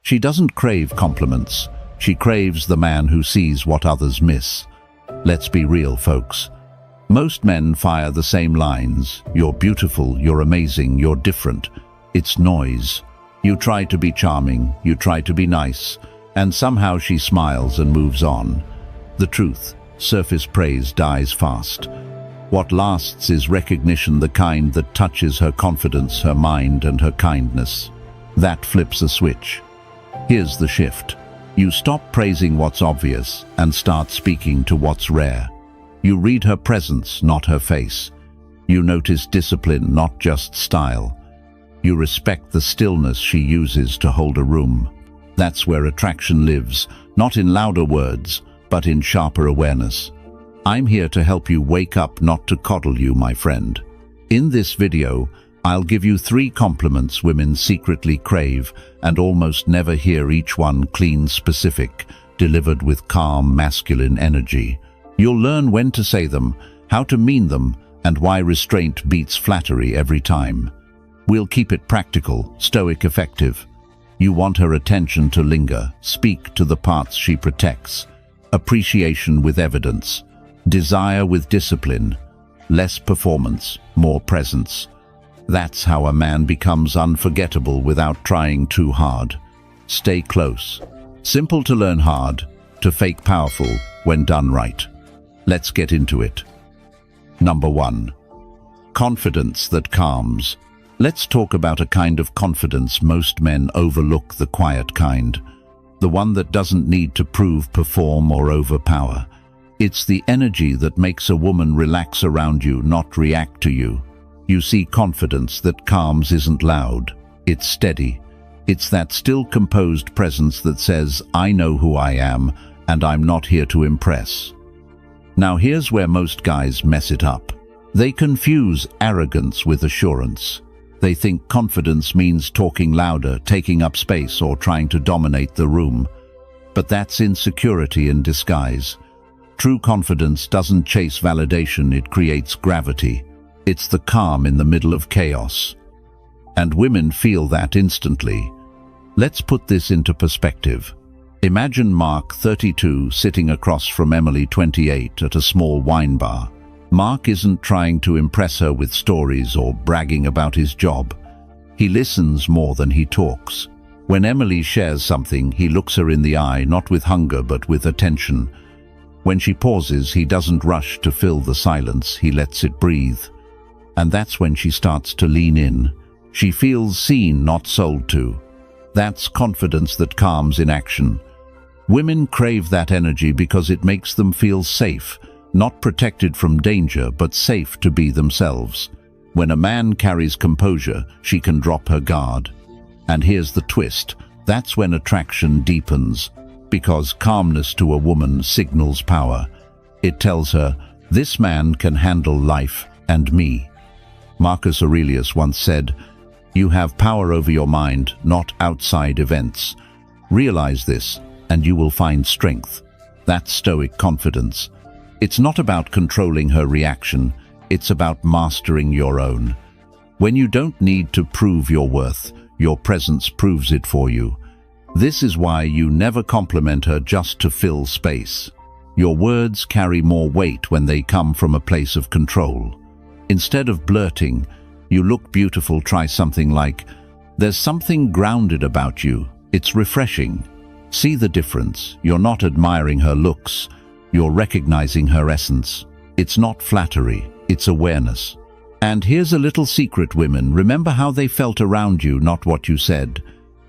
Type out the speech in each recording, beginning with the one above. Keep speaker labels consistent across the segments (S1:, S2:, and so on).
S1: She doesn't crave compliments. She craves the man who sees what others miss. Let's be real, folks. Most men fire the same lines. You're beautiful, you're amazing, you're different. It's noise. You try to be charming, you try to be nice, and somehow she smiles and moves on. The truth, surface praise dies fast. What lasts is recognition, the kind that touches her confidence, her mind, and her kindness. That flips a switch. Here's the shift. You stop praising what's obvious and start speaking to what's rare. You read her presence, not her face. You notice discipline, not just style. You respect the stillness she uses to hold a room. That's where attraction lives, not in louder words, but in sharper awareness. I'm here to help you wake up, not to coddle you, my friend. In this video, I'll give you 3 compliments women secretly crave and almost never hear, each one clean, specific, delivered with calm, masculine energy. You'll learn when to say them, how to mean them, and why restraint beats flattery every time. We'll keep it practical, stoic, effective. You want her attention to linger, speak to the parts she protects. Appreciation with evidence. Desire with discipline. Less performance, more presence. That's how a man becomes unforgettable without trying too hard. Stay close. Simple to learn, hard to fake powerful when done right. Let's get into it. Number 1. Confidence that calms. Let's talk about a kind of confidence most men overlook, the quiet kind. The one that doesn't need to prove, perform, or overpower. It's the energy that makes a woman relax around you, not react to you. You see, confidence that calms isn't loud. It's steady. It's that still, composed presence that says, I know who I am, and I'm not here to impress. Now here's where most guys mess it up. They confuse arrogance with assurance. They think confidence means talking louder, taking up space, or trying to dominate the room. But that's insecurity in disguise. True confidence doesn't chase validation, it creates gravity. It's the calm in the middle of chaos. And women feel that instantly. Let's put this into perspective. Imagine Mark, 32, sitting across from Emily, 28, at a small wine bar. Mark isn't trying to impress her with stories or bragging about his job. He listens more than he talks. When Emily shares something, he looks her in the eye, not with hunger but with attention. When she pauses, he doesn't rush to fill the silence, he lets it breathe. And that's when she starts to lean in. She feels seen, not sold to. That's confidence that calms in action. Women crave that energy because it makes them feel safe, not protected from danger, but safe to be themselves. When a man carries composure, she can drop her guard. And here's the twist. That's when attraction deepens, because calmness to a woman signals power. It tells her, this man can handle life and me. Marcus Aurelius once said, you have power over your mind, not outside events. Realize this, and you will find strength. That's stoic confidence. It's not about controlling her reaction, it's about mastering your own. When you don't need to prove your worth, your presence proves it for you. This is why you never compliment her just to fill space. Your words carry more weight when they come from a place of control. Instead of blurting, you look beautiful, try something like, there's something grounded about you. It's refreshing. See the difference. You're not admiring her looks. You're recognizing her essence. It's not flattery, it's awareness. And here's a little secret, women. Remember how they felt around you, not what you said.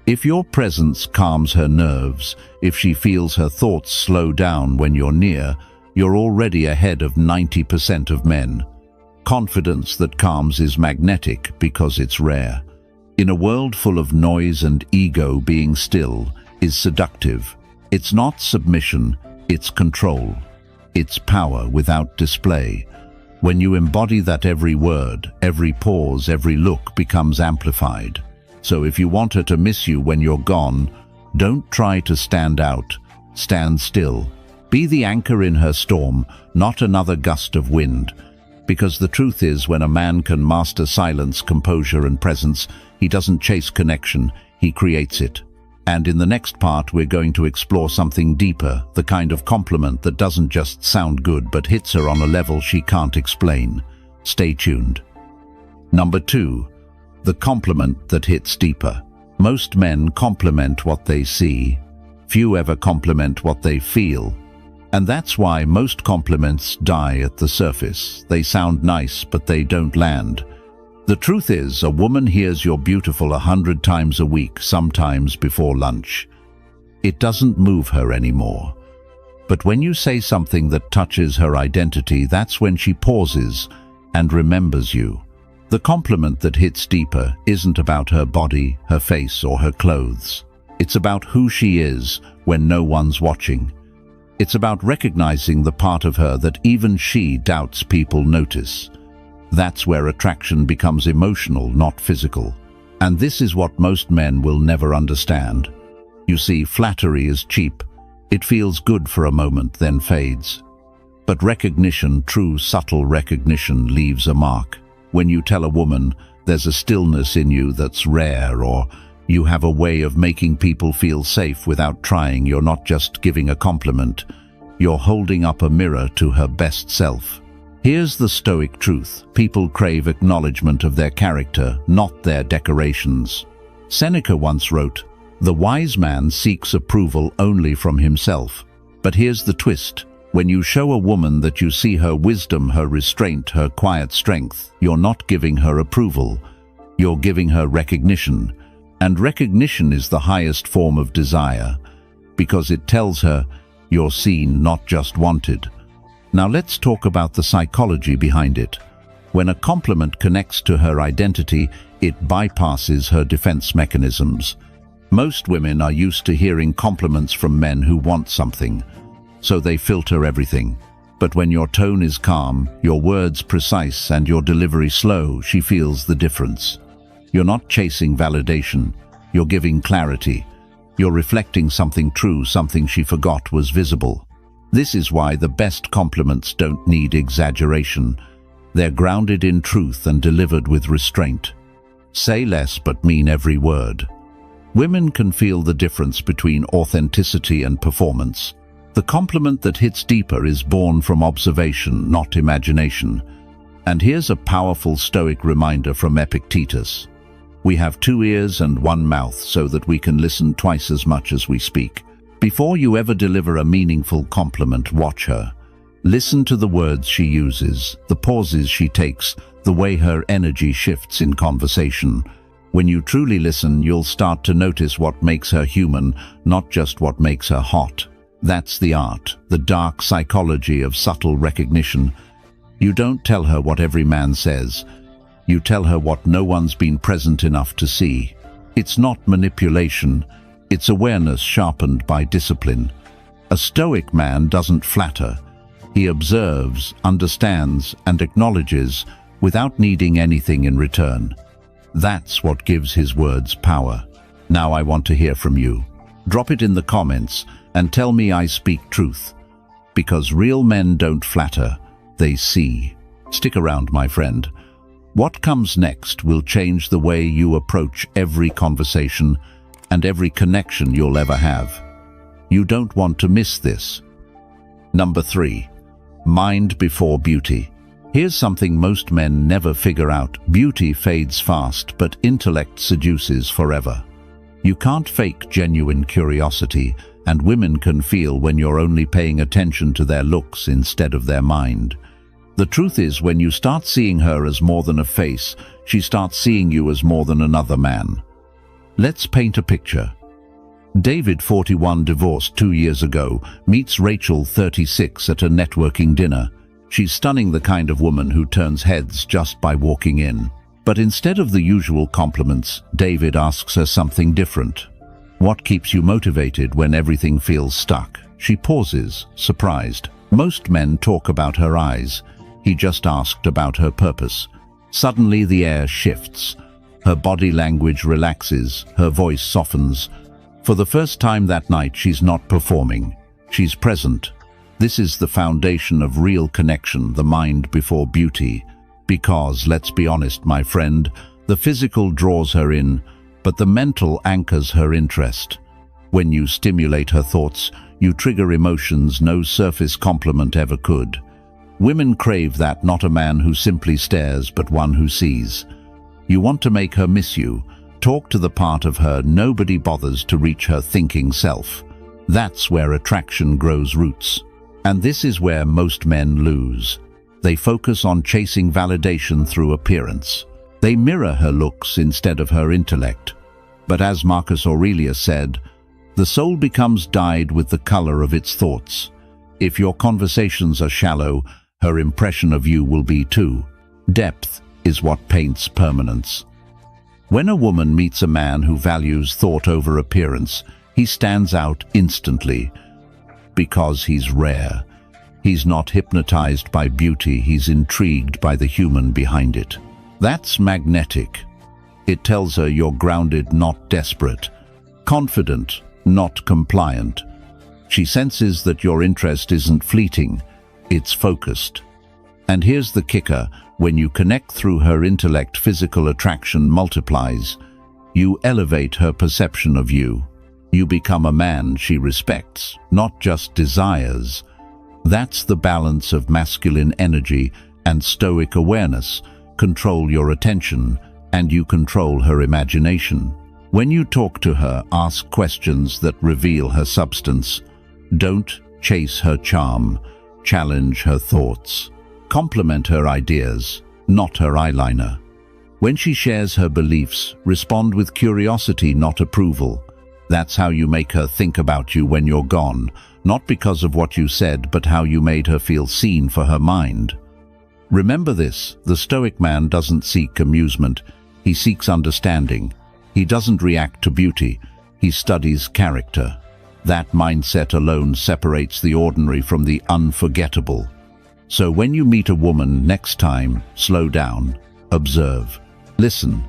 S1: If your presence calms her nerves, if she feels her thoughts slow down when you're near, you're already ahead of 90% of men. Confidence that calms is magnetic because it's rare. In a world full of noise and ego, being still is seductive. It's not submission, it's control. It's power without display. When you embody that, every word, every pause, every look becomes amplified. So if you want her to miss you when you're gone, don't try to stand out. Stand still. Be the anchor in her storm, not another gust of wind. Because the truth is, when a man can master silence, composure, and presence, he doesn't chase connection, he creates it. And in the next part, we're going to explore something deeper, the kind of compliment that doesn't just sound good but hits her on a level she can't explain. Stay tuned. Number 2. The compliment that hits deeper. Most men compliment what they see. Few ever compliment what they feel. And that's why most compliments die at the surface. They sound nice, but they don't land. The truth is, a woman hears you're beautiful 100 times a week, sometimes before lunch. It doesn't move her anymore. But when you say something that touches her identity, that's when she pauses and remembers you. The compliment that hits deeper isn't about her body, her face, or her clothes. It's about who she is when no one's watching. It's about recognizing the part of her that even she doubts people notice. That's where attraction becomes emotional, not physical. And this is what most men will never understand. You see, flattery is cheap. It feels good for a moment, then fades. But recognition, true subtle recognition, leaves a mark. When you tell a woman there's a stillness in you that's rare, or you have a way of making people feel safe without trying, you're not just giving a compliment. You're holding up a mirror to her best self. Here's the Stoic truth. People crave acknowledgement of their character, not their decorations. Seneca once wrote, "The wise man seeks approval only from himself." But here's the twist. When you show a woman that you see her wisdom, her restraint, her quiet strength, you're not giving her approval. You're giving her recognition. And recognition is the highest form of desire, because it tells her you're seen, not just wanted. Now let's talk about the psychology behind it. When a compliment connects to her identity, it bypasses her defense mechanisms. Most women are used to hearing compliments from men who want something, so they filter everything. But when your tone is calm, your words precise, and your delivery slow, she feels the difference. You're not chasing validation, you're giving clarity. You're reflecting something true, something she forgot was visible. This is why the best compliments don't need exaggeration. They're grounded in truth and delivered with restraint. Say less but mean every word. Women can feel the difference between authenticity and performance. The compliment that hits deeper is born from observation, not imagination. And here's a powerful Stoic reminder from Epictetus. We have 2 ears and 1 mouth so that we can listen twice as much as we speak. Before you ever deliver a meaningful compliment, watch her. Listen to the words she uses, the pauses she takes, the way her energy shifts in conversation. When you truly listen, you'll start to notice what makes her human, not just what makes her hot. That's the art, the dark psychology of subtle recognition. You don't tell her what every man says. You tell her what no one's been present enough to see. It's not manipulation. It's awareness sharpened by discipline. A Stoic man doesn't flatter. He observes, understands, and acknowledges without needing anything in return. That's what gives his words power. Now I want to hear from you. Drop it in the comments and tell me I speak truth. Because real men don't flatter, they see. Stick around, my friend. What comes next will change the way you approach every conversation and every connection you'll ever have. You don't want to miss this. Number 3. Mind before beauty. Here's something most men never figure out. Beauty fades fast, but intellect seduces forever. You can't fake genuine curiosity, and women can feel when you're only paying attention to their looks instead of their mind. The truth is, when you start seeing her as more than a face, she starts seeing you as more than another man. Let's paint a picture. David, 41, divorced 2 years ago, meets Rachel, 36, at a networking dinner. She's stunning, the kind of woman who turns heads just by walking in. But instead of the usual compliments, David asks her something different. What keeps you motivated when everything feels stuck? She pauses, surprised. Most men talk about her eyes. He just asked about her purpose. Suddenly the air shifts. Her body language relaxes, her voice softens. For the first time that night, she's not performing. She's present. This is the foundation of real connection, the mind before beauty. Because, let's be honest, my friend, the physical draws her in, but the mental anchors her interest. When you stimulate her thoughts, you trigger emotions no surface compliment ever could. Women crave that, not a man who simply stares, but one who sees. You want to make her miss you, talk to the part of her nobody bothers to reach, her thinking self. That's where attraction grows roots. And this is where most men lose. They focus on chasing validation through appearance. They mirror her looks instead of her intellect. But as Marcus Aurelius said, the soul becomes dyed with the color of its thoughts. If your conversations are shallow, her impression of you will be too. Depth is what paints permanence. When a woman meets a man who values thought over appearance, he stands out instantly. Because he's rare. He's not hypnotized by beauty, he's intrigued by the human behind it. That's magnetic. It tells her you're grounded, not desperate. Confident, not compliant. She senses that your interest isn't fleeting, it's focused. And here's the kicker: when you connect through her intellect, physical attraction multiplies. You elevate her perception of you. You become a man she respects, not just desires. That's the balance of masculine energy and Stoic awareness. Control your attention, and you control her imagination. When you talk to her, ask questions that reveal her substance. Don't chase her charm. Challenge her thoughts. Compliment her ideas, not her eyeliner. When she shares her beliefs, respond with curiosity, not approval. That's how you make her think about you when you're gone, not because of what you said, but how you made her feel seen for her mind. Remember this: the Stoic man doesn't seek amusement, he seeks understanding. He doesn't react to beauty, he studies character. That mindset alone separates the ordinary from the unforgettable. So when you meet a woman next time, slow down, observe, listen.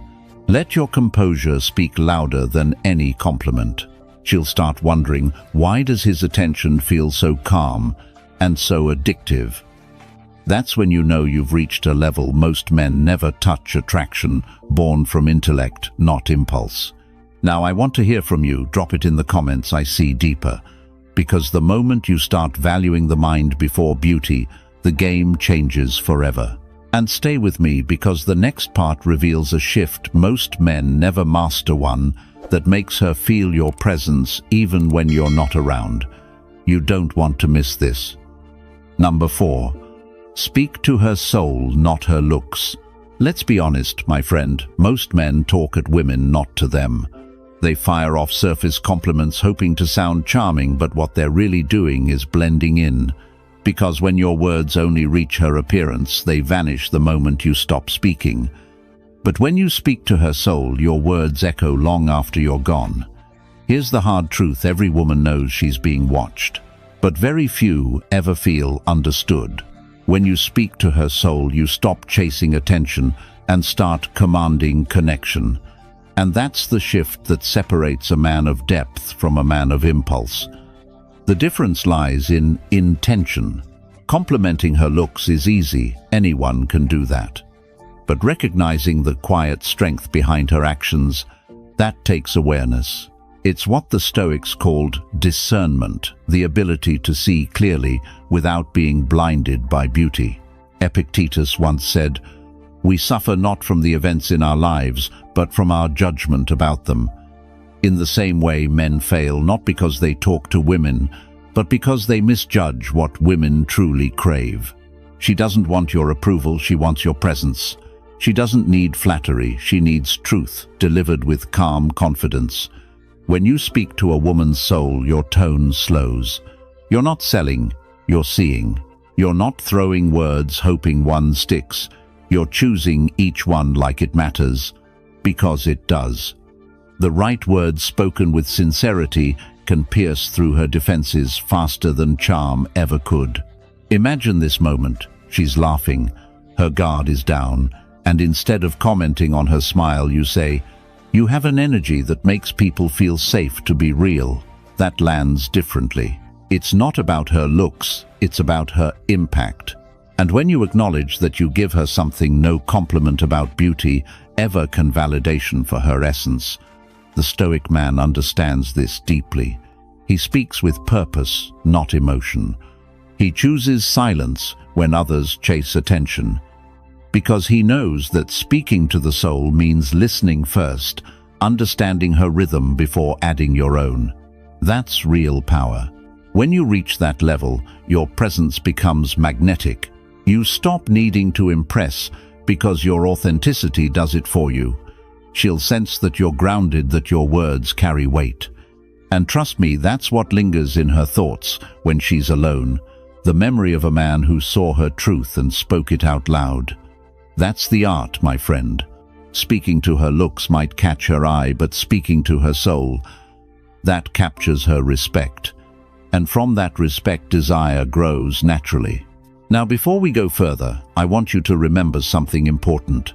S1: Let your composure speak louder than any compliment. She'll start wondering, why does his attention feel so calm and so addictive? That's when you know you've reached a level most men never touch: attraction born from intellect, not impulse. Now I want to hear from you. Drop it in the comments. I see deeper. Because the moment you start valuing the mind before beauty, the game changes forever. And stay with me, because the next part reveals a shift most men never master, one that makes her feel your presence even when you're not around. You don't want to miss this. Number 4. Speak to her soul, not her looks. Let's be honest, my friend, most men talk at women, not to them. They fire off surface compliments hoping to sound charming, but what they're really doing is blending in. Because when your words only reach her appearance, they vanish the moment you stop speaking. But when you speak to her soul, your words echo long after you're gone. Here's the hard truth: every woman knows she's being watched, but very few ever feel understood. When you speak to her soul, you stop chasing attention and start commanding connection. And that's the shift that separates a man of depth from a man of impulse. The difference lies in intention. Complimenting her looks is easy, anyone can do that. But recognizing the quiet strength behind her actions, that takes awareness. It's what the Stoics called discernment, the ability to see clearly without being blinded by beauty. Epictetus once said, "We suffer not from the events in our lives, but from our judgment about them." In the same way, men fail not because they talk to women, but because they misjudge what women truly crave. She doesn't want your approval, she wants your presence. She doesn't need flattery, she needs truth, delivered with calm confidence. When you speak to a woman's soul, your tone slows. You're not selling, you're seeing. You're not throwing words hoping one sticks. You're choosing each one like it matters, because it does. The right words spoken with sincerity can pierce through her defenses faster than charm ever could. Imagine this moment. She's laughing, her guard is down, and instead of commenting on her smile, you say, "You have an energy that makes people feel safe to be real." That lands differently. It's not about her looks, it's about her impact. And when you acknowledge that you give her something no compliment about beauty ever can, validation for her essence, The Stoic man understands this deeply. He speaks with purpose, not emotion. He chooses silence when others chase attention, because he knows that speaking to the soul means listening first, understanding her rhythm before adding your own. That's real power. When you reach that level, your presence becomes magnetic. You stop needing to impress because your authenticity does it for you. She'll sense that you're grounded, that your words carry weight. And trust me, that's what lingers in her thoughts when she's alone. The memory of a man who saw her truth and spoke it out loud. That's the art, my friend. Speaking to her looks might catch her eye, but speaking to her soul, that captures her respect. And from that respect, desire grows naturally. Now, before we go further, I want you to remember something important.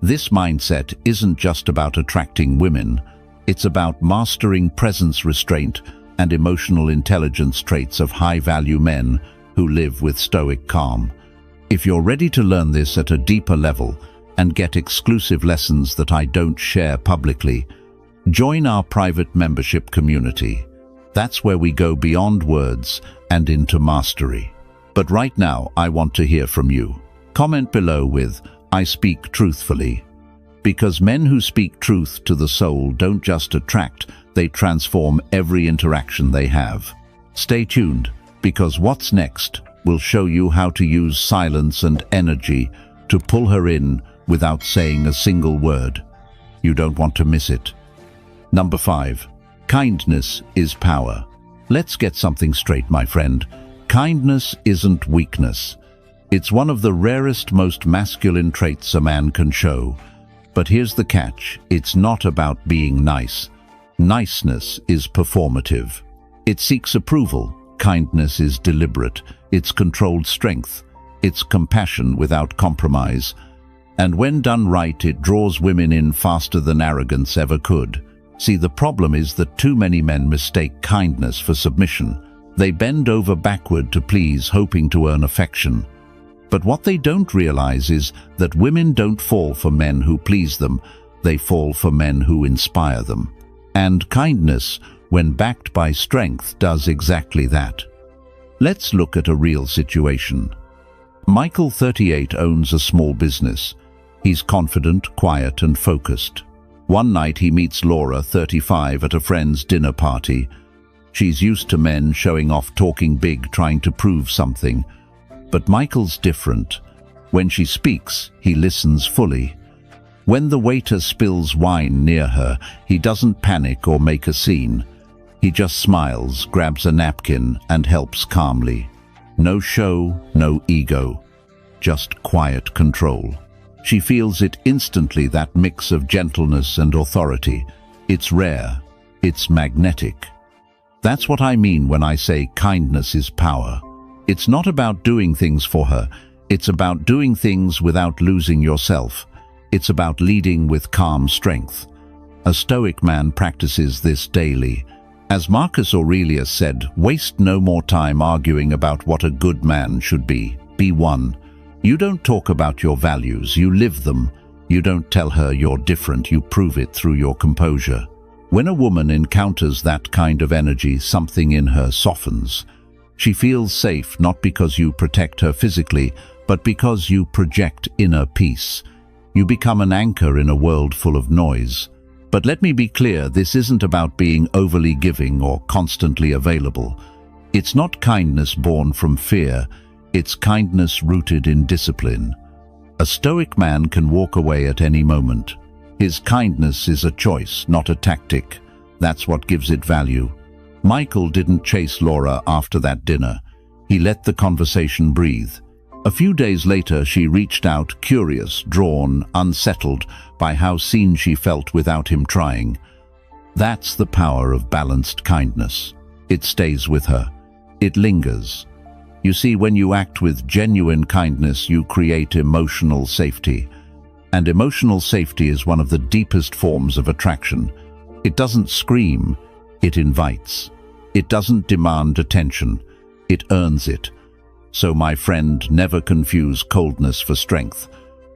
S1: This mindset isn't just about attracting women. It's about mastering presence restraint and emotional intelligence, traits of high-value men who live with stoic calm. If you're ready to learn this at a deeper level and get exclusive lessons that I don't share publicly, join our private membership community. That's where we go beyond words and into mastery. But right now, I want to hear from you. Comment below with, "I speak truthfully." Because men who speak truth to the soul don't just attract, they transform every interaction they have. Stay tuned, because what's next will show you how to use silence and energy to pull her in without saying a single word. You don't want to miss it. Number 5. Kindness is power. Let's get something straight, my friend. Kindness isn't weakness. It's one of the rarest, most masculine traits a man can show. But here's the catch. It's not about being nice. Niceness is performative. It seeks approval. Kindness is deliberate. It's controlled strength. It's compassion without compromise. And when done right, it draws women in faster than arrogance ever could. See, the problem is that too many men mistake kindness for submission. They bend over backward to please, hoping to earn affection. But what they don't realize is that women don't fall for men who please them. They fall for men who inspire them. And kindness, when backed by strength, does exactly that. Let's look at a real situation. Michael, 38, owns a small business. He's confident, quiet, and focused. One night he meets Laura, 35, at a friend's dinner party. She's used to men showing off, talking big, trying to prove something. But Michael's different. When she speaks, he listens fully. When the waiter spills wine near her, he doesn't panic or make a scene. He just smiles, grabs a napkin, and helps calmly. No show, no ego, just quiet control. She feels it instantly, that mix of gentleness and authority. It's rare. It's magnetic. That's what I mean when I say kindness is power. It's not about doing things for her. It's about doing things without losing yourself. It's about leading with calm strength. A Stoic man practices this daily. As Marcus Aurelius said, waste no more time arguing about what a good man should be. Be one. You don't talk about your values, you live them. You don't tell her you're different, you prove it through your composure. When a woman encounters that kind of energy, something in her softens. She feels safe, not because you protect her physically, but because you project inner peace. You become an anchor in a world full of noise. But let me be clear, this isn't about being overly giving or constantly available. It's not kindness born from fear, it's kindness rooted in discipline. A Stoic man can walk away at any moment. His kindness is a choice, not a tactic. That's what gives it value. Michael didn't chase Laura after that dinner. He let the conversation breathe. A few days later, she reached out, curious, drawn, unsettled by how seen she felt without him trying. That's the power of balanced kindness. It stays with her. It lingers. You see, when you act with genuine kindness, you create emotional safety. And emotional safety is one of the deepest forms of attraction. It doesn't scream, it invites. It doesn't demand attention, it earns it. So, my friend, never confuse coldness for strength.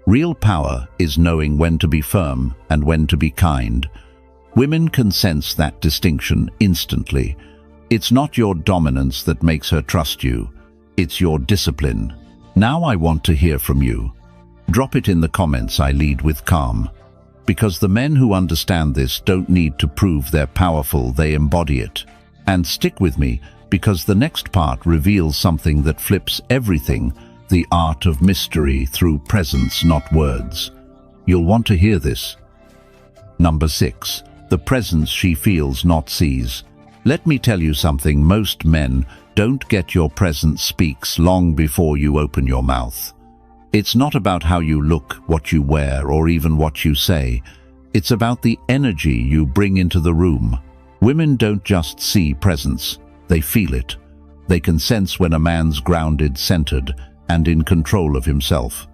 S1: Real power is knowing when to be firm and when to be kind, Women can sense that distinction instantly. It's not your dominance that makes her trust you. It's your discipline. Now I want to hear from you. Drop it in the comments. I lead with calm. Because the men who understand this don't need to prove they're powerful, they embody it. And stick with me, because the next part reveals something that flips everything, the art of mystery through presence, not words. You'll want to hear this. Number 6. The presence she feels, not sees. Let me tell you something, most men don't get your presence speaks long before you open your mouth. It's not about how you look, what you wear, or even what you say. It's about the energy you bring into the room. Women don't just see presence, they feel it. They can sense when a man's grounded, centered, and in control of himself.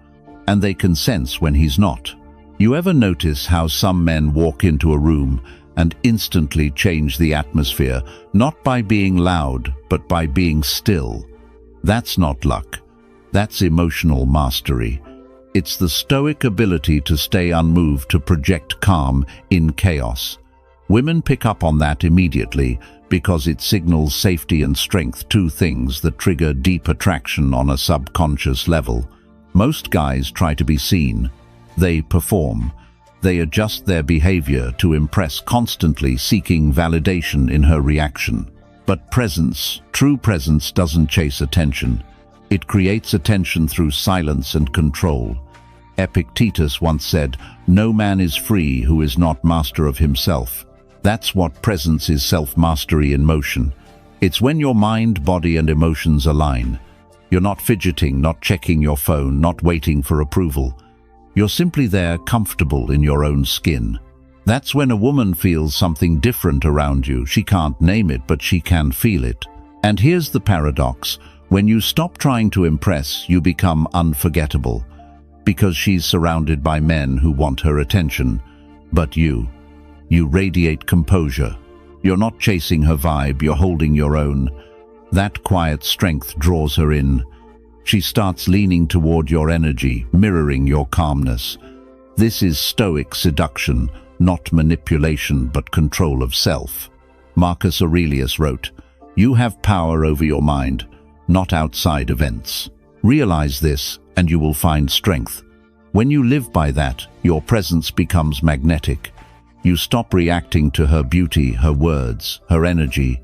S1: And they can sense when he's not. You ever notice how some men walk into a room and instantly change the atmosphere, not by being loud, but by being still? That's not luck. That's emotional mastery. It's the Stoic ability to stay unmoved, to project calm in chaos. Women pick up on that immediately because it signals safety and strength, two things that trigger deep attraction on a subconscious level. Most guys try to be seen. They perform. They adjust their behavior to impress, constantly seeking validation in her reaction. But presence, true presence, doesn't chase attention. It creates attention through silence and control. Epictetus once said, "No man is free who is not master of himself." That's what presence is, self-mastery in motion. It's when your mind, body, and emotions align. You're not fidgeting, not checking your phone, not waiting for approval. You're simply there, comfortable in your own skin. That's when a woman feels something different around you. She can't name it, but she can feel it. And here's the paradox. When you stop trying to impress, you become unforgettable. Because she's surrounded by men who want her attention. But you radiate composure. You're not chasing her vibe, you're holding your own. That quiet strength draws her in. She starts leaning toward your energy, mirroring your calmness. This is Stoic seduction, not manipulation, but control of self. Marcus Aurelius wrote, "You have power over your mind, not outside events." Realize this, and you will find strength. When you live by that, your presence becomes magnetic. You stop reacting to her beauty, her words, her energy.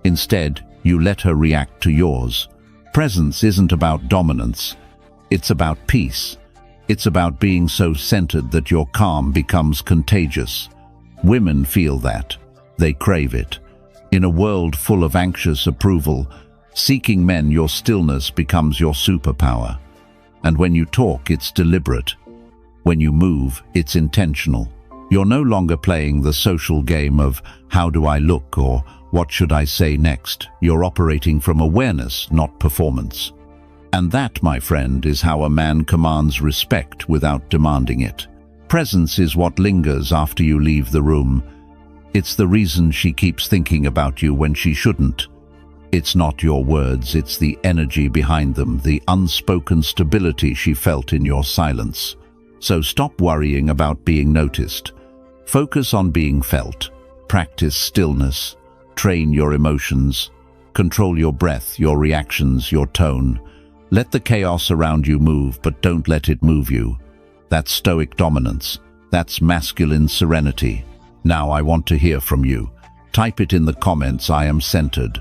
S1: Instead, you let her react to yours. Presence isn't about dominance. It's about peace. It's about being so centered that your calm becomes contagious. Women feel that. They crave it. In a world full of anxious approval, seeking men, your stillness becomes your superpower. And when you talk, it's deliberate. When you move, it's intentional. You're no longer playing the social game of how do I look or what should I say next. You're operating from awareness, not performance. And that, my friend, is how a man commands respect without demanding it. Presence is what lingers after you leave the room. It's the reason she keeps thinking about you when she shouldn't. It's not your words, it's the energy behind them, the unspoken stability she felt in your silence. So stop worrying about being noticed. Focus on being felt. Practice stillness. Train your emotions. Control your breath, your reactions, your tone. Let the chaos around you move, but don't let it move you. That's Stoic dominance. That's masculine serenity. Now I want to hear from you. Type it in the comments, "I am centered."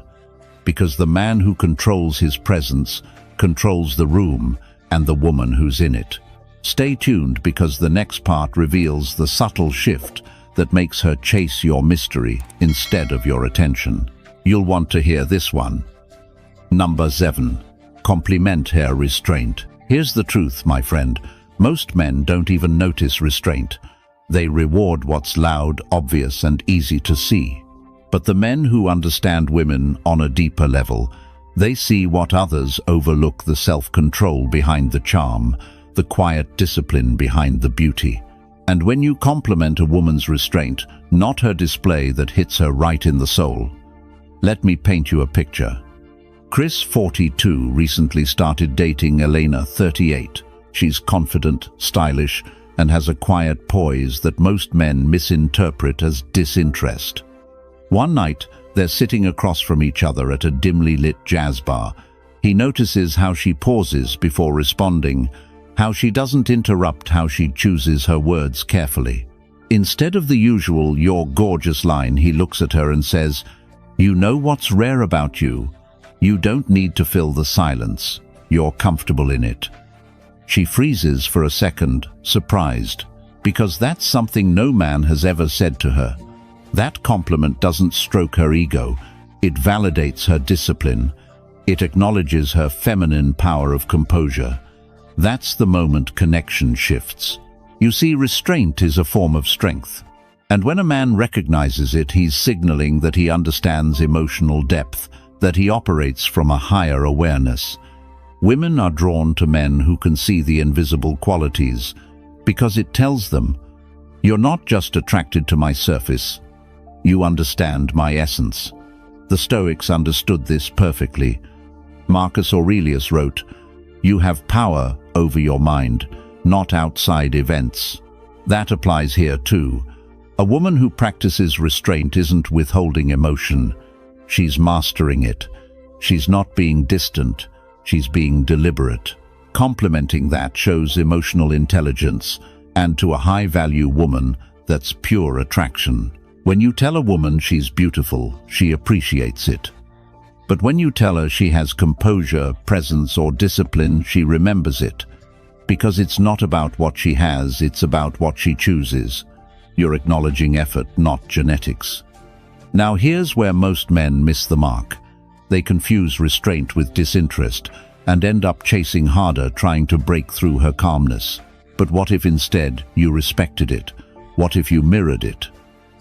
S1: Because the man who controls his presence controls the room and the woman who's in it. Stay tuned, because the next part reveals the subtle shift that makes her chase your mystery instead of your attention. You'll want to hear this one. Number 7. Compliment her restraint. Here's the truth, my friend. Most men don't even notice restraint. They reward what's loud, obvious, and easy to see. But the men who understand women on a deeper level, they see what others overlook: the self-control behind the charm, the quiet discipline behind the beauty. And when you compliment a woman's restraint, not her display that hits her right in the soul. Let me paint you a picture. Chris, 42, recently started dating Elena, 38. She's confident, stylish, and has a quiet poise that most men misinterpret as disinterest. One night, they're sitting across from each other at a dimly lit jazz bar. He notices how she pauses before responding, how she doesn't interrupt, how she chooses her words carefully. Instead of the usual "you're gorgeous" line, he looks at her and says, "You know what's rare about you? You don't need to fill the silence. You're comfortable in it." She freezes for a second, surprised, because that's something no man has ever said to her. That compliment doesn't stroke her ego. It validates her discipline. It acknowledges her feminine power of composure. That's the moment connection shifts. You see, restraint is a form of strength. And when a man recognizes it, he's signaling that he understands emotional depth, that he operates from a higher awareness. Women are drawn to men who can see the invisible qualities, because it tells them, "You're not just attracted to my surface. You understand my essence." The Stoics understood this perfectly. Marcus Aurelius wrote, "You have power over your mind, not outside events." That applies here too. A woman who practices restraint isn't withholding emotion. She's mastering it. She's not being distant. She's being deliberate. Complementing that shows emotional intelligence, and to a high-value woman, that's pure attraction. When you tell a woman she's beautiful, she appreciates it. But when you tell her she has composure, presence, or discipline, she remembers it. Because it's not about what she has, it's about what she chooses. You're acknowledging effort, not genetics. Now here's where most men miss the mark. They confuse restraint with disinterest and end up chasing harder, trying to break through her calmness. But what if instead you respected it? What if you mirrored it?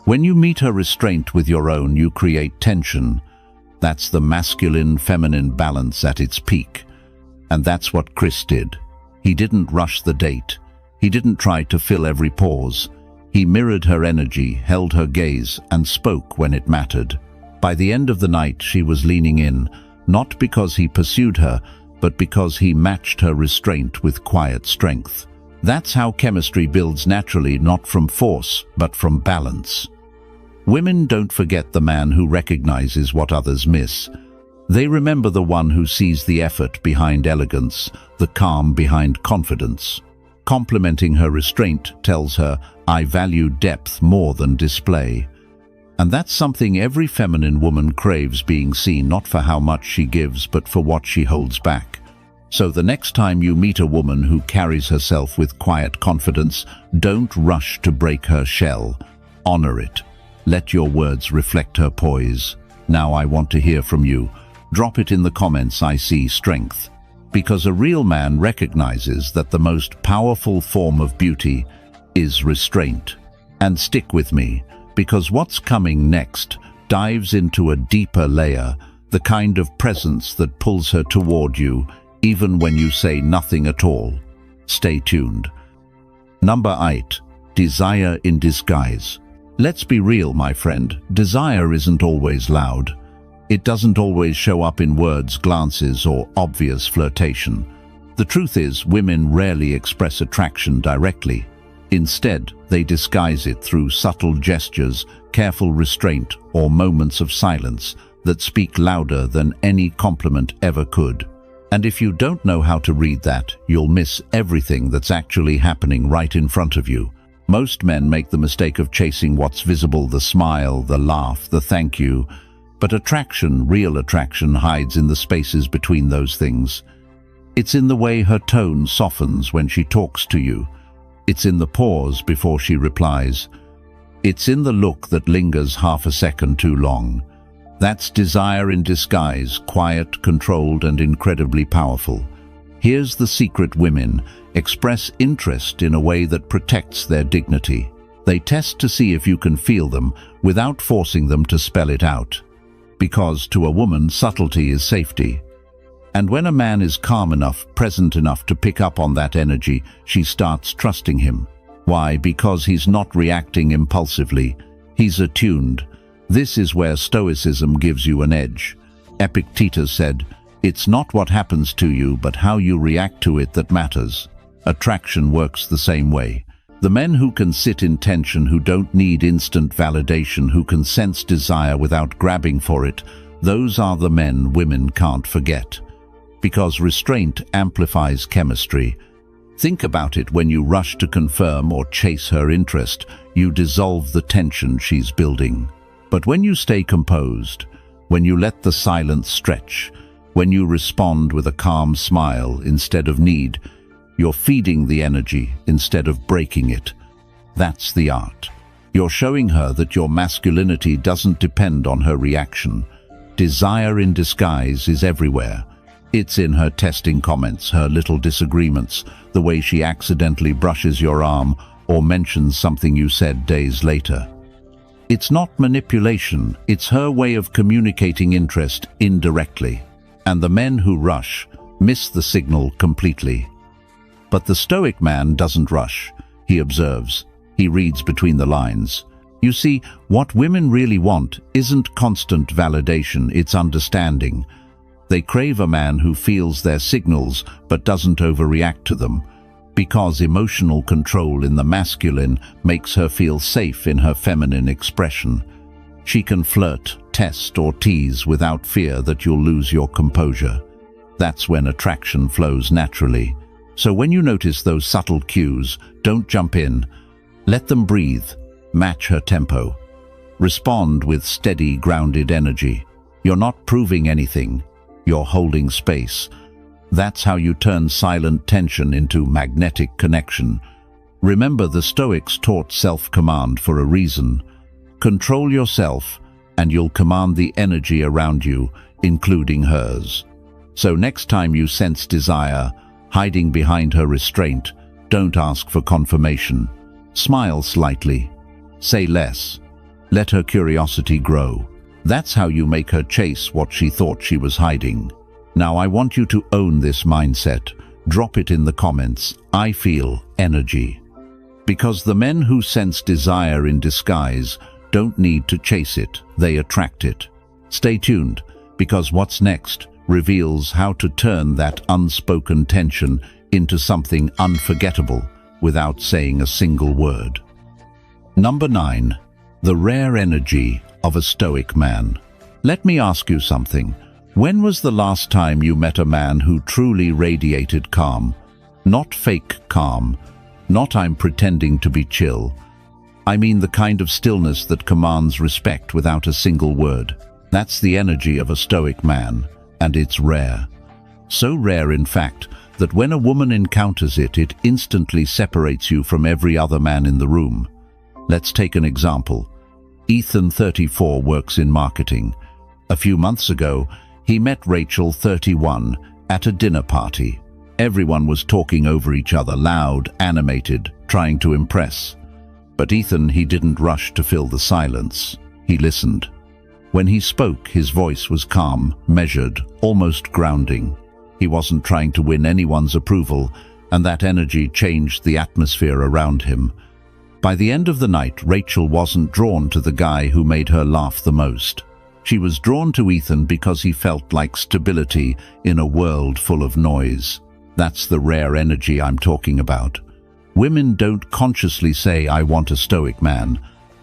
S1: When you meet her restraint with your own, you create tension. That's the masculine-feminine balance at its peak. And that's what Chris did. He didn't rush the date. He didn't try to fill every pause. He mirrored her energy, held her gaze, and spoke when it mattered. By the end of the night, she was leaning in, not because he pursued her, but because he matched her restraint with quiet strength. That's how chemistry builds naturally, not from force, but from balance. Women don't forget the man who recognizes what others miss. They remember the one who sees the effort behind elegance, the calm behind confidence. Complimenting her restraint tells her, "I value depth more than display." And that's something every feminine woman craves, being seen not for how much she gives, but for what she holds back. So the next time you meet a woman who carries herself with quiet confidence, don't rush to break her shell. Honor it. Let your words reflect her poise. Now I want to hear from you. Drop it in the comments. I see strength. Because a real man recognizes that the most powerful form of beauty is restraint. And stick with me, because what's coming next dives into a deeper layer, the kind of presence that pulls her toward you, even when you say nothing at all. Stay tuned. Number 8. Desire in disguise. Let's be real, my friend. Desire isn't always loud. It doesn't always show up in words, glances, or obvious flirtation. The truth is, women rarely express attraction directly. Instead, they disguise it through subtle gestures, careful restraint, or moments of silence that speak louder than any compliment ever could. And if you don't know how to read that, you'll miss everything that's actually happening right in front of you. Most men make the mistake of chasing what's visible, the smile, the laugh, the thank you. But attraction, real attraction, hides in the spaces between those things. It's in the way her tone softens when she talks to you. It's in the pause before she replies. It's in the look that lingers half a second too long. That's desire in disguise, quiet, controlled, and incredibly powerful. Here's the secret: women express interest in a way that protects their dignity. They test to see if you can feel them without forcing them to spell it out. Because to a woman, subtlety is safety. And when a man is calm enough, present enough to pick up on that energy, she starts trusting him. Why? Because he's not reacting impulsively. He's attuned. This is where Stoicism gives you an edge. Epictetus said, "It's not what happens to you, but how you react to it that matters." Attraction works the same way. The men who can sit in tension, who don't need instant validation, who can sense desire without grabbing for it, those are the men women can't forget. Because restraint amplifies chemistry. Think about it: when you rush to confirm or chase her interest, you dissolve the tension she's building. But when you stay composed, when you let the silence stretch, when you respond with a calm smile instead of need, you're feeding the energy instead of breaking it. That's the art. You're showing her that your masculinity doesn't depend on her reaction. Desire in disguise is everywhere. It's in her testing comments, her little disagreements, the way she accidentally brushes your arm or mentions something you said days later. It's not manipulation, it's her way of communicating interest indirectly. And the men who rush miss the signal completely. But the Stoic man doesn't rush. He observes. He reads between the lines. You see, what women really want isn't constant validation, it's understanding. They crave a man who feels their signals but doesn't overreact to them, because emotional control in the masculine makes her feel safe in her feminine expression. She can flirt, test, or tease without fear that you'll lose your composure. That's when attraction flows naturally. So when you notice those subtle cues, don't jump in. Let them breathe. Match her tempo. Respond with steady, grounded energy. You're not proving anything. You're holding space. That's how you turn silent tension into magnetic connection. Remember, the Stoics taught self-command for a reason. Control yourself, and you'll command the energy around you, including hers. So next time you sense desire, hiding behind her restraint, don't ask for confirmation. Smile slightly. Say less. Let her curiosity grow. That's how you make her chase what she thought she was hiding. Now I want you to own this mindset. Drop it in the comments. I feel energy. Because the men who sense desire in disguise don't need to chase it, they attract it. Stay tuned, because what's next reveals how to turn that unspoken tension into something unforgettable without saying a single word. Number 9. The rare energy of a Stoic man. Let me ask you something. When was the last time you met a man who truly radiated calm? Not fake calm, not I'm pretending to be chill. I mean the kind of stillness that commands respect without a single word. That's the energy of a Stoic man, and it's rare. So rare, in fact, that when a woman encounters it, it instantly separates you from every other man in the room. Let's take an example. Ethan, 34, works in marketing. A few months ago, he met Rachel, 31, at a dinner party. Everyone was talking over each other, loud, animated, trying to impress. But Ethan, he didn't rush to fill the silence. He listened. When he spoke, his voice was calm, measured, almost grounding. He wasn't trying to win anyone's approval, and that energy changed the atmosphere around him. By the end of the night, Rachel wasn't drawn to the guy who made her laugh the most. She was drawn to Ethan because he felt like stability in a world full of noise. That's the rare energy I'm talking about. Women don't consciously say, I want a Stoic man,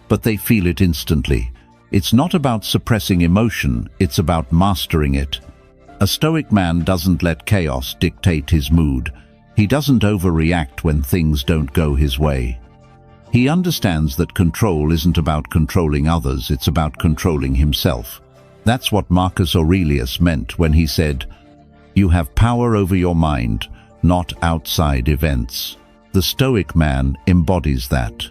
S1: but they feel it instantly. It's not about suppressing emotion, it's about mastering it. A Stoic man doesn't let chaos dictate his mood. He doesn't overreact when things don't go his way. He understands that control isn't about controlling others, it's about controlling himself. That's what Marcus Aurelius meant when he said, "You have power over your mind, not outside events." The Stoic man embodies that.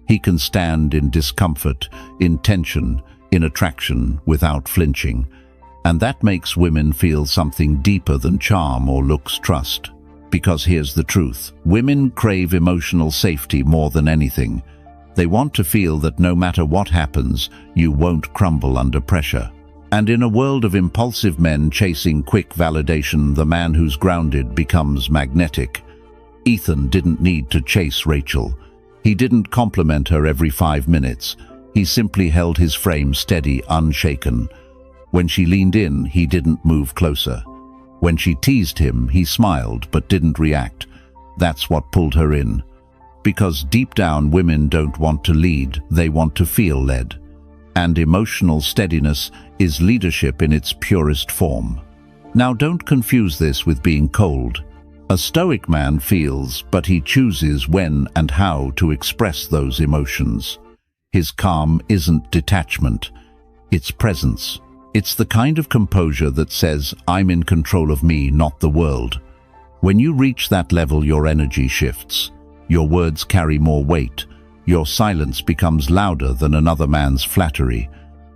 S1: He can stand in discomfort, in tension, in attraction, without flinching. And that makes women feel something deeper than charm or looks trust. Because here's the truth, women crave emotional safety more than anything. They want to feel that no matter what happens, you won't crumble under pressure. And in a world of impulsive men chasing quick validation, the man who's grounded becomes magnetic. Ethan didn't need to chase Rachel. He didn't compliment her every 5 minutes. He simply held his frame steady, unshaken. When she leaned in, he didn't move closer. When she teased him, he smiled but didn't react. That's what pulled her in. Because deep down, women don't want to lead, they want to feel led. And emotional steadiness is leadership in its purest form. Now, don't confuse this with being cold. A Stoic man feels, but he chooses when and how to express those emotions. His calm isn't detachment, it's presence. It's the kind of composure that says, I'm in control of me, not the world. When you reach that level, your energy shifts. Your words carry more weight. Your silence becomes louder than another man's flattery.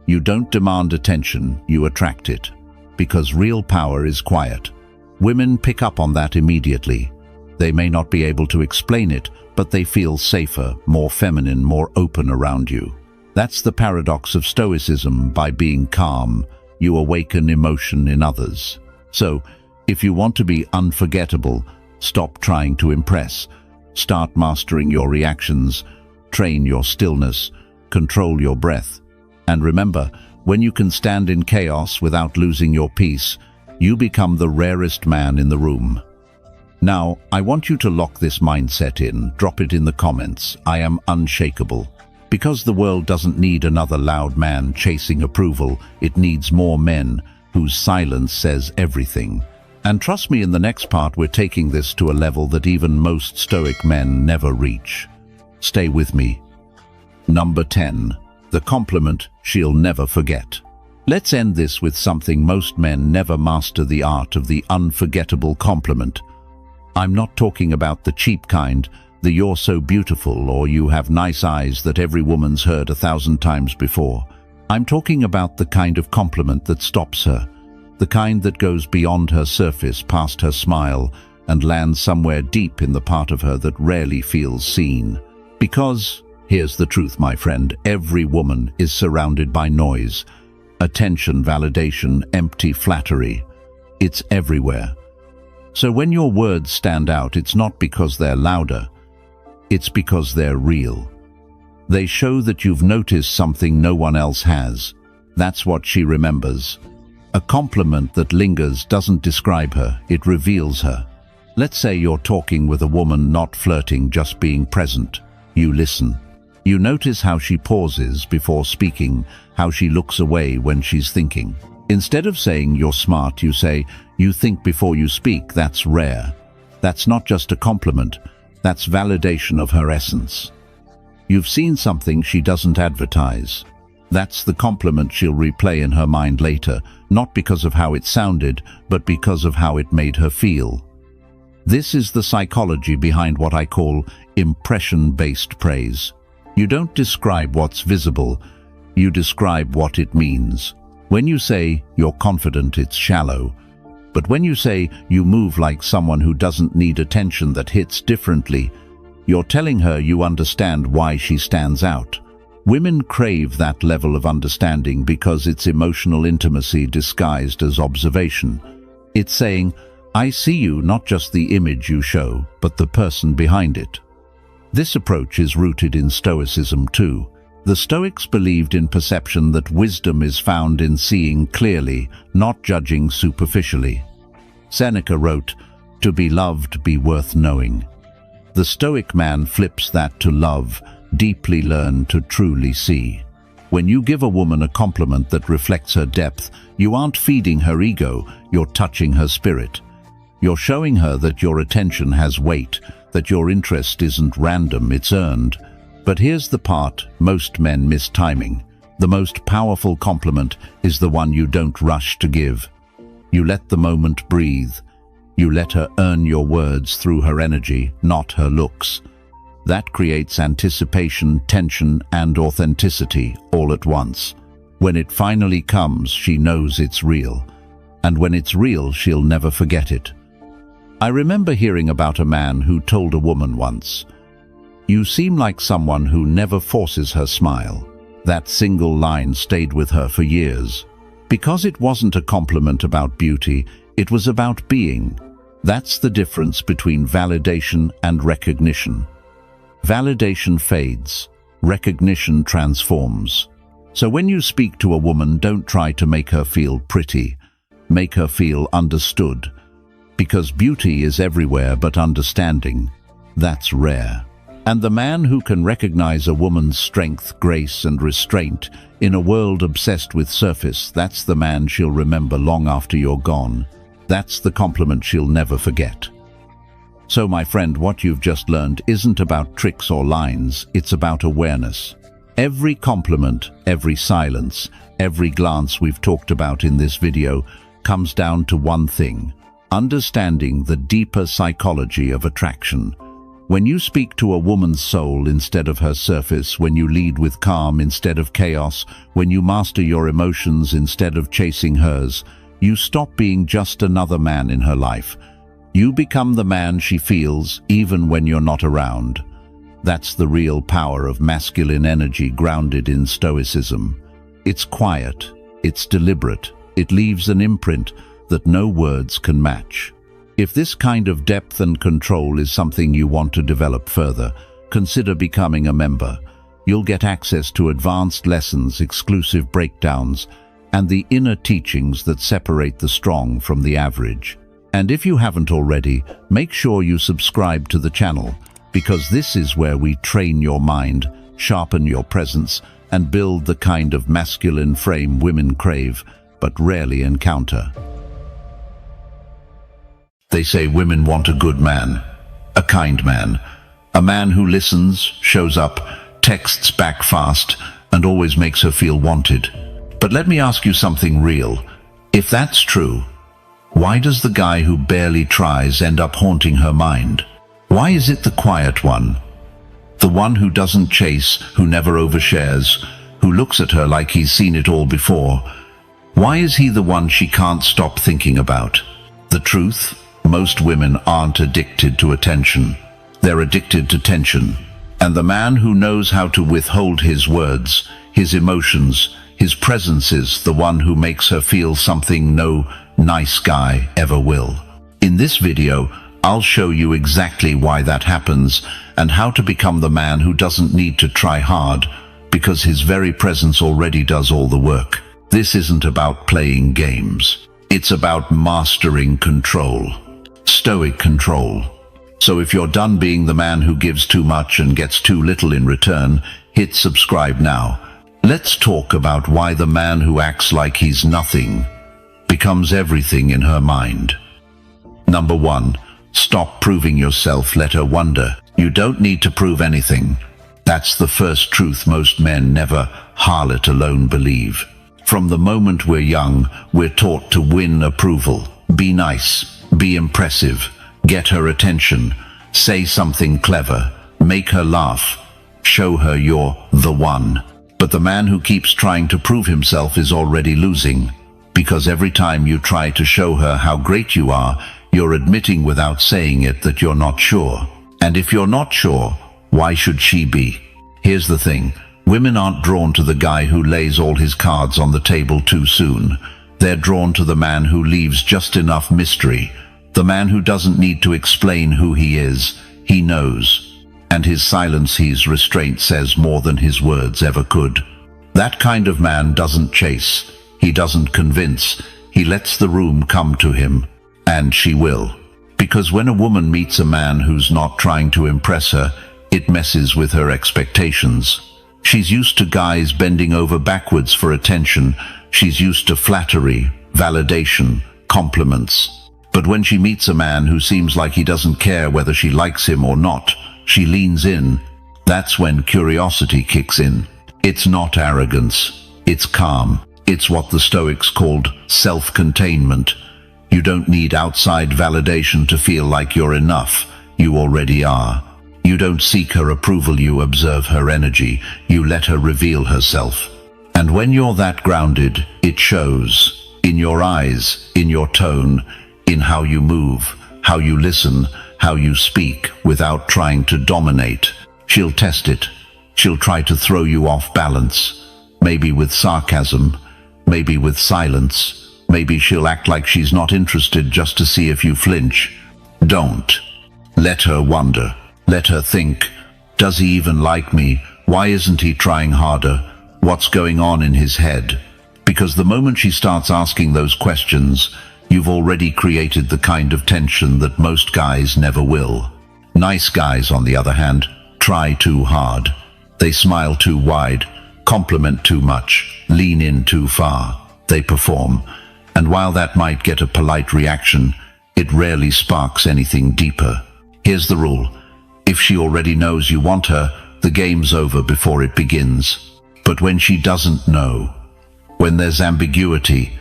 S1: You don't demand attention, you attract it. Because real power is quiet. Women pick up on that immediately. They may not be able to explain it, but they feel safer, more feminine, more open around you. That's the paradox of Stoicism. By being calm, you awaken emotion in others. So, if you want to be unforgettable, stop trying to impress. Start mastering your reactions, train your stillness, control your breath. And remember, when you can stand in chaos without losing your peace, you become the rarest man in the room. Now, I want you to lock this mindset in. Drop it in the comments. I am unshakable. Because the world doesn't need another loud man chasing approval, it needs more men whose silence says everything. And trust me, in the next part, we're taking this to a level that even most Stoic men never reach. Stay with me. Number 10. The compliment she'll never forget. Let's end this with something most men never master: the art of the unforgettable compliment. I'm not talking about the cheap kind, the "you're so beautiful" or "you have nice eyes" that every woman's heard 1,000 times before. I'm talking about the kind of compliment that stops her, the kind that goes beyond her surface, past her smile, and lands somewhere deep in the part of her that rarely feels seen. Because, here's the truth, my friend, every woman is surrounded by noise. Attention, validation, empty flattery. It's everywhere. So when your words stand out, it's not because they're louder, it's because they're real. They show that you've noticed something no one else has. That's what she remembers. A compliment that lingers doesn't describe her, it reveals her. Let's say you're talking with a woman, not flirting, just being present. You listen. You notice how she pauses before speaking, how she looks away when she's thinking. Instead of saying "you're smart," you say "you think before you speak." That's rare. That's not just a compliment, that's validation of her essence. You've seen something she doesn't advertise. That's the compliment she'll replay in her mind later, not because of how it sounded, but because of how it made her feel. This is the psychology behind what I call impression-based praise. You don't describe what's visible, you describe what it means. When you say "you're confident," it's shallow. But when you say "you move like someone who doesn't need attention," that hits differently. You're telling her you understand why she stands out. Women crave that level of understanding because it's emotional intimacy disguised as observation. It's saying, "I see you, not just the image you show, but the person behind it." This approach is rooted in Stoicism too. The Stoics believed in perception, that wisdom is found in seeing clearly, not judging superficially. Seneca wrote, "To be loved, be worth knowing." The Stoic man flips that to love, deeply learn to truly see. When you give a woman a compliment that reflects her depth, you aren't feeding her ego, you're touching her spirit. You're showing her that your attention has weight, that your interest isn't random, it's earned. But here's the part most men miss timing. The most powerful compliment is the one you don't rush to give. You let the moment breathe. You let her earn your words through her energy, not her looks. That creates anticipation, tension, and authenticity all at once. When it finally comes, she knows it's real. And when it's real, she'll never forget it. I remember hearing about a man who told a woman once, "You seem like someone who never forces her smile." That single line stayed with her for years. Because it wasn't a compliment about beauty, it was about being. That's the difference between validation and recognition. Validation fades, recognition transforms. So when you speak to a woman, don't try to make her feel pretty. Make her feel understood. Because beauty is everywhere, but understanding, that's rare. And the man who can recognize a woman's strength, grace, and restraint in a world obsessed with surface, that's the man she'll remember long after you're gone. That's the compliment she'll never forget. So, my friend, what you've just learned isn't about tricks or lines, it's about awareness. Every compliment, every silence, every glance we've talked about in this video comes down to one thing: understanding the deeper psychology of attraction. When you speak to a woman's soul instead of her surface, when you lead with calm instead of chaos, when you master your emotions instead of chasing hers, you stop being just another man in her life. You become the man she feels even when you're not around. That's the real power of masculine energy grounded in Stoicism. It's quiet, it's deliberate, it leaves an imprint that no words can match. If this kind of depth and control is something you want to develop further, consider becoming a member. You'll get access to advanced lessons, exclusive breakdowns, and the inner teachings that separate the strong from the average. And if you haven't already, make sure you subscribe to the channel, because this is where we train your mind, sharpen your presence, and build the kind of masculine frame women crave, but rarely encounter. They say women want a good man, a kind man, a man who listens, shows up, texts back fast, and always makes her feel wanted. But let me ask you something real. If that's true, why does the guy who barely tries end up haunting her mind? Why is it the quiet one? The one who doesn't chase, who never overshares, who looks at her like he's seen it all before. Why is he the one she can't stop thinking about? The truth? Most women aren't addicted to attention. They're addicted to tension. And the man who knows how to withhold his words, his emotions, his presence is the one who makes her feel something no nice guy ever will. In this video, I'll show you exactly why that happens and how to become the man who doesn't need to try hard because his very presence already does all the work. This isn't about playing games. It's about mastering control. Stoic control. So if you're done being the man who gives too much and gets too little in return, hit subscribe now. Let's talk about why the man who acts like he's nothing becomes everything in her mind. Number 1. Stop proving yourself, let her wonder. You don't need to prove anything. That's the first truth most men never, harlot alone, believe. From the moment we're young, we're taught to win approval. Be nice, be impressive, get her attention, say something clever, make her laugh, show her you're the one. But the man who keeps trying to prove himself is already losing, because every time you try to show her how great you are, you're admitting without saying it that you're not sure. And if you're not sure, why should she be? Here's the thing. Women aren't drawn to the guy who lays all his cards on the table too soon. They're drawn to the man who leaves just enough mystery. The man who doesn't need to explain who he is. He knows. And his silence, his restraint says more than his words ever could. That kind of man doesn't chase. He doesn't convince. He lets the room come to him. And she will. Because when a woman meets a man who's not trying to impress her, it messes with her expectations. She's used to guys bending over backwards for attention. She's used to flattery, validation, compliments. But when she meets a man who seems like he doesn't care whether she likes him or not, she leans in. That's when curiosity kicks in. It's not arrogance. It's calm. It's what the Stoics called self-containment. You don't need outside validation to feel like you're enough. You already are. You don't seek her approval, you observe her energy. You let her reveal herself. And when you're that grounded, it shows. In your eyes, in your tone, in how you move, how you listen, how you speak, without trying to dominate. She'll test it. She'll try to throw you off balance. Maybe with sarcasm, maybe with silence. Maybe she'll act like she's not interested just to see if you flinch. Don't. Let her wonder. Let her think, does he even like me? Why isn't he trying harder? What's going on in his head? Because the moment she starts asking those questions, you've already created the kind of tension that most guys never will. Nice guys, on the other hand, try too hard. They smile too wide, compliment too much, lean in too far. They perform. And while that might get a polite reaction, it rarely sparks anything deeper. Here's the rule. If she already knows you want her, the game's over before it begins. But when she doesn't know, when there's ambiguity,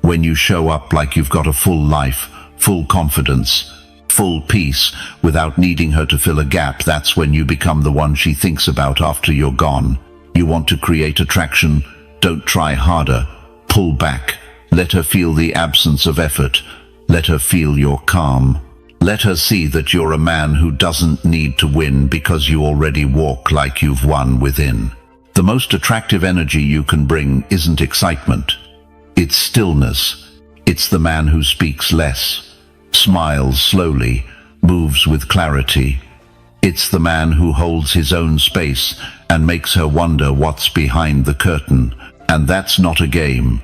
S1: when you show up like you've got a full life, full confidence, full peace, without needing her to fill a gap, that's when you become the one she thinks about after you're gone. You want to create attraction? Don't try harder. Pull back. Let her feel the absence of effort. Let her feel your calm. Let her see that you're a man who doesn't need to win because you already walk like you've won within. The most attractive energy you can bring isn't excitement. It's stillness. It's the man who speaks less, smiles slowly, moves with clarity. It's the man who holds his own space and makes her wonder what's behind the curtain. And that's not a game.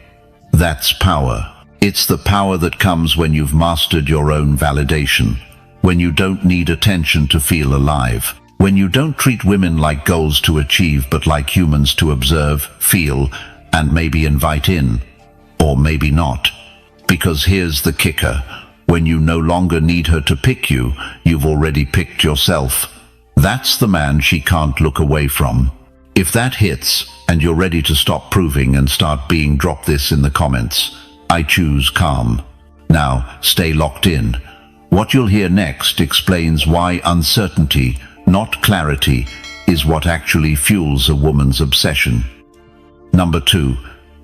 S1: That's power. It's the power that comes when you've mastered your own validation, when you don't need attention to feel alive, when you don't treat women like goals to achieve but like humans to observe, feel, and maybe invite in. Or maybe not. Because here's the kicker. When you no longer need her to pick you, you've already picked yourself. That's the man she can't look away from. If that hits, and you're ready to stop proving and start being, drop this in the comments. I choose calm. Now, stay locked in. What you'll hear next explains why uncertainty, not clarity, is what actually fuels a woman's obsession. Number 2.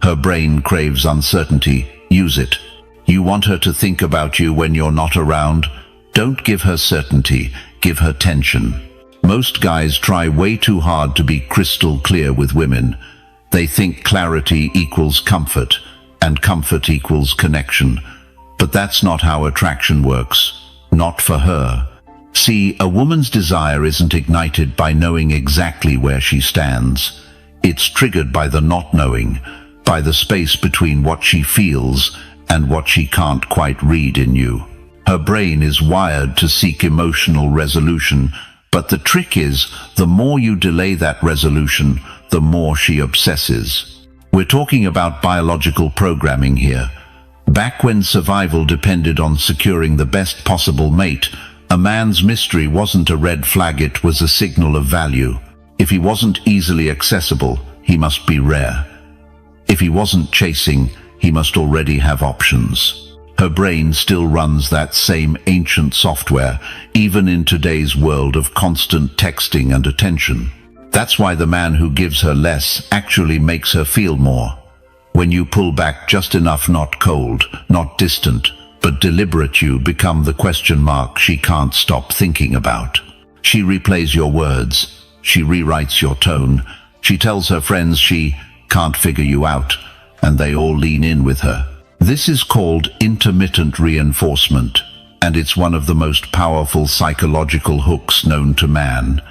S1: Her brain craves uncertainty. Use it. You want her to think about you when you're not around? Don't give her certainty, give her tension. Most guys try way too hard to be crystal clear with women. They think clarity equals comfort, and comfort equals connection. But that's not how attraction works. Not for her. See, a woman's desire isn't ignited by knowing exactly where she stands. It's triggered by the not knowing, by the space between what she feels and what she can't quite read in you. Her brain is wired to seek emotional resolution, but the trick is, the more you delay that resolution, the more she obsesses. We're talking about biological programming here. Back when survival depended on securing the best possible mate, a man's mystery wasn't a red flag, it was a signal of value. If he wasn't easily accessible, he must be rare. If he wasn't chasing, he must already have options. Her brain still runs that same ancient software, even in today's world of constant texting and attention. That's why the man who gives her less actually makes her feel more. When you pull back just enough, not cold, not distant, but deliberate, you become the question mark she can't stop thinking about. She replays your words. She rewrites your tone. She tells her friends she can't figure you out, and they all lean in with her. This is called intermittent reinforcement, and it's one of the most powerful psychological hooks known to man.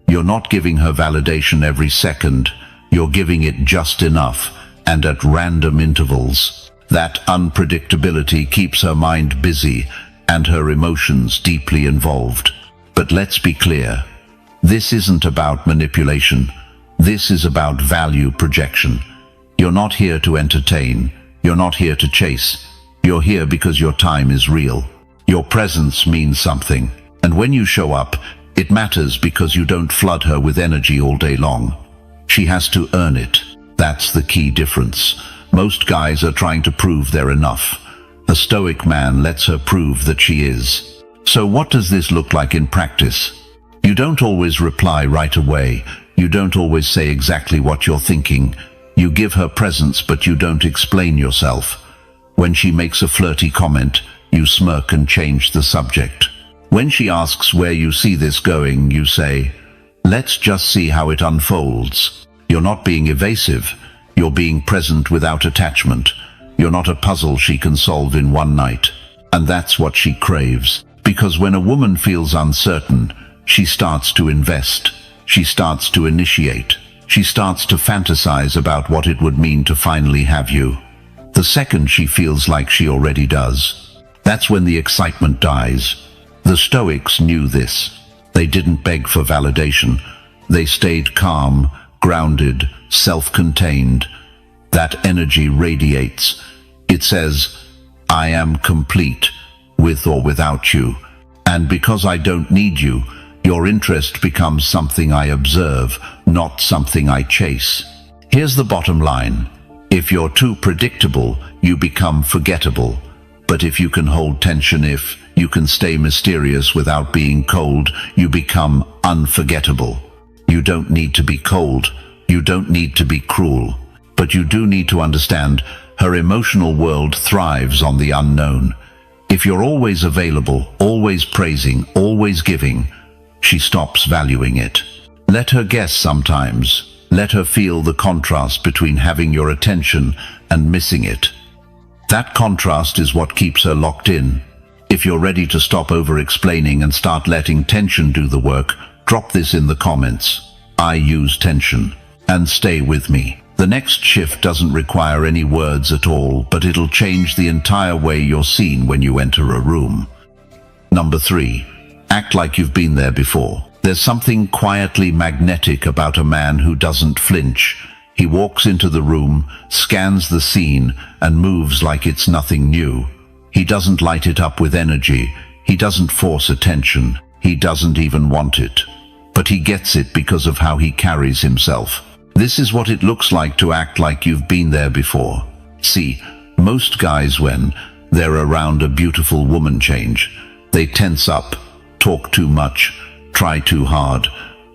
S1: You're not giving her validation every second. You're giving it just enough, and at random intervals. That unpredictability keeps her mind busy and her emotions deeply involved. But let's be clear. This isn't about manipulation. This is about value projection. You're not here to entertain. You're not here to chase. You're here because your time is real. Your presence means something. And when you show up, it matters because you don't flood her with energy all day long. She has to earn it. That's the key difference. Most guys are trying to prove they're enough. A Stoic man lets her prove that she is. So what does this look like in practice? You don't always reply right away. You don't always say exactly what you're thinking. You give her presence, but you don't explain yourself. When she makes a flirty comment, you smirk and change the subject. When she asks where you see this going, you say, "Let's just see how it unfolds." You're not being evasive. You're being present without attachment. You're not a puzzle she can solve in one night. And that's what she craves. Because when a woman feels uncertain, she starts to invest. She starts to initiate. She starts to fantasize about what it would mean to finally have you. The second she feels like she already does, that's when the excitement dies. The Stoics knew this. They didn't beg for validation. They stayed calm, grounded, self-contained. That energy radiates. It says, I am complete, with or without you. And because I don't need you, your interest becomes something I observe, not something I chase. Here's the bottom line. If you're too predictable, you become forgettable. But if you can hold tension, if you can stay mysterious without being cold, you become unforgettable. You don't need to be cold. You don't need to be cruel. But you do need to understand her emotional world thrives on the unknown. If you're always available, always praising, always giving, she stops valuing it. Let her guess sometimes. Let her feel the contrast between having your attention and missing it. That contrast is what keeps her locked in. If you're ready to stop over-explaining and start letting tension do the work, drop this in the comments. I use tension. And stay with me. The next shift doesn't require any words at all, but it'll change the entire way you're seen when you enter a room. Number 3. Act like you've been there before. There's something quietly magnetic about a man who doesn't flinch. He walks into the room, scans the scene, and moves like it's nothing new. He doesn't light it up with energy. He doesn't force attention. He doesn't even want it. But he gets it because of how he carries himself. This is what it looks like to act like you've been there before. See, most guys, when they're around a beautiful woman, change. They tense up, talk too much, try too hard,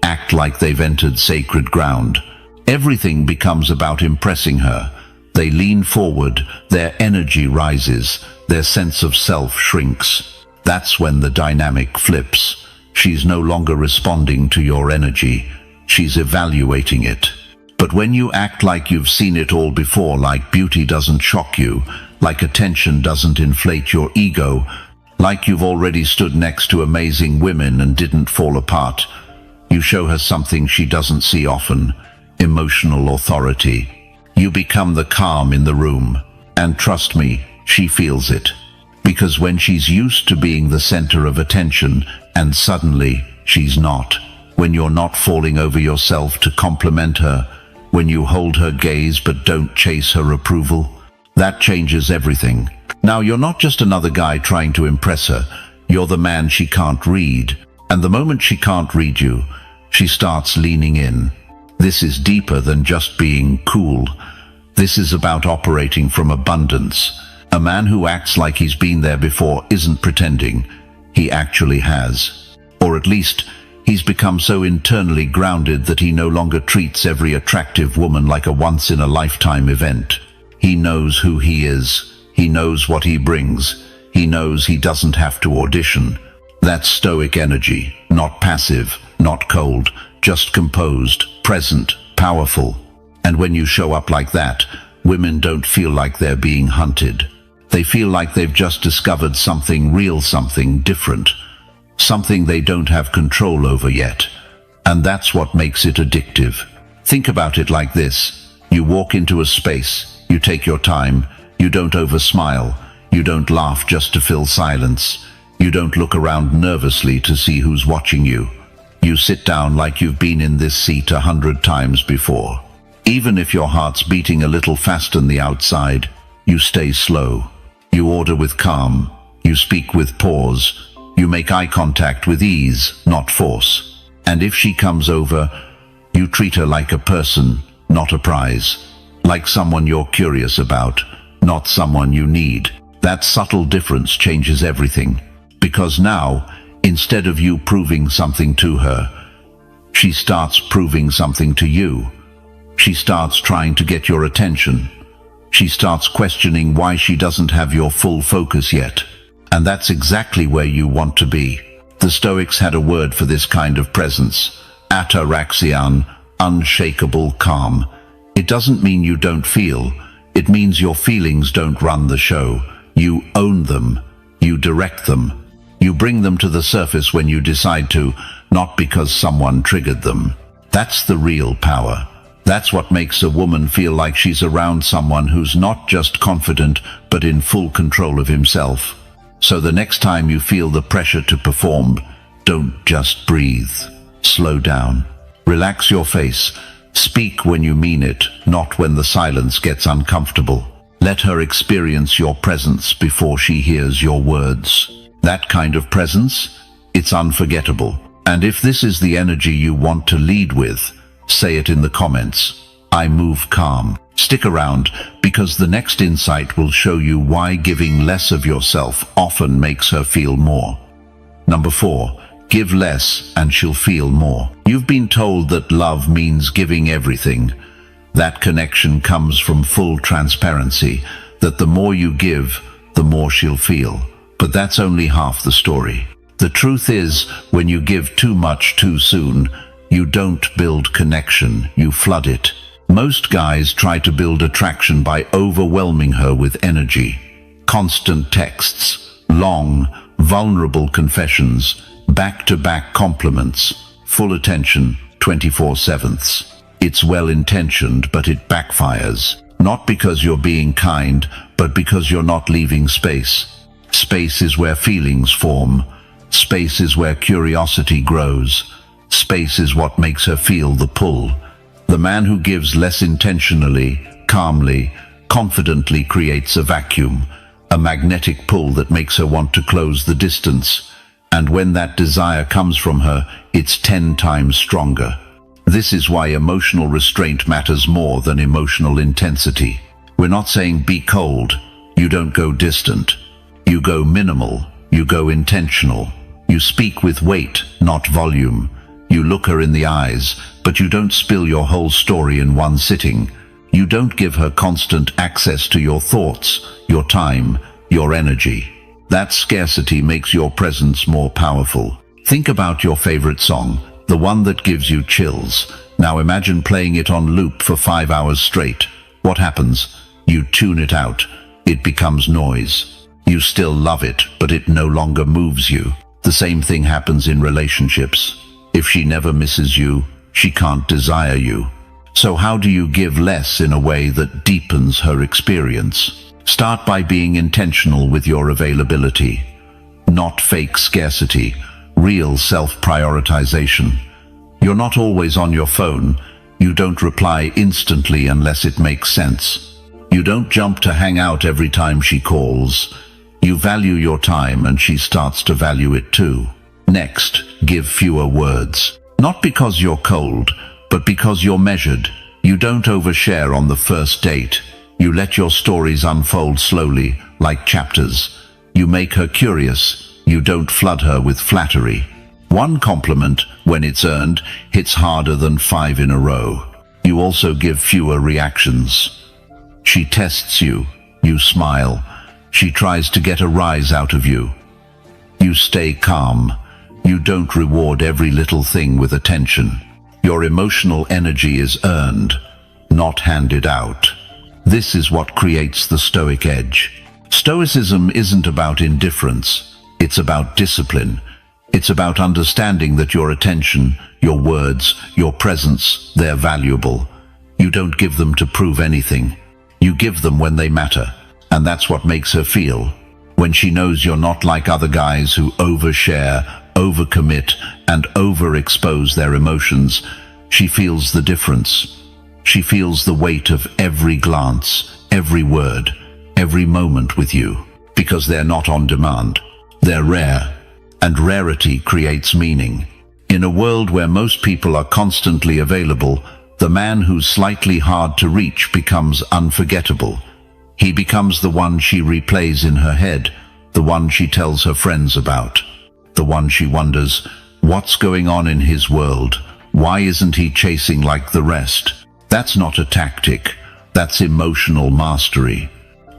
S1: act like they've entered sacred ground. Everything becomes about impressing her. They lean forward, their energy rises, their sense of self shrinks. That's when the dynamic flips. She's no longer responding to your energy. She's evaluating it. But when you act like you've seen it all before, like beauty doesn't shock you, like attention doesn't inflate your ego, like you've already stood next to amazing women and didn't fall apart, you show her something she doesn't see often: emotional authority. You become the calm in the room. And trust me, she feels it. Because when she's used to being the center of attention, and suddenly she's not, when you're not falling over yourself to compliment her, when you hold her gaze but don't chase her approval, that changes everything. Now you're not just another guy trying to impress her, you're the man she can't read. And the moment she can't read you, she starts leaning in. This is deeper than just being cool. This is about operating from abundance. A man who acts like he's been there before isn't pretending. He actually has. Or at least, he's become so internally grounded that he no longer treats every attractive woman like a once-in-a-lifetime event. He knows who he is. He knows what he brings. He knows he doesn't have to audition. That's Stoic energy, not passive, not cold, just composed, present, powerful. And when you show up like that, women don't feel like they're being hunted. They feel like they've just discovered something real, something different, something they don't have control over yet. And that's what makes it addictive. Think about it like this. You walk into a space, you take your time, you don't over-smile, you don't laugh just to fill silence, you don't look around nervously to see who's watching you. You sit down like you've been in this seat 100 times before. Even if your heart's beating a little faster than the outside, you stay slow. You order with calm. You speak with pause. You make eye contact with ease, not force. And if she comes over, you treat her like a person, not a prize. Like someone you're curious about, not someone you need. That subtle difference changes everything. Because now, instead of you proving something to her, she starts proving something to you. She starts trying to get your attention. She starts questioning why she doesn't have your full focus yet. And that's exactly where you want to be. The Stoics had a word for this kind of presence: ataraxion, unshakable calm. It doesn't mean you don't feel. It means your feelings don't run the show. You own them. You direct them. You bring them to the surface when you decide to, not because someone triggered them. That's the real power. That's what makes a woman feel like she's around someone who's not just confident, but in full control of himself. So the next time you feel the pressure to perform, Don't just breathe. Slow down. Relax your face. Speak when you mean it, not when the silence gets uncomfortable. Let her experience your presence before she hears your words. That kind of presence, it's unforgettable. And if this is the energy you want to lead with, say it in the comments. I move calm. Stick around, because the next insight will show you why giving less of yourself often makes her feel more. Number 4. Give less and she'll feel more. You've been told that love means giving everything. That connection comes from full transparency, that the more you give, the more she'll feel. But that's only half the story. The truth is, when you give too much too soon, you don't build connection, you flood it. Most guys try to build attraction by overwhelming her with energy. Constant texts, long, vulnerable confessions, back-to-back compliments, full attention, 24/7. It's well-intentioned, but it backfires. Not because you're being kind, but because you're not leaving space. Space is where feelings form. Space is where curiosity grows. Space is what makes her feel the pull. The man who gives less intentionally, calmly, confidently creates a vacuum, a magnetic pull that makes her want to close the distance. And when that desire comes from her, it's 10 times stronger. This is why emotional restraint matters more than emotional intensity. We're not saying be cold. You don't go distant. You go minimal. You go intentional. You speak with weight, not volume. You look her in the eyes, but you don't spill your whole story in one sitting. You don't give her constant access to your thoughts, your time, your energy. That scarcity makes your presence more powerful. Think about your favorite song, the one that gives you chills. Now imagine playing it on loop for 5 hours straight. What happens? You tune it out. It becomes noise. You still love it, but it no longer moves you. The same thing happens in relationships. If she never misses you, she can't desire you. So how do you give less in a way that deepens her experience? Start by being intentional with your availability. Not fake scarcity, real self-prioritization. You're not always on your phone. You don't reply instantly unless it makes sense. You don't jump to hang out every time she calls. You value your time and she starts to value it too. Next, give fewer words. Not because you're cold, but because you're measured. You don't overshare on the first date. You let your stories unfold slowly, like chapters. You make her curious. You don't flood her with flattery. One compliment, when it's earned, hits harder than 5 in a row. You also give fewer reactions. She tests you. You smile. She tries to get a rise out of you. You stay calm. You don't reward every little thing with attention. Your emotional energy is earned, not handed out. This is what creates the Stoic edge. Stoicism isn't about indifference. It's about discipline. It's about understanding that your attention, your words, your presence, they're valuable. You don't give them to prove anything. You give them when they matter. And that's what makes her feel. When she knows you're not like other guys who overshare, overcommit, and overexpose their emotions, she feels the difference. She feels the weight of every glance, every word, every moment with you. Because they're not on demand. They're rare. And rarity creates meaning. In a world where most people are constantly available, the man who's slightly hard to reach becomes unforgettable. He becomes the one she replays in her head, the one she tells her friends about, the one she wonders, what's going on in his world? Why isn't he chasing like the rest? That's not a tactic. That's emotional mastery.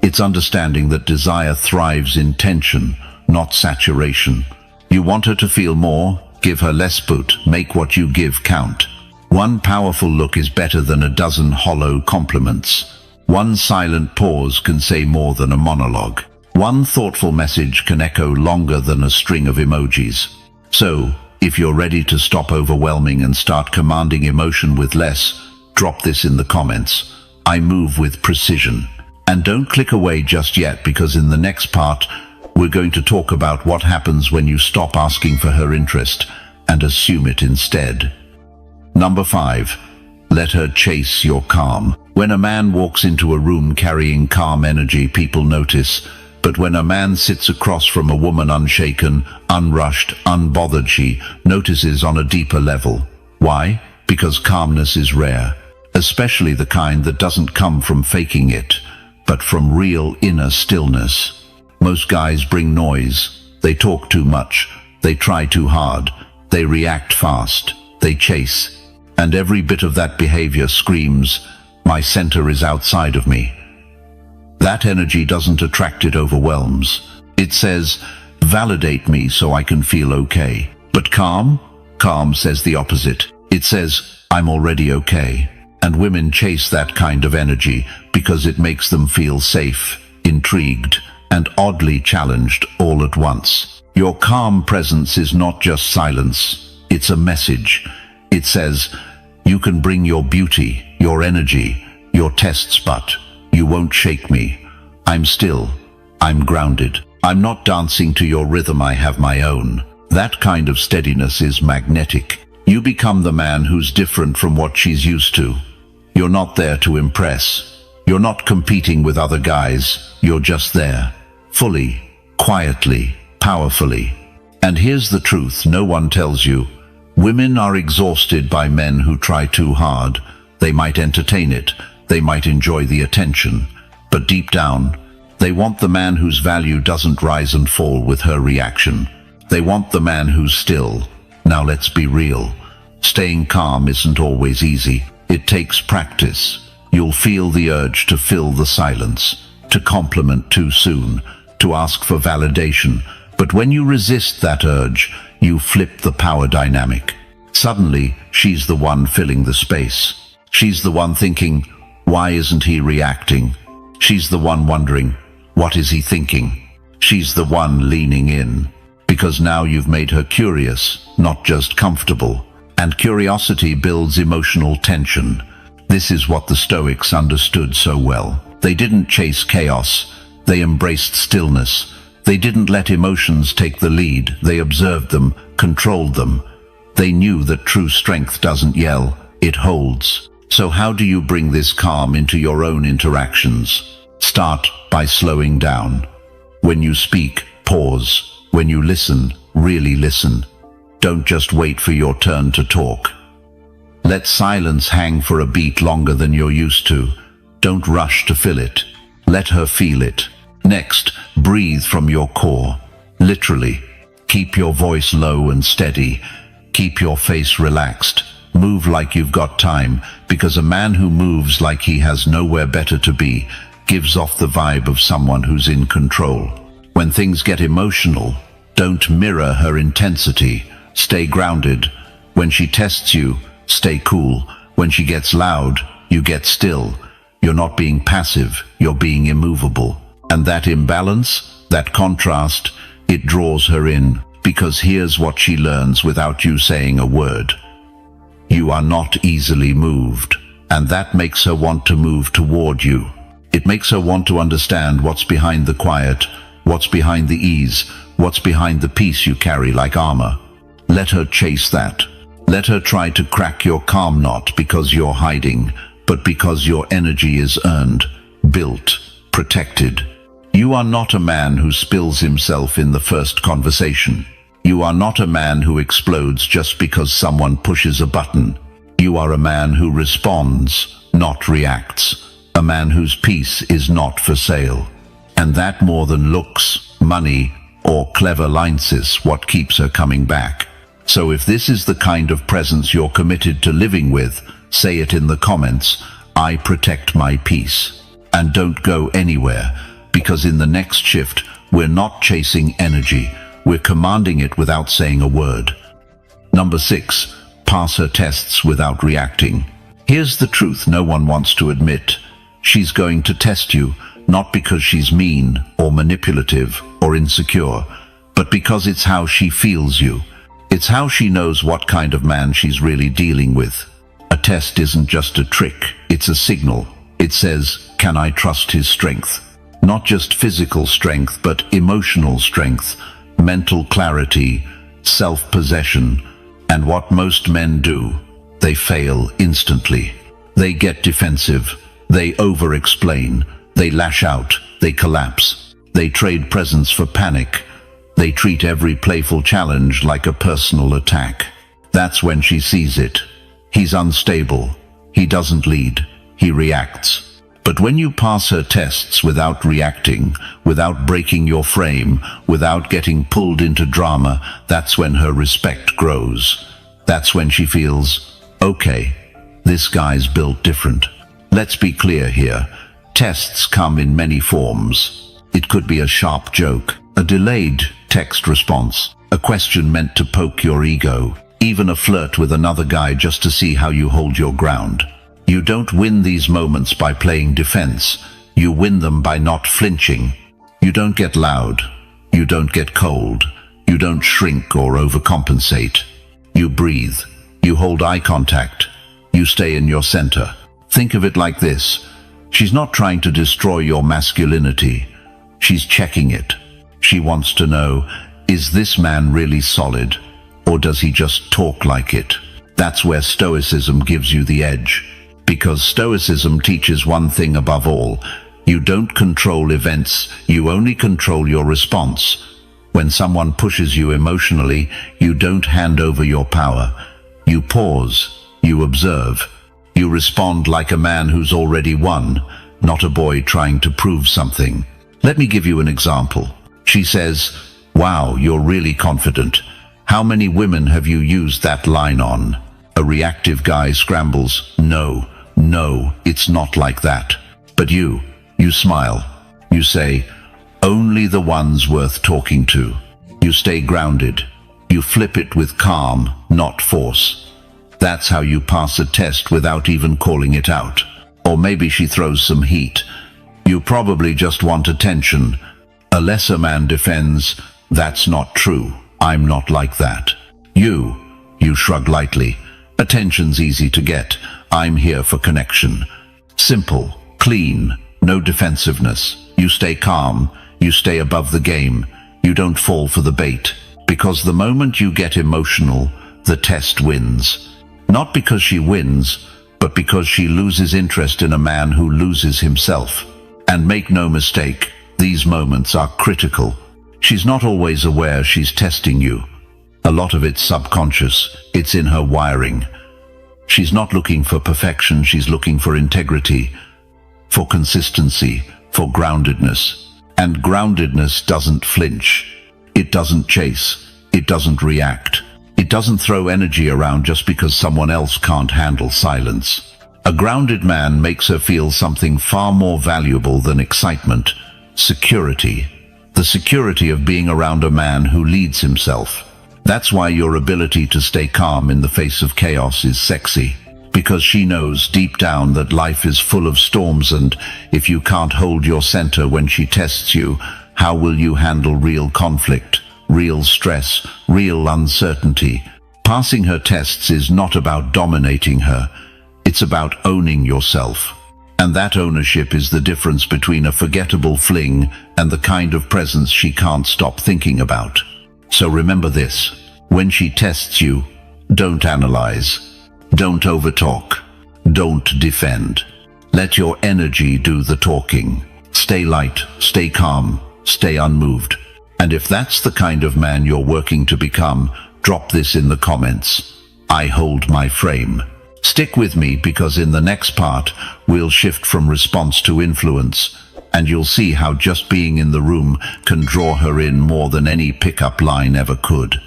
S1: It's understanding that desire thrives in tension, not saturation. You want her to feel more? Give her less put. Make what you give count. One powerful look is better than a dozen hollow compliments. One silent pause can say more than a monologue. One thoughtful message can echo longer than a string of emojis. So, if you're ready to stop overwhelming and start commanding emotion with less, drop this in the comments. I move with precision. And don't click away just yet, because in the next part, We're going to talk about what happens when you stop asking for her interest and assume it instead. Number 5. Let her chase your calm. When a man walks into a room carrying calm energy, people notice. But when a man sits across from a woman unshaken, unrushed, unbothered, she notices on a deeper level. Why? Because calmness is rare, especially the kind that doesn't come from faking it, but from real inner stillness. Most guys bring noise. They talk too much. They try too hard. They react fast. They chase. And every bit of that behavior screams, my center is outside of me. That energy doesn't attract, it overwhelms. It says, validate me so I can feel okay. But calm? Calm says the opposite. It says, I'm already okay. And women chase that kind of energy because it makes them feel safe, intrigued, and oddly challenged all at once. Your calm presence is not just silence. It's a message. It says, you can bring your beauty, your energy, your tests, but you won't shake me. I'm still. I'm grounded. I'm not dancing to your rhythm, I have my own. That kind of steadiness is magnetic. You become the man who's different from what she's used to. You're not there to impress. You're not competing with other guys. You're just there. Fully, quietly, powerfully. And here's the truth no one tells you. Women are exhausted by men who try too hard. They might entertain it. They might enjoy the attention. But deep down, they want the man whose value doesn't rise and fall with her reaction. They want the man who's still. Now let's be real. Staying calm isn't always easy. It takes practice. You'll feel the urge to fill the silence, to compliment too soon, to ask for validation. But when you resist that urge, you flip the power dynamic. Suddenly, she's the one filling the space. She's the one thinking, why isn't he reacting? She's the one wondering, what is he thinking? She's the one leaning in. Because now you've made her curious, not just comfortable. And curiosity builds emotional tension. This is what the Stoics understood so well. They didn't chase chaos. They embraced stillness. They didn't let emotions take the lead. They observed them, controlled them. They knew that true strength doesn't yell, it holds. So how do you bring this calm into your own interactions? Start by slowing down. When you speak, pause. When you listen, really listen. Don't just wait for your turn to talk. Let silence hang for a beat longer than you're used to. Don't rush to fill it. Let her feel it. Next, breathe from your core. Literally. Keep your voice low and steady. Keep your face relaxed. Move like you've got time, because a man who moves like he has nowhere better to be gives off the vibe of someone who's in control. When things get emotional, don't mirror her intensity. Stay grounded. When she tests you, stay cool. When she gets loud, you get still. You're not being passive, you're being immovable. And that imbalance, that contrast, it draws her in, because here's what she learns without you saying a word. You are not easily moved, and that makes her want to move toward you. It makes her want to understand what's behind the quiet, what's behind the ease, what's behind the peace you carry like armor. Let her chase that. Let her try to crack your calm, not because you're hiding, but because your energy is earned, built, protected. You are not a man who spills himself in the first conversation. You are not a man who explodes just because someone pushes a button. You are a man who responds, not reacts. A man whose peace is not for sale. And that more than looks, money, or clever lines is what keeps her coming back. So if this is the kind of presence you're committed to living with, say it in the comments. I protect my peace. And don't go anywhere, because in the next shift, we're not chasing energy. We're commanding it without saying a word. Number 6, pass her tests without reacting. Here's the truth no one wants to admit. She's going to test you, not because she's mean or manipulative or insecure, but because it's how she feels you. It's how she knows what kind of man she's really dealing with. A test isn't just a trick, it's a signal. It says, can I trust his strength? Not just physical strength, but emotional strength, mental clarity, self-possession. And what most men do, they fail instantly. They get defensive, they over-explain, they lash out, they collapse, they trade presence for panic, they treat every playful challenge like a personal attack. That's when she sees it. He's unstable, he doesn't lead, he reacts. But when you pass her tests without reacting, without breaking your frame, without getting pulled into drama, that's when her respect grows. That's when she feels, okay, this guy's built different. Let's be clear here. Tests come in many forms. It could be a sharp joke, a delayed text response, a question meant to poke your ego, even a flirt with another guy just to see how you hold your ground. You don't win these moments by playing defense. You win them by not flinching. You don't get loud. You don't get cold. You don't shrink or overcompensate. You breathe. You hold eye contact. You stay in your center. Think of it like this. She's not trying to destroy your masculinity. She's checking it. She wants to know, is this man really solid, or does he just talk like it? That's where Stoicism gives you the edge. Because Stoicism teaches one thing above all. You don't control events, you only control your response. When someone pushes you emotionally, you don't hand over your power. You pause, you observe. You respond like a man who's already won, not a boy trying to prove something. Let me give you an example. She says, "Wow, you're really confident. How many women have you used that line on?" A reactive guy scrambles, No, it's not like that. But you smile. You say, only the ones worth talking to. You stay grounded. You flip it with calm, not force. That's how you pass a test without even calling it out. Or maybe she throws some heat. You probably just want attention. A lesser man defends, "That's not true. I'm not like that." You shrug lightly. Attention's easy to get. I'm here for connection. Simple, clean, no defensiveness. You stay calm, you stay above the game. You don't fall for the bait. Because the moment you get emotional, the test wins. Not because she wins, but because she loses interest in a man who loses himself. And make no mistake, these moments are critical. She's not always aware she's testing you. A lot of it's subconscious, it's in her wiring. She's not looking for perfection, she's looking for integrity, for consistency, for groundedness. And groundedness doesn't flinch. It doesn't chase. It doesn't react. It doesn't throw energy around just because someone else can't handle silence. A grounded man makes her feel something far more valuable than excitement: security. The security of being around a man who leads himself. That's why your ability to stay calm in the face of chaos is sexy. Because she knows deep down that life is full of storms, and if you can't hold your center when she tests you, how will you handle real conflict, real stress, real uncertainty? Passing her tests is not about dominating her. It's about owning yourself. And that ownership is the difference between a forgettable fling and the kind of presence she can't stop thinking about. So remember this: when she tests you, don't analyze, don't overtalk, don't defend. Let your energy do the talking. Stay light, stay calm, stay unmoved. And if that's the kind of man you're working to become, drop this in the comments. I hold my frame. Stick with me, because in the next part, we'll shift from response to influence, and you'll see how just being in the room can draw her in more than any pickup line ever could.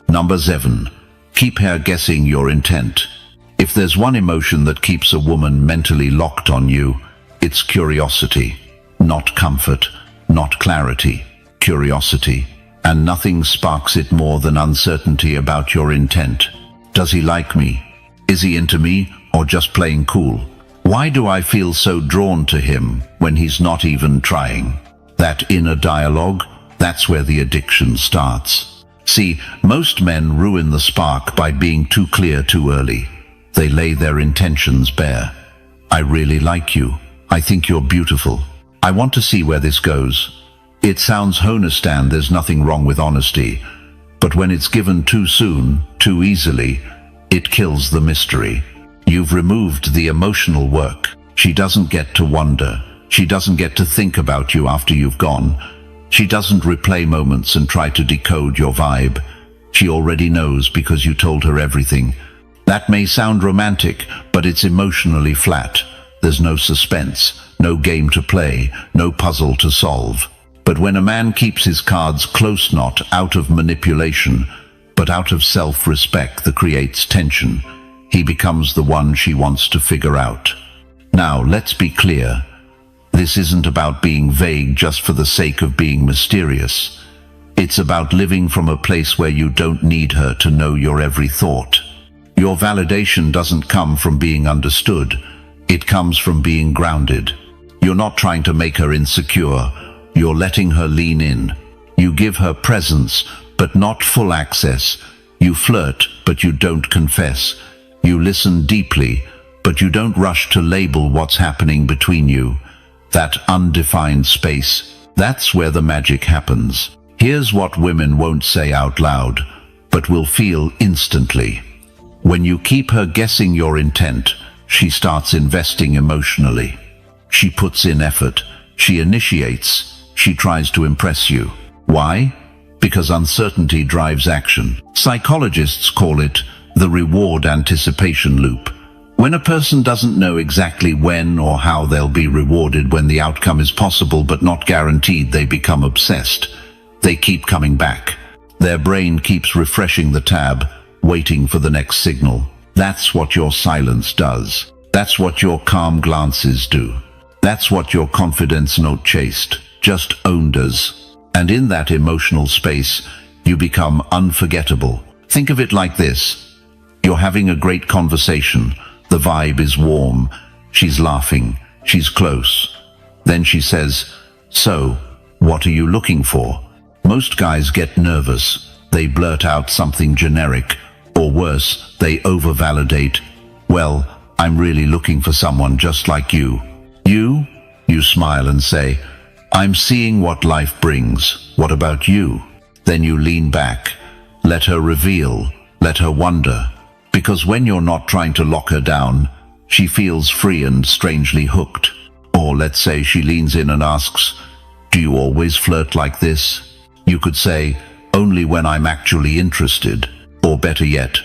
S1: Number 7. Keep her guessing your intent. If there's one emotion that keeps a woman mentally locked on you, it's curiosity. Not comfort, not clarity, curiosity. And nothing sparks it more than uncertainty about your intent. Does he like me? Is he into me, or just playing cool? Why do I feel so drawn to him when he's not even trying? That inner dialogue, that's where the addiction starts. See, most men ruin the spark by being too clear too early. They lay their intentions bare. I really like you. I think you're beautiful. I want to see where this goes. It sounds honest and there's nothing wrong with honesty, but when it's given too soon, too easily, it kills the mystery. You've removed the emotional work. She doesn't get to wonder. She doesn't get to think about you after you've gone. She doesn't replay moments and try to decode your vibe. She already knows because you told her everything. That may sound romantic, but it's emotionally flat. There's no suspense, no game to play, no puzzle to solve. But when a man keeps his cards close, not out of manipulation, but out of self-respect that creates tension, he becomes the one she wants to figure out. Now, let's be clear. This isn't about being vague just for the sake of being mysterious. It's about living from a place where you don't need her to know your every thought. Your validation doesn't come from being understood. It comes from being grounded. You're not trying to make her insecure. You're letting her lean in. You give her presence, but not full access. You flirt, but you don't confess. You listen deeply, but you don't rush to label what's happening between you. That undefined space, that's where the magic happens. Here's what women won't say out loud, but will feel instantly. When you keep her guessing your intent, she starts investing emotionally. She puts in effort. She initiates. She tries to impress you. Why? Because uncertainty drives action. Psychologists call it the reward anticipation loop. When a person doesn't know exactly when or how they'll be rewarded, when the outcome is possible but not guaranteed, they become obsessed. They keep coming back. Their brain keeps refreshing the tab, waiting for the next signal. That's what your silence does. That's what your calm glances do. That's what your confidence not chased, just owned does. And in that emotional space, you become unforgettable. Think of it like this. You're having a great conversation. The vibe is warm. She's laughing. She's close. Then she says, "So, what are you looking for?" Most guys get nervous. They blurt out something generic, or worse, they over-validate. "Well, I'm really looking for someone just like you." You smile and say, "I'm seeing what life brings. What about you?" Then you lean back. Let her reveal. Let her wonder. Because when you're not trying to lock her down, she feels free and strangely hooked. Or let's say she leans in and asks, "Do you always flirt like this?" You could say, "Only when I'm actually interested." Or better yet,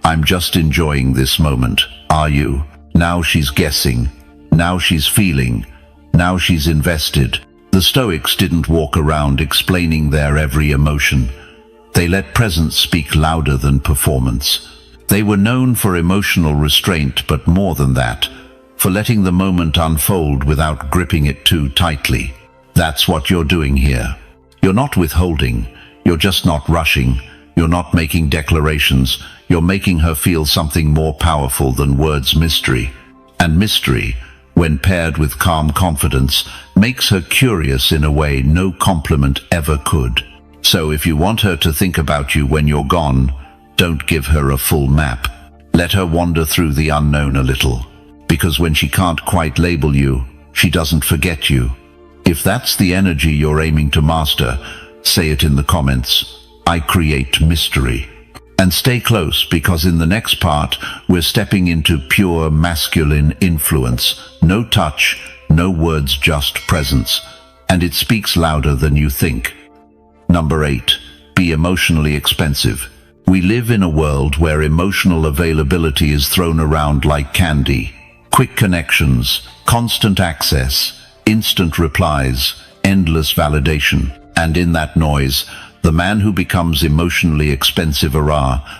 S1: "I'm just enjoying this moment. Are you?" Now she's guessing. Now she's feeling. Now she's invested. The Stoics didn't walk around explaining their every emotion. They let presence speak louder than performance. They were known for emotional restraint, but more than that, for letting the moment unfold without gripping it too tightly. That's what you're doing here. You're not withholding. You're just not rushing. You're not making declarations. You're making her feel something more powerful than words. Mystery. And mystery, when paired with calm confidence, makes her curious in a way no compliment ever could. So if you want her to think about you when you're gone, don't give her a full map. Let her wander through the unknown a little. Because when she can't quite label you, she doesn't forget you. If that's the energy you're aiming to master, say it in the comments. I create mystery. And stay close, because in the next part, we're stepping into pure masculine influence. No touch, no words, just presence. And it speaks louder than you think. Number 8. Be emotionally expensive. We live in a world where emotional availability is thrown around like candy. Quick connections, constant access, instant replies, endless validation. And in that noise, the man who becomes emotionally expensive,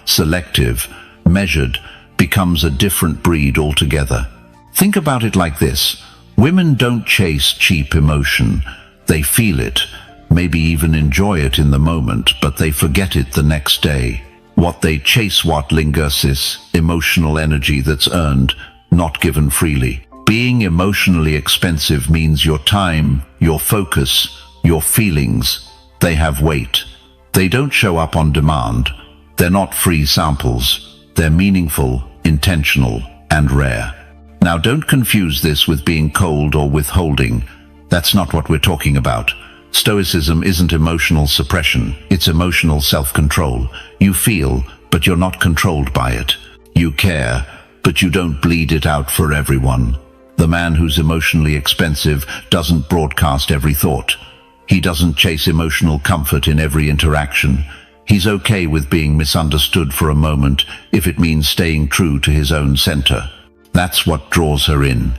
S1: selective, measured, becomes a different breed altogether. Think about it like this. Women don't chase cheap emotion. They feel it, maybe even enjoy it in the moment, but they forget it the next day. What they chase, what lingers, is emotional energy that's earned, not given freely. Being emotionally expensive means your time, your focus, your feelings, they have weight. They don't show up on demand. They're not free samples. They're meaningful, intentional, and rare. Now don't confuse this with being cold or withholding. That's not what we're talking about. Stoicism isn't emotional suppression, it's emotional self-control. You feel, but you're not controlled by it. You care, but you don't bleed it out for everyone. The man who's emotionally expensive doesn't broadcast every thought. He doesn't chase emotional comfort in every interaction. He's okay with being misunderstood for a moment if it means staying true to his own center. That's what draws her in.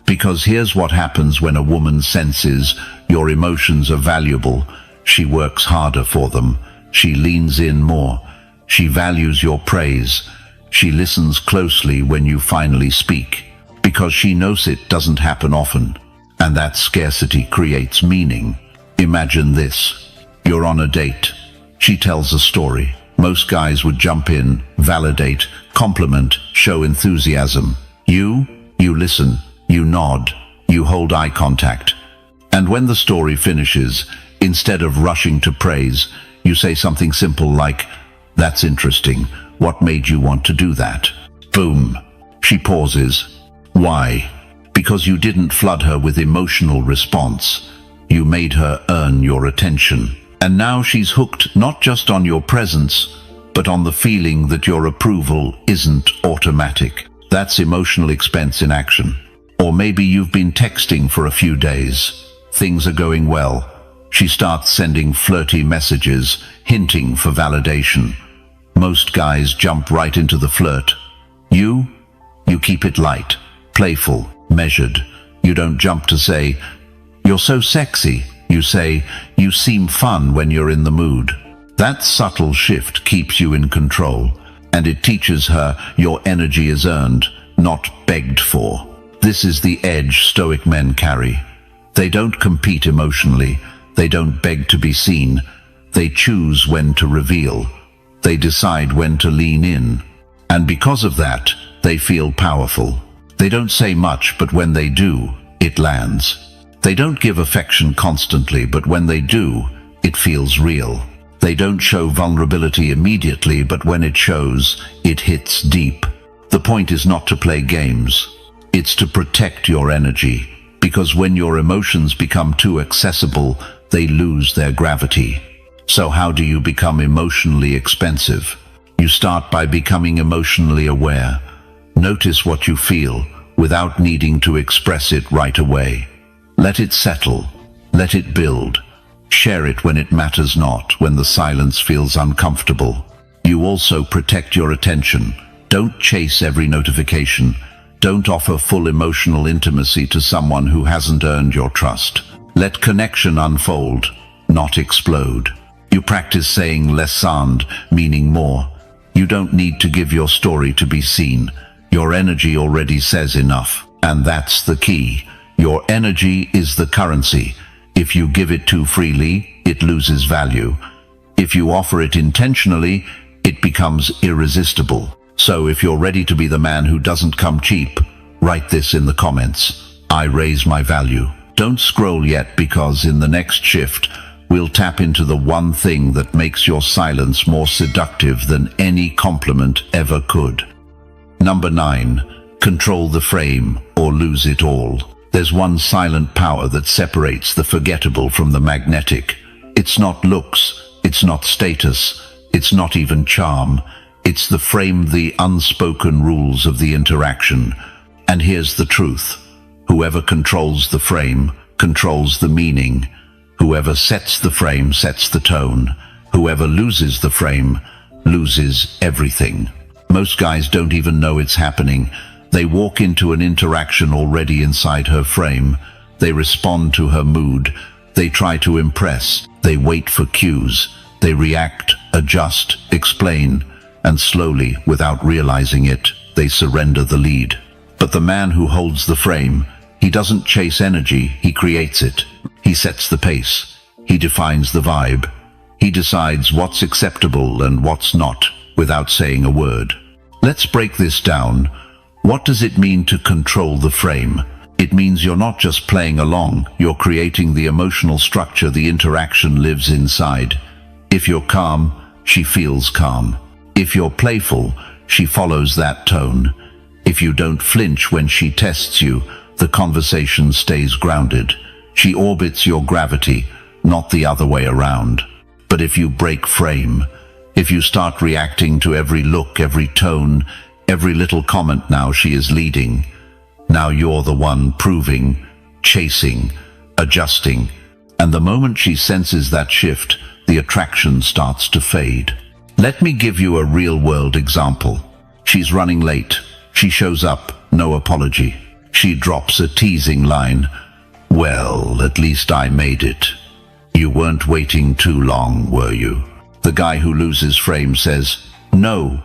S1: Because here's what happens when a woman senses your emotions are valuable. She works harder for them. She leans in more. She values your praise. She listens closely when you finally speak. Because she knows it doesn't happen often. And that scarcity creates meaning. Imagine this. You're on a date. She tells a story. Most guys would jump in, validate, compliment, show enthusiasm. You listen, you nod, you hold eye contact. And when the story finishes, instead of rushing to praise, you say something simple like, "That's interesting. What made you want to do that?" Boom. She pauses. Why? Because you didn't flood her with emotional response. You made her earn your attention. And now she's hooked not just on your presence, but on the feeling that your approval isn't automatic. That's emotional expense in action. Or maybe you've been texting for a few days. Things are going well. She starts sending flirty messages, hinting for validation. Most guys jump right into the flirt. You keep it light, playful, measured. You don't jump to say, "You're so sexy." You say, "You seem fun when you're in the mood." That subtle shift keeps you in control, and it teaches her your energy is earned, not begged for. This is the edge Stoic men carry. They don't compete emotionally. They don't beg to be seen. They choose when to reveal. They decide when to lean in. And because of that, they feel powerful. They don't say much, but when they do, it lands. They don't give affection constantly, but when they do, it feels real. They don't show vulnerability immediately, but when it shows, it hits deep. The point is not to play games. It's to protect your energy, because when your emotions become too accessible, they lose their gravity. So how do you become emotionally expensive? You start by becoming emotionally aware. Notice what you feel without needing to express it right away. Let it settle. Let it build. Share it when it matters not, when the silence feels uncomfortable. You also protect your attention. Don't chase every notification. Don't offer full emotional intimacy to someone who hasn't earned your trust. Let connection unfold, not explode. You practice saying less and meaning more. You don't need to give your story to be seen. Your energy already says enough. And that's the key. Your energy is the currency. If you give it too freely, it loses value. If you offer it intentionally, it becomes irresistible. So if you're ready to be the man who doesn't come cheap, write this in the comments. I raise my value. Don't scroll yet, because in the next shift, we'll tap into the one thing that makes your silence more seductive than any compliment ever could. Number 9. Control the frame or lose it all. There's one silent power that separates the forgettable from the magnetic. It's not looks, it's not status, it's not even charm. It's the frame, the unspoken rules of the interaction. And here's the truth. Whoever controls the frame controls the meaning. Whoever sets the frame sets the tone. Whoever loses the frame loses everything. Most guys don't even know it's happening. They walk into an interaction already inside her frame. They respond to her mood. They try to impress. They wait for cues. They react, adjust, explain, and slowly, without realizing it, they surrender the lead. But the man who holds the frame, he doesn't chase energy, he creates it. He sets the pace. He defines the vibe. He decides what's acceptable and what's not, without saying a word. Let's break this down. What does it mean to control the frame? It means you're not just playing along, you're creating the emotional structure the interaction lives inside. If you're calm, she feels calm. If you're playful, she follows that tone. If you don't flinch when she tests you, the conversation stays grounded. She orbits your gravity, not the other way around. But if you break frame, if you start reacting to every look, every tone, every little comment, now she is leading. Now you're the one proving, chasing, adjusting. And the moment she senses that shift, the attraction starts to fade. Let me give you a real-world example. She's running late. She shows up, no apology. She drops a teasing line. "Well, at least I made it." You weren't waiting too long, were you? The guy who loses frame says, No,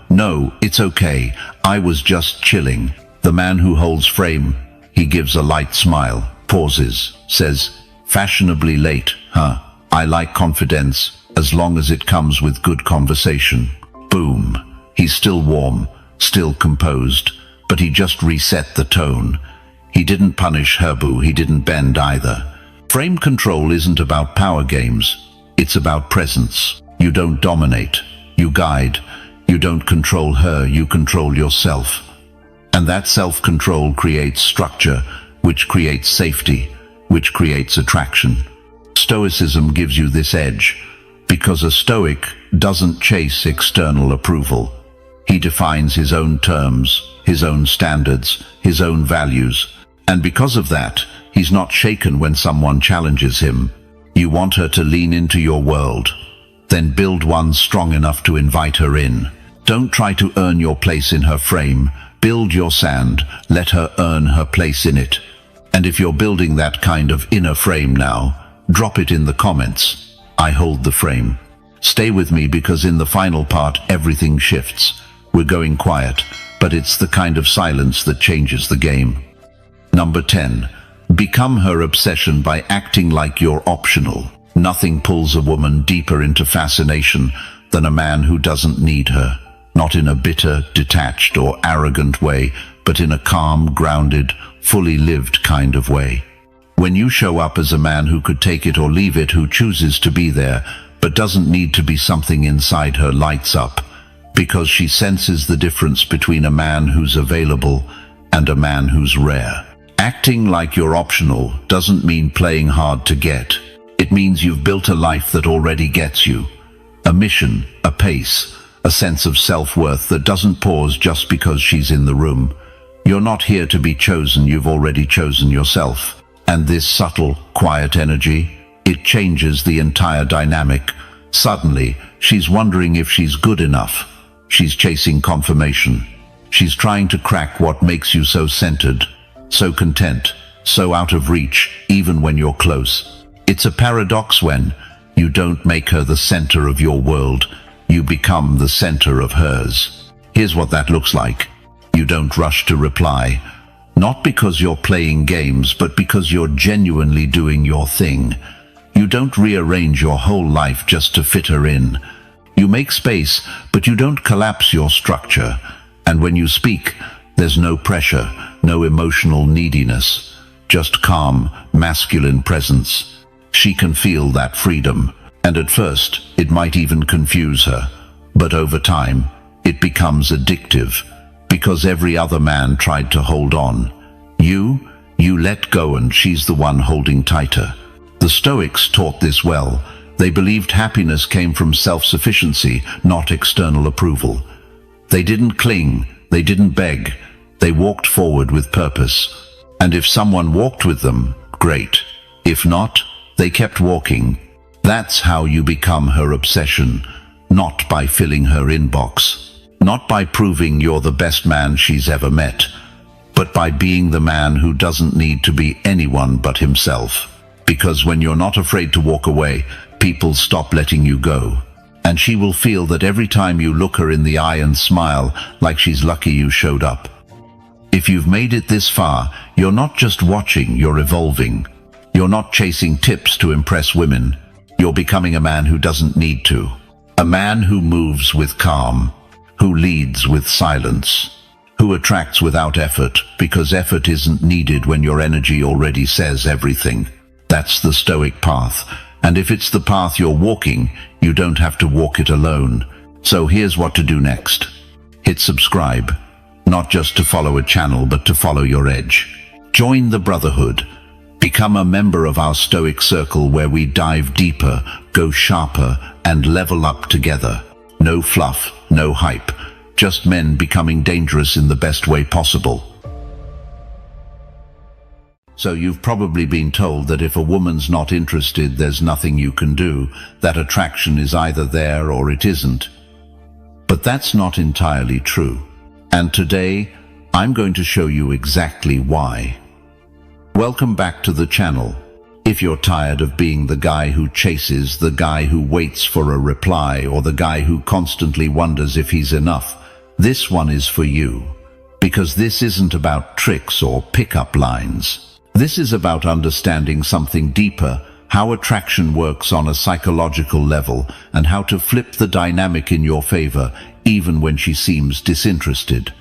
S1: it's okay. I was just chilling." The man who holds frame, he gives a light smile, pauses, says, "Fashionably late, huh? I like confidence, as long as it comes with good conversation." Boom. He's still warm, still composed, but he just reset the tone. He didn't punish her boo, he didn't bend either. Frame control isn't about power games. It's about presence. You don't dominate, you guide. You don't control her, you control yourself. And that self-control creates structure, which creates safety, which creates attraction. Stoicism gives you this edge, because a Stoic doesn't chase external approval. He defines his own terms, his own standards, his own values. And because of that, he's not shaken when someone challenges him. You want her to lean into your world, then build one strong enough to invite her in. Don't try to earn your place in her frame. Build your sand, let her earn her place in it. And if you're building that kind of inner frame now, drop it in the comments. I hold the frame. Stay with me, because in the final part everything shifts. We're going quiet, but it's the kind of silence that changes the game. Number 10. Become her obsession by acting like you're optional. Nothing pulls a woman deeper into fascination than a man who doesn't need her. Not in a bitter, detached, or arrogant way, but in a calm, grounded, fully lived kind of way. When you show up as a man who could take it or leave it, who chooses to be there, but doesn't need to be, something inside her lights up, because she senses the difference between a man who's available and a man who's rare. Acting like you're optional doesn't mean playing hard to get. It means you've built a life that already gets you. A mission, a pace, a sense of self-worth that doesn't pause just because she's in the room. You're not here to be chosen, you've already chosen yourself. And this subtle, quiet energy, it changes the entire dynamic. Suddenly, she's wondering if she's good enough. She's chasing confirmation. She's trying to crack what makes you so centered, so content, so out of reach, even when you're close. It's a paradox when you don't make her the center of your world. You become the center of hers. Here's what that looks like. You don't rush to reply, not because you're playing games, but because you're genuinely doing your thing. You don't rearrange your whole life just to fit her in. You make space, but you don't collapse your structure. And when you speak, there's no pressure, no emotional neediness, just calm, masculine presence. She can feel that freedom. And at first, it might even confuse her. But over time, it becomes addictive, because every other man tried to hold on. You let go, and she's the one holding tighter. The Stoics taught this well. They believed happiness came from self-sufficiency, not external approval. They didn't cling, they didn't beg. They walked forward with purpose. And if someone walked with them, great. If not, they kept walking. That's how you become her obsession, not by filling her inbox, not by proving you're the best man she's ever met, but by being the man who doesn't need to be anyone but himself. Because when you're not afraid to walk away, people stop letting you go. And she will feel that every time you look her in the eye and smile, like she's lucky you showed up. If you've made it this far, you're not just watching, you're evolving. You're not chasing tips to impress women. You're becoming a man who doesn't need to. A man who moves with calm, who leads with silence, who attracts without effort, because effort isn't needed when your energy already says everything. That's the Stoic path. And if it's the path you're walking, you don't have to walk it alone. So here's what to do next. Hit subscribe, not just to follow a channel, but to follow your edge. Join the brotherhood. Become a member of our Stoic circle where we dive deeper, go sharper, and level up together. No fluff, no hype, just men becoming dangerous in the best way possible. So you've probably been told that if a woman's not interested, there's nothing you can do, that attraction is either there or it isn't. But that's not entirely true. And today, I'm going to show you exactly why. Welcome back to the channel. If you're tired of being the guy who chases, the guy who waits for a reply, or the guy who constantly wonders if he's enough, this one is for you. Because this isn't about tricks or pickup lines. This is about understanding something deeper, how attraction works on a psychological level, and how to flip the dynamic in your favor, even when she seems disinterested.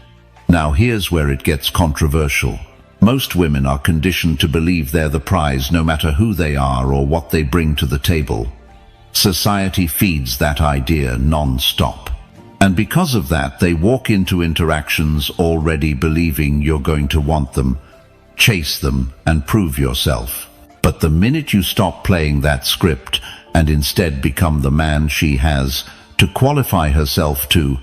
S1: Now here's where it gets controversial. Most women are conditioned to believe they're the prize no matter who they are or what they bring to the table. Society feeds that idea non-stop. And because of that, they walk into interactions already believing you're going to want them, chase them, and prove yourself. But the minute you stop playing that script and instead become the man she has to qualify herself to,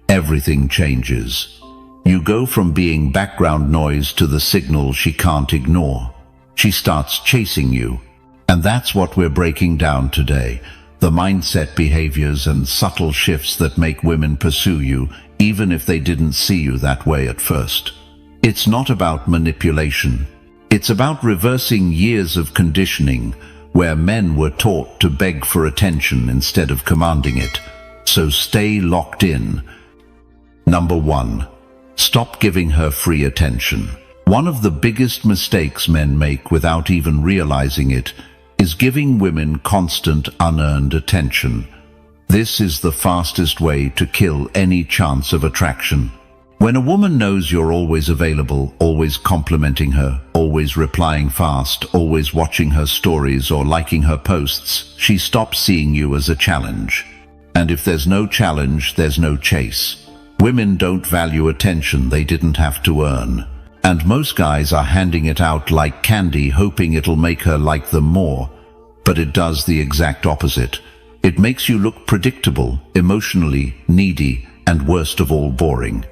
S1: everything changes. You go from being background noise to the signal she can't ignore. She starts chasing you. And that's what we're breaking down today. The mindset, behaviors, and subtle shifts that make women pursue you, even if they didn't see you that way at first. It's not about manipulation. It's about reversing years of conditioning where men were taught to beg for attention instead of commanding it. So stay locked in. Number 1. Stop giving her free attention. One of the biggest mistakes men make without even realizing it is giving women constant, unearned attention. This is the fastest way to kill any chance of attraction. When a woman knows you're always available, always complimenting her, always replying fast, always watching her stories or liking her posts, she stops seeing you as a challenge. And if there's no challenge, there's no chase. Women don't value attention they didn't have to earn. And most guys are handing it out like candy, hoping it'll make her like them more. But it does the exact opposite. It makes you look predictable, emotionally needy, and worst of all, boring.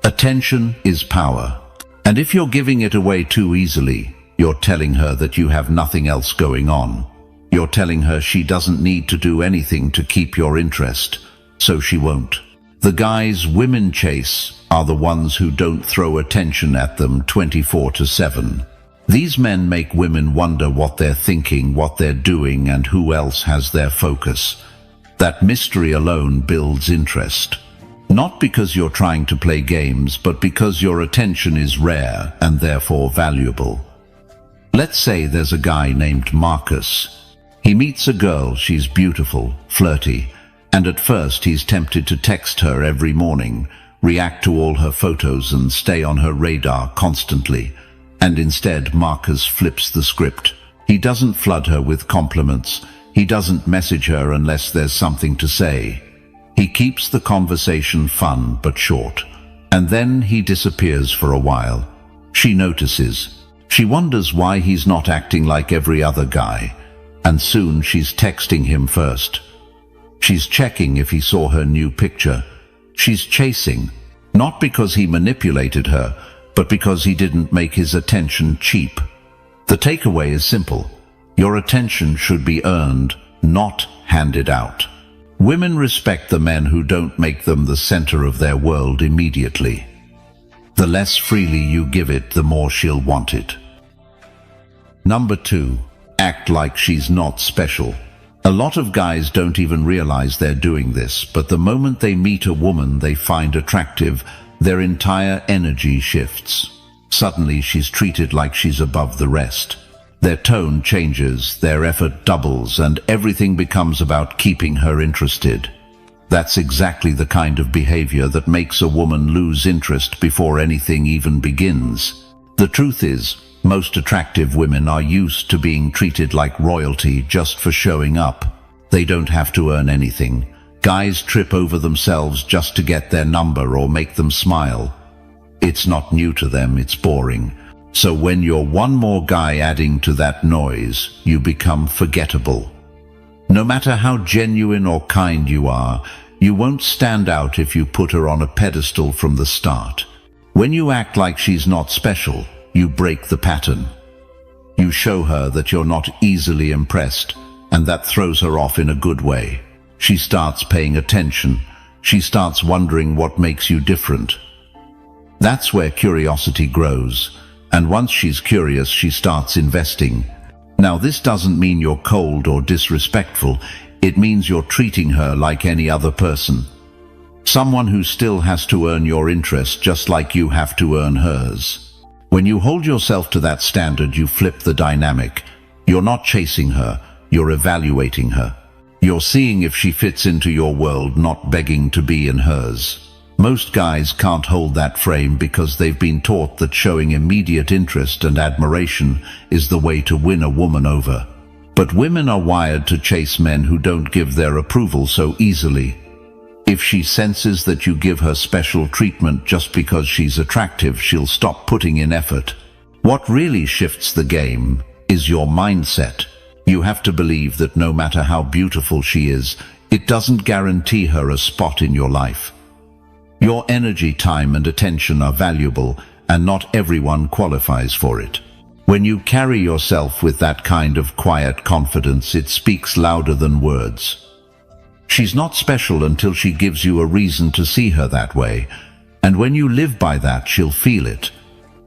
S1: Attention is power. And if you're giving it away too easily, you're telling her that you have nothing else going on. You're telling her she doesn't need to do anything to keep your interest, so she won't. The guys women chase are the ones who don't throw attention at them 24/7. These men make women wonder what they're thinking, what they're doing, and who else has their focus. That mystery alone builds interest. Not because you're trying to play games, but because your attention is rare and therefore valuable. Let's say there's a guy named Marcus. He meets a girl, she's beautiful, flirty, and at first he's tempted to text her every morning, react to all her photos and stay on her radar constantly. And instead, Marcus flips the script. He doesn't flood her with compliments. He doesn't message her unless there's something to say. He keeps the conversation fun but short. And then he disappears for a while. She notices. She wonders why he's not acting like every other guy. And soon she's texting him first. She's checking if he saw her new picture. She's chasing, not because he manipulated her, but because he didn't make his attention cheap. The takeaway is simple. Your attention should be earned, not handed out. Women respect the men who don't make them the center of their world immediately. The less freely you give it, the more she'll want it. Number 2. Act like she's not special. A lot of guys don't even realize they're doing this, but the moment they meet a woman they find attractive, their entire energy shifts. Suddenly she's treated like she's above the rest. Their tone changes, their effort doubles, and everything becomes about keeping her interested. That's exactly the kind of behavior that makes a woman lose interest before anything even begins. The truth is, most attractive women are used to being treated like royalty just for showing up. They don't have to earn anything. Guys trip over themselves just to get their number or make them smile. It's not new to them, it's boring. So when you're one more guy adding to that noise, you become forgettable. No matter how genuine or kind you are, you won't stand out if you put her on a pedestal from the start. When you act like she's not special, you break the pattern. You show her that you're not easily impressed, and that throws her off in a good way. She starts paying attention. She starts wondering what makes you different. That's where curiosity grows, and once she's curious, she starts investing. Now, this doesn't mean you're cold or disrespectful. It means you're treating her like any other person. Someone who still has to earn your interest just like you have to earn hers. When you hold yourself to that standard, you flip the dynamic. You're not chasing her, you're evaluating her. You're seeing if she fits into your world, not begging to be in hers. Most guys can't hold that frame because they've been taught that showing immediate interest and admiration is the way to win a woman over. But women are wired to chase men who don't give their approval so easily. If she senses that you give her special treatment just because she's attractive, she'll stop putting in effort. What really shifts the game is your mindset. You have to believe that no matter how beautiful she is, it doesn't guarantee her a spot in your life. Your energy, time, and attention are valuable, and not everyone qualifies for it. When you carry yourself with that kind of quiet confidence, it speaks louder than words. She's not special until she gives you a reason to see her that way, and when you live by that, she'll feel it.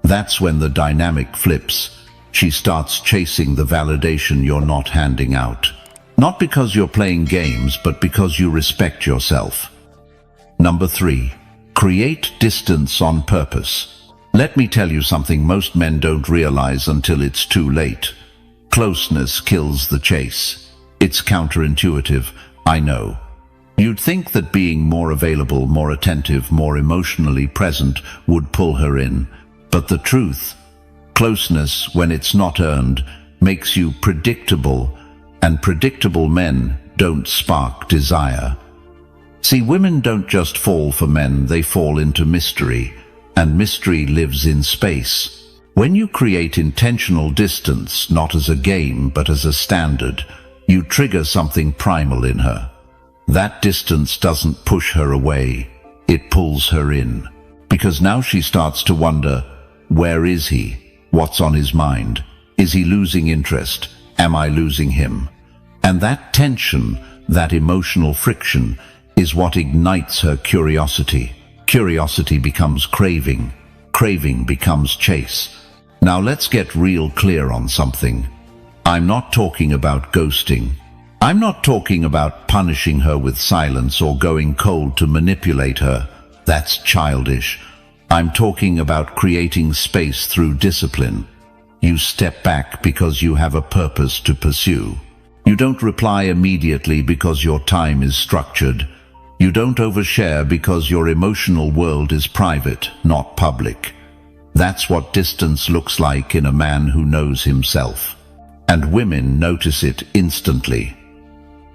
S1: That's when the dynamic flips. She starts chasing the validation you're not handing out. Not because you're playing games, but because you respect yourself. Number 3. Create distance on purpose. Let me tell you something most men don't realize until it's too late. Closeness kills the chase. It's counterintuitive, I know. You'd think that being more available, more attentive, more emotionally present would pull her in. But the truth, closeness, when it's not earned, makes you predictable, and predictable men don't spark desire. See, women don't just fall for men, they fall into mystery, and mystery lives in space. When you create intentional distance, not as a game but as a standard, you trigger something primal in her. That distance doesn't push her away, it pulls her in. Because now she starts to wonder, where is he? What's on his mind? Is he losing interest? Am I losing him? And that tension, that emotional friction, is what ignites her curiosity. Curiosity becomes craving. Craving becomes chase. Now let's get real clear on something. I'm not talking about ghosting. I'm not talking about punishing her with silence or going cold to manipulate her. That's childish. I'm talking about creating space through discipline. You step back because you have a purpose to pursue. You don't reply immediately because your time is structured. You don't overshare because your emotional world is private, not public. That's what distance looks like in a man who knows himself. And women notice it instantly.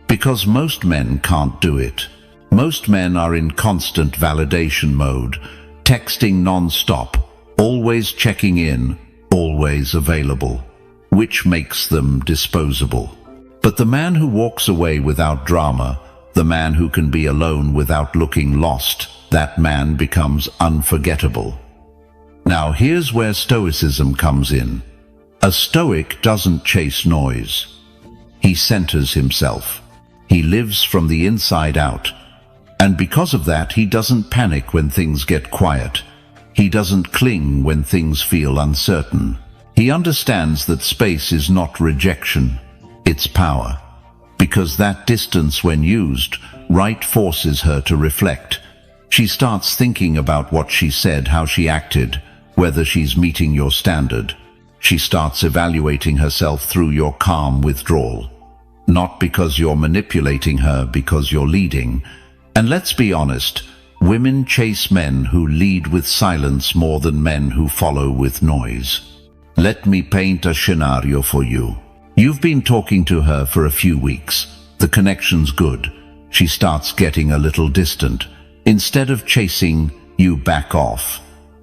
S1: Because most men can't do it. Most men are in constant validation mode, texting non-stop, always checking in, always available, which makes them disposable. But the man who walks away without drama, the man who can be alone without looking lost, that man becomes unforgettable. Now here's where Stoicism comes in. A Stoic doesn't chase noise. He centers himself. He lives from the inside out. And because of that, he doesn't panic when things get quiet. He doesn't cling when things feel uncertain. He understands that space is not rejection, it's power. Because that distance, when used right, forces her to reflect. She starts thinking about what she said, how she acted, whether she's meeting your standard. She starts evaluating herself through your calm withdrawal. Not because you're manipulating her, because you're leading. And let's be honest, women chase men who lead with silence more than men who follow with noise. Let me paint a scenario for you. You've been talking to her for a few weeks. The connection's good. She starts getting a little distant. Instead of chasing, you back off.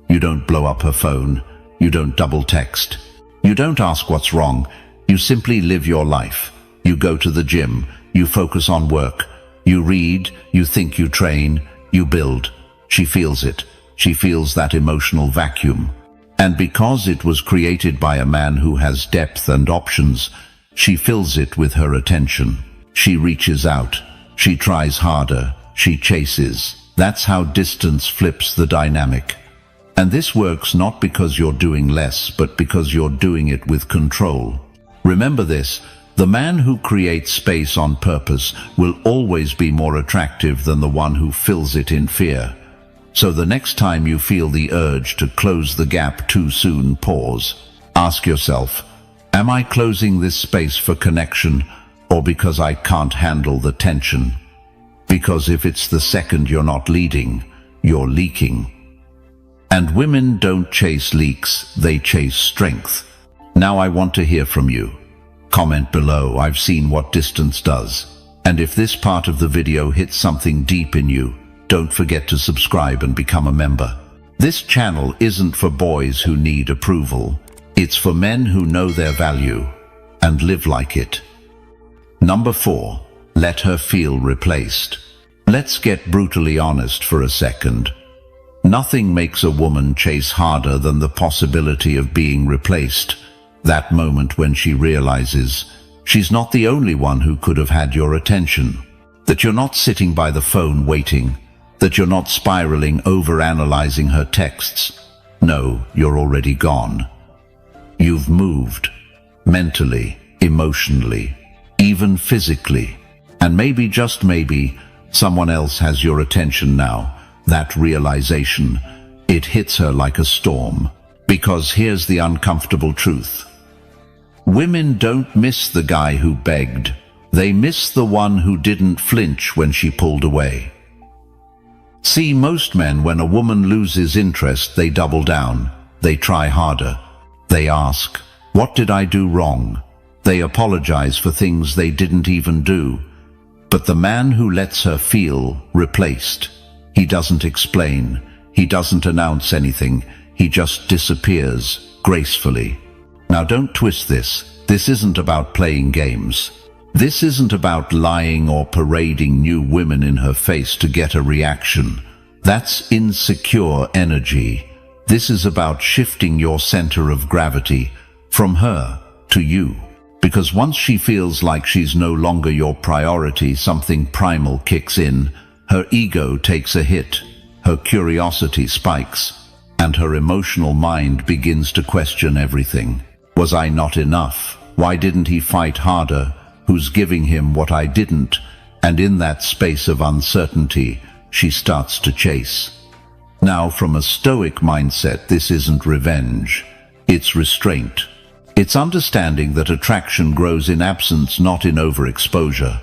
S1: You don't blow up her phone. You don't double text. You don't ask what's wrong. You simply live your life. You go to the gym. You focus on work. You read. You think. You train. You build. She feels it. She feels that emotional vacuum. And because it was created by a man who has depth and options, she fills it with her attention. She reaches out. She tries harder. She chases. That's how distance flips the dynamic. And this works not because you're doing less, but because you're doing it with control. Remember this, the man who creates space on purpose will always be more attractive than the one who fills it in fear. So the next time you feel the urge to close the gap too soon, pause. Ask yourself, am I closing this space for connection or because I can't handle the tension? Because if it's the second, you're not leading, you're leaking. And women don't chase leaks, they chase strength. Now I want to hear from you. Comment below. I've seen what distance does. And if this part of the video hits something deep in you, don't forget to subscribe and become a member. This channel isn't for boys who need approval. It's for men who know their value and live like it. Number 4. Let her feel replaced. Let's get brutally honest for a second. Nothing makes a woman chase harder than the possibility of being replaced. That moment when she realizes she's not the only one who could have had your attention. That you're not sitting by the phone waiting. That you're not spiraling over analyzing her texts. No, you're already gone. You've moved. Mentally, emotionally, even physically. And maybe, just maybe, someone else has your attention now. That realization, it hits her like a storm. Because here's the uncomfortable truth. Women don't miss the guy who begged. They miss the one who didn't flinch when she pulled away. See, most men, when a woman loses interest, they double down. They try harder. They ask, what did I do wrong? They apologize for things they didn't even do. But the man who lets her feel replaced, he doesn't explain. He doesn't announce anything. He just disappears gracefully. Now don't twist this. This isn't about playing games. This isn't about lying or parading new women in her face to get a reaction. That's insecure energy. This is about shifting your center of gravity from her to you. Because once she feels like she's no longer your priority, something primal kicks in. Her ego takes a hit. Her curiosity spikes. And her emotional mind begins to question everything. Was I not enough? Why didn't he fight harder? Who's giving him what I didn't? And in that space of uncertainty, she starts to chase. Now, from a Stoic mindset, this isn't revenge. It's restraint. It's understanding that attraction grows in absence, not in overexposure.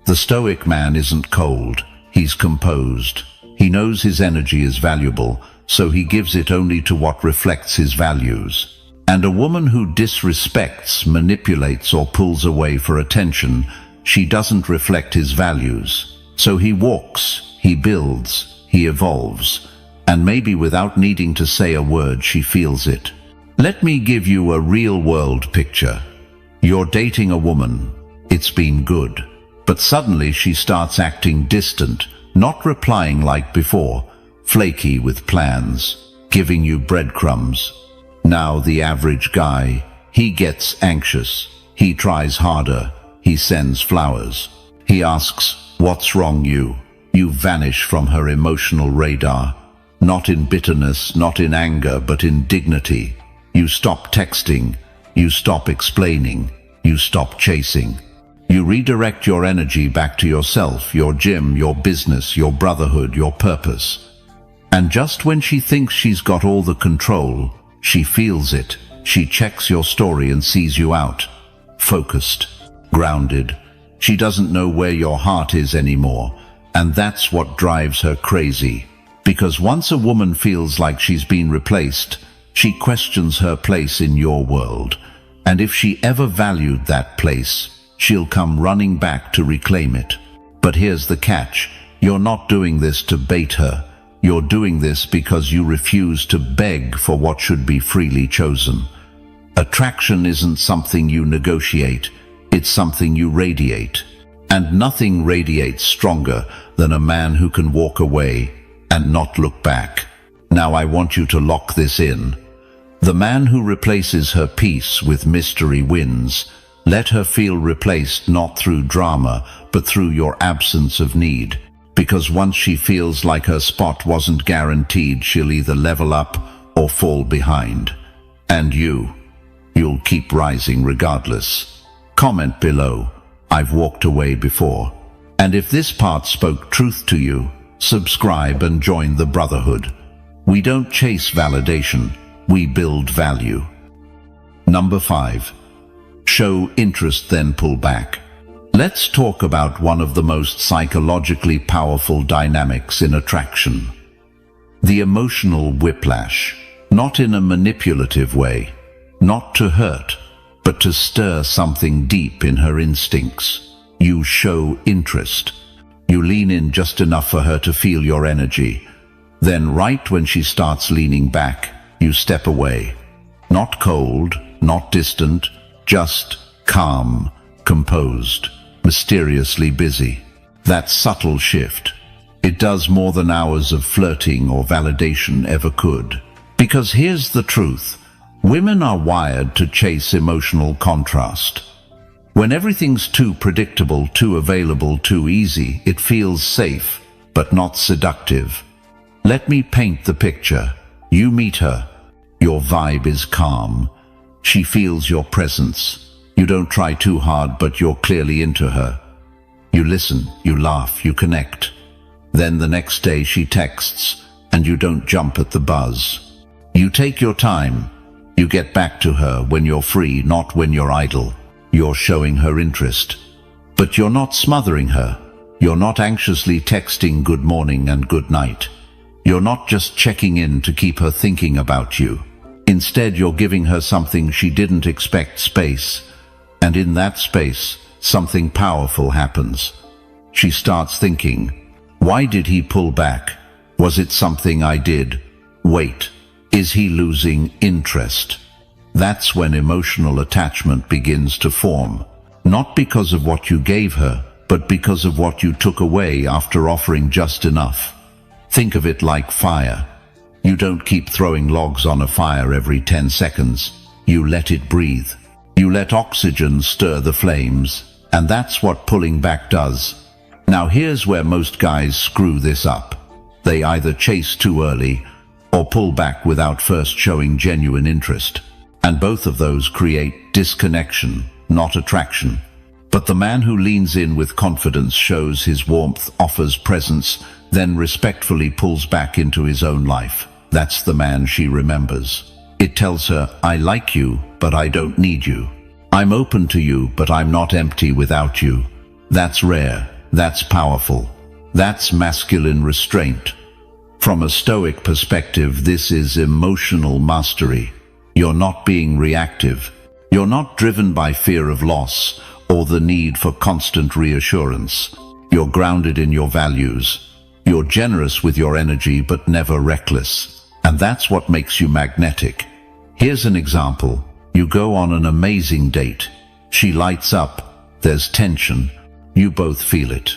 S1: The Stoic man isn't cold. He's composed. He knows his energy is valuable, so he gives it only to what reflects his values. And a woman who disrespects, manipulates, or pulls away for attention, she doesn't reflect his values. So he walks, he builds, he evolves, and maybe without needing to say a word, she feels it. Let me give you a real-world picture. You're dating a woman. It's been good. But suddenly she starts acting distant, not replying like before, flaky with plans, giving you breadcrumbs. Now the average guy, he gets anxious. He tries harder. He sends flowers. He asks, what's wrong you? You vanish from her emotional radar. Not in bitterness, not in anger, but in dignity. You stop texting. You stop explaining. You stop chasing. You redirect your energy back to yourself, your gym, your business, your brotherhood, your purpose. And just when she thinks she's got all the control, she feels it. She checks your story and sees you out. Focused. Grounded. She doesn't know where your heart is anymore. And that's what drives her crazy. Because once a woman feels like she's been replaced, she questions her place in your world. And if she ever valued that place, she'll come running back to reclaim it. But here's the catch. You're not doing this to bait her. You're doing this because you refuse to beg for what should be freely chosen. Attraction isn't something you negotiate, it's something you radiate. And nothing radiates stronger than a man who can walk away and not look back. Now I want you to lock this in. The man who replaces her peace with mystery wins. Let her feel replaced not through drama, but through your absence of need. Because once she feels like her spot wasn't guaranteed, she'll either level up or fall behind. And you'll keep rising regardless. Comment below. I've walked away before. And if this part spoke truth to you, subscribe and join the brotherhood. We don't chase validation, we build value. Number 5. Show interest then pull back. Let's talk about one of the most psychologically powerful dynamics in attraction. The emotional whiplash. Not in a manipulative way, not to hurt, but to stir something deep in her instincts. You show interest. You lean in just enough for her to feel your energy. Then right when she starts leaning back, you step away. Not cold, not distant, just calm, composed, mysteriously busy. That subtle shift. It does more than hours of flirting or validation ever could. Because here's the truth. Women are wired to chase emotional contrast. When everything's too predictable, too available, too easy, it feels safe, but not seductive. Let me paint the picture. You meet her. Your vibe is calm. She feels your presence. You don't try too hard, but you're clearly into her. You listen, you laugh, you connect. Then the next day she texts, and you don't jump at the buzz. You take your time. You get back to her when you're free, not when you're idle. You're showing her interest. But you're not smothering her. You're not anxiously texting good morning and good night. You're not just checking in to keep her thinking about you. Instead, you're giving her something she didn't expect: space. And in that space, something powerful happens. She starts thinking, why did he pull back? Was it something I did? Wait. Is he losing interest? That's when emotional attachment begins to form. Not because of what you gave her, but because of what you took away after offering just enough. Think of it like fire. You don't keep throwing logs on a fire every 10 seconds. You let it breathe. You let oxygen stir the flames. And that's what pulling back does. Now here's where most guys screw this up. They either chase too early or pull back without first showing genuine interest. And both of those create disconnection, not attraction. But the man who leans in with confidence, shows his warmth, offers presence, then respectfully pulls back into his own life. That's the man she remembers. It tells her, I like you, but I don't need you. I'm open to you, but I'm not empty without you. That's rare. That's powerful. That's masculine restraint. From a Stoic perspective, this is emotional mastery. You're not being reactive. You're not driven by fear of loss or the need for constant reassurance. You're grounded in your values. You're generous with your energy, but never reckless. And that's what makes you magnetic. Here's an example. You go on an amazing date. She lights up. There's tension. You both feel it.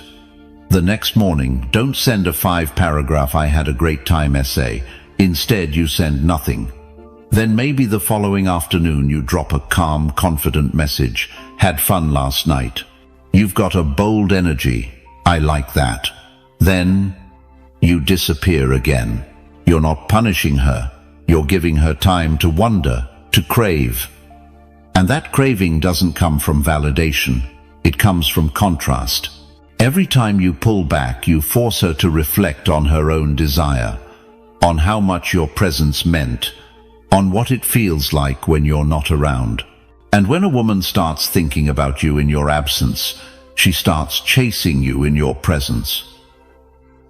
S1: The next morning, don't send a 5-paragraph "I had a great time" essay. Instead, you send nothing. Then maybe the following afternoon you drop a calm, confident message. Had fun last night. You've got a bold energy. I like that. Then you disappear again. You're not punishing her. You're giving her time to wonder, to crave. And that craving doesn't come from validation. It comes from contrast. Every time you pull back, you force her to reflect on her own desire, on how much your presence meant, on what it feels like when you're not around. And when a woman starts thinking about you in your absence, she starts chasing you in your presence.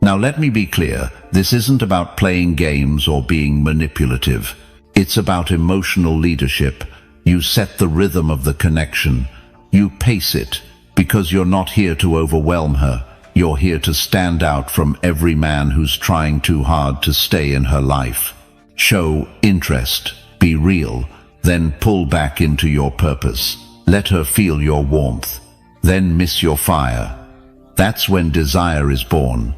S1: Now let me be clear, this isn't about playing games or being manipulative. It's about emotional leadership. You set the rhythm of the connection. You pace it, because you're not here to overwhelm her. You're here to stand out from every man who's trying too hard to stay in her life. Show interest, be real, then pull back into your purpose. Let her feel your warmth, then miss your fire. That's when desire is born.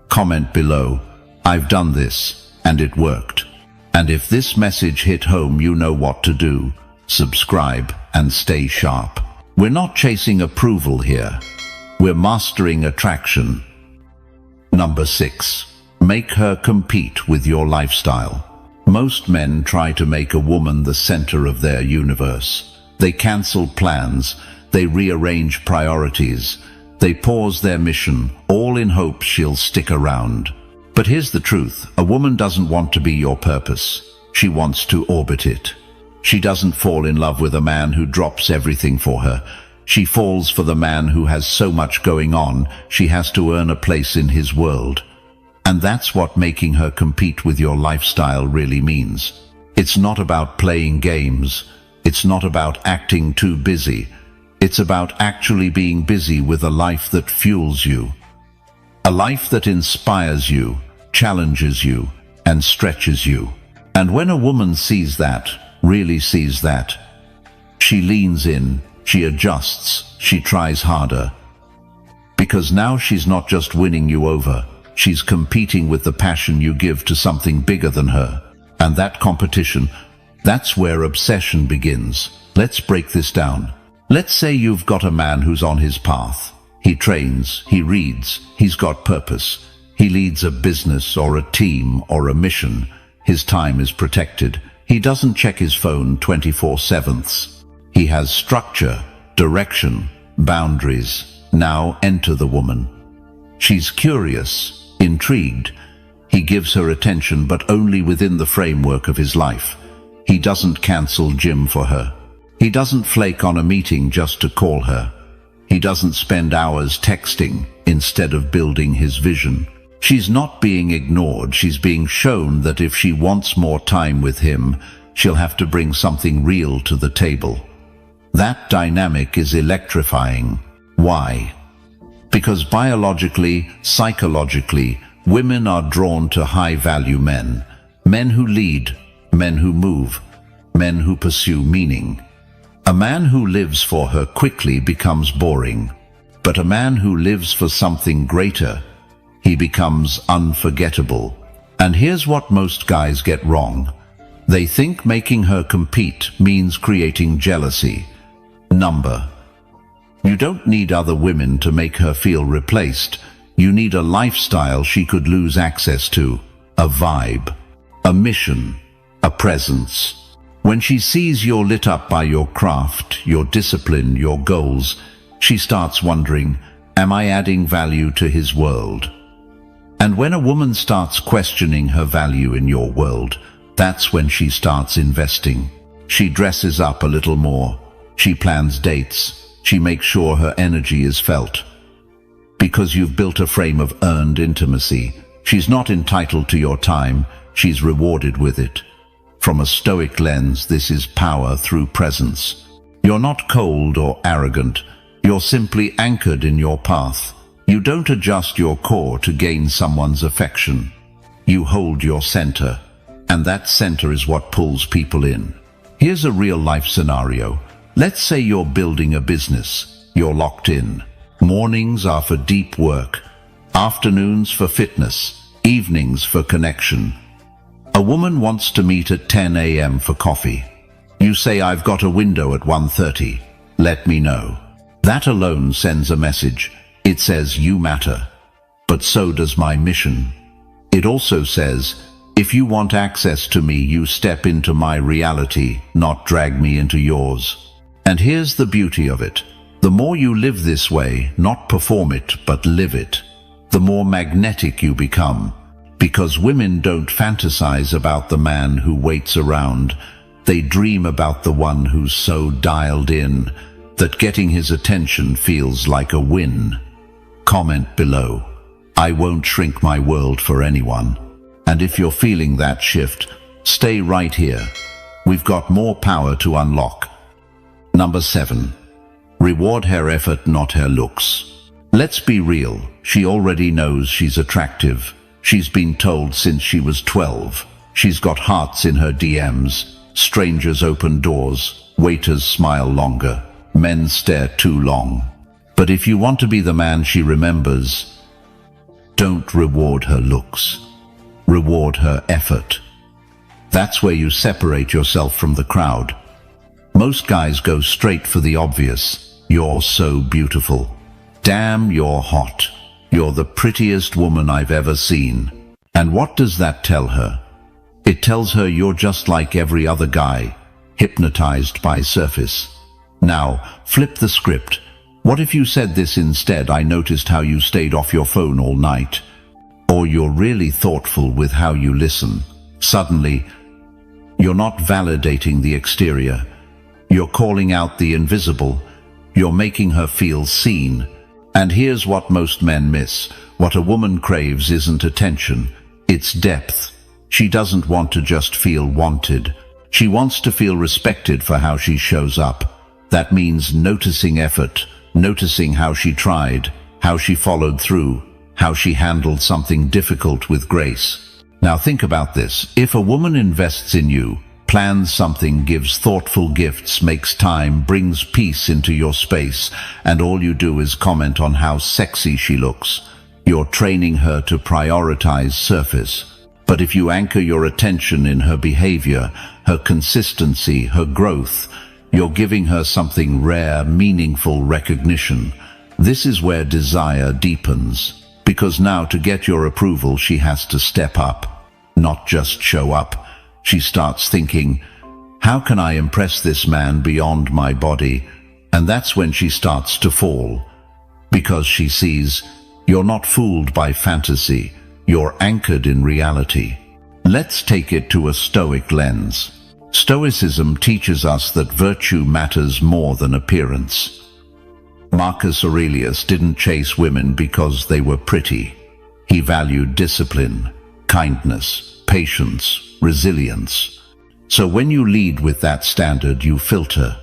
S1: Comment below, I've done this, and it worked. And if this message hit home, you know what to do. Subscribe and stay sharp. We're not chasing approval here. We're mastering attraction. Number 6. Make her compete with your lifestyle. Most men try to make a woman the center of their universe. They cancel plans, they rearrange priorities, they pause their mission, all in hopes she'll stick around. But here's the truth, a woman doesn't want to be your purpose. She wants to orbit it. She doesn't fall in love with a man who drops everything for her. She falls for the man who has so much going on, she has to earn a place in his world. And that's what making her compete with your lifestyle really means. It's not about playing games. It's not about acting too busy. It's about actually being busy with a life that fuels you. A life that inspires you, challenges you, and stretches you. And when a woman sees that, really sees that, she leans in, she adjusts, she tries harder. Because now she's not just winning you over, she's competing with the passion you give to something bigger than her. And that competition, that's where obsession begins. Let's break this down. Let's say you've got a man who's on his path. He trains, he reads, he's got purpose. He leads a business or a team or a mission. His time is protected. He doesn't check his phone 24/7. He has structure, direction, boundaries. Now enter the woman. She's curious, intrigued. He gives her attention, but only within the framework of his life. He doesn't cancel gym for her. He doesn't flake on a meeting just to call her. He doesn't spend hours texting instead of building his vision. She's not being ignored, she's being shown that if she wants more time with him, she'll have to bring something real to the table. That dynamic is electrifying. Why? Because biologically, psychologically, women are drawn to high-value men. Men who lead, men who move, men who pursue meaning. A man who lives for her quickly becomes boring. But a man who lives for something greater, he becomes unforgettable. And here's what most guys get wrong. They think making her compete means creating jealousy. You don't need other women to make her feel replaced. You need a lifestyle she could lose access to, a vibe, a mission, a presence. When she sees you're lit up by your craft, your discipline, your goals, she starts wondering, am I adding value to his world? And when a woman starts questioning her value in your world, that's when she starts investing. She dresses up a little more. She plans dates. She makes sure her energy is felt. Because you've built a frame of earned intimacy. She's not entitled to your time. She's rewarded with it. From a Stoic lens, this is power through presence. You're not cold or arrogant. You're simply anchored in your path. You don't adjust your core to gain someone's affection. You hold your center, and that center is what pulls people in. Here's a real-life scenario. Let's say you're building a business. You're locked in. Mornings are for deep work, afternoons for fitness, evenings for connection. A woman wants to meet at 10 a.m. for coffee. You say, I've got a window at 1:30. Let me know. That alone sends a message. It says you matter. But so does my mission. It also says, if you want access to me, you step into my reality, not drag me into yours. And here's the beauty of it. The more you live this way, not perform it, but live it, the more magnetic you become. Because women don't fantasize about the man who waits around. They dream about the one who's so dialed in that getting his attention feels like a win. Comment below. I won't shrink my world for anyone. And if you're feeling that shift, stay right here. We've got more power to unlock. Number 7. Reward her effort, not her looks. Let's be real, she already knows she's attractive. She's been told since she was 12. She's got hearts in her DMs. Strangers open doors. Waiters smile longer. Men stare too long. But if you want to be the man she remembers, don't reward her looks. Reward her effort. That's where you separate yourself from the crowd. Most guys go straight for the obvious. You're so beautiful. Damn, you're hot. You're the prettiest woman I've ever seen. And what does that tell her? It tells her you're just like every other guy, hypnotized by surface. Now, flip the script. What if you said this instead? I noticed how you stayed off your phone all night. Or you're really thoughtful with how you listen. Suddenly, you're not validating the exterior. You're calling out the invisible. You're making her feel seen. And here's what most men miss. What a woman craves isn't attention. It's depth. She doesn't want to just feel wanted. She wants to feel respected for how she shows up. That means noticing effort, noticing how she tried, how she followed through, how she handled something difficult with grace. Now think about this. If a woman invests in you, plans something, gives thoughtful gifts, makes time, brings peace into your space, and all you do is comment on how sexy she looks, you're training her to prioritize surface. But if you anchor your attention in her behavior, her consistency, her growth, you're giving her something rare, meaningful recognition. This is where desire deepens, because now to get your approval she has to step up, not just show up. She starts thinking, how can I impress this man beyond my body? And that's when she starts to fall, because she sees you're not fooled by fantasy, you're anchored in reality. Let's take it to a Stoic lens. Stoicism teaches us that virtue matters more than appearance. Marcus Aurelius didn't chase women because they were pretty. He valued discipline, kindness, patience, resilience. So when you lead with that standard, you filter.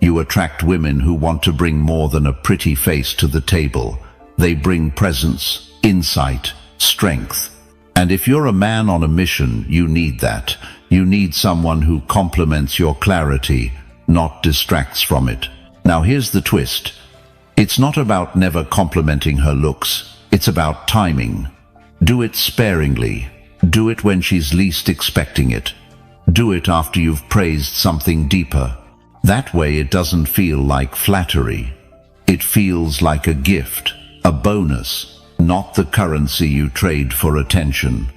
S1: You attract women who want to bring more than a pretty face to the table. They bring presence, insight, strength. And if you're a man on a mission, you need that. You need someone who complements your clarity, not distracts from it. Now here's the twist. It's not about never complimenting her looks. It's about timing. Do it sparingly. Do it when she's least expecting it. Do it after you've praised something deeper. That way it doesn't feel like flattery. It feels like a gift, a bonus, not the currency you trade for attention.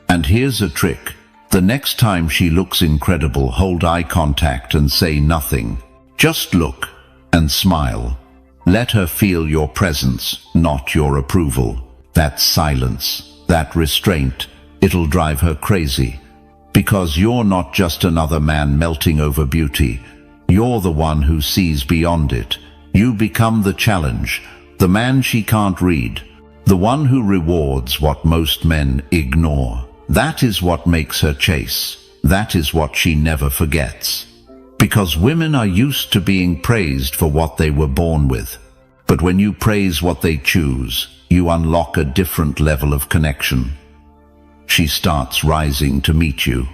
S1: And here's a trick. The next time she looks incredible, hold eye contact and say nothing. Just look and smile. Let her feel your presence, not your approval. That silence, that restraint, it'll drive her crazy. Because you're not just another man melting over beauty. You're the one who sees beyond it. You become the challenge, the man she can't read, the one who rewards what most men ignore. That is what makes her chase. That is what she never forgets. Because women are used to being praised for what they were born with. But when you praise what they choose, you unlock a different level of connection. She starts rising to meet you.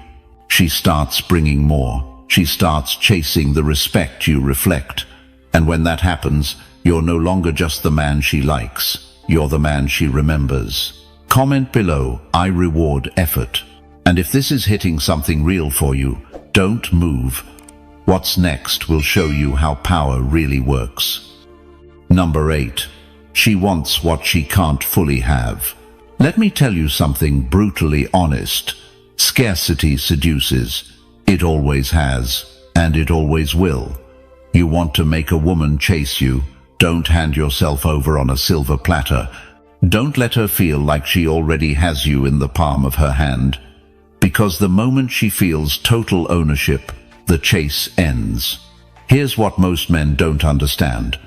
S1: She starts bringing more. She starts chasing the respect you reflect. And when that happens, you're no longer just the man she likes. You're the man she remembers. Comment below, I reward effort. And if this is hitting something real for you, don't move. What's next will show you how power really works. Number 8. She wants what she can't fully have. Let me tell you something brutally honest. Scarcity seduces. It always has, and it always will. You want to make a woman chase you? Don't hand yourself over on a silver platter. Don't let her feel like she already has you in the palm of her hand. Because the moment she feels total ownership, the chase ends. Here's what most men don't understand.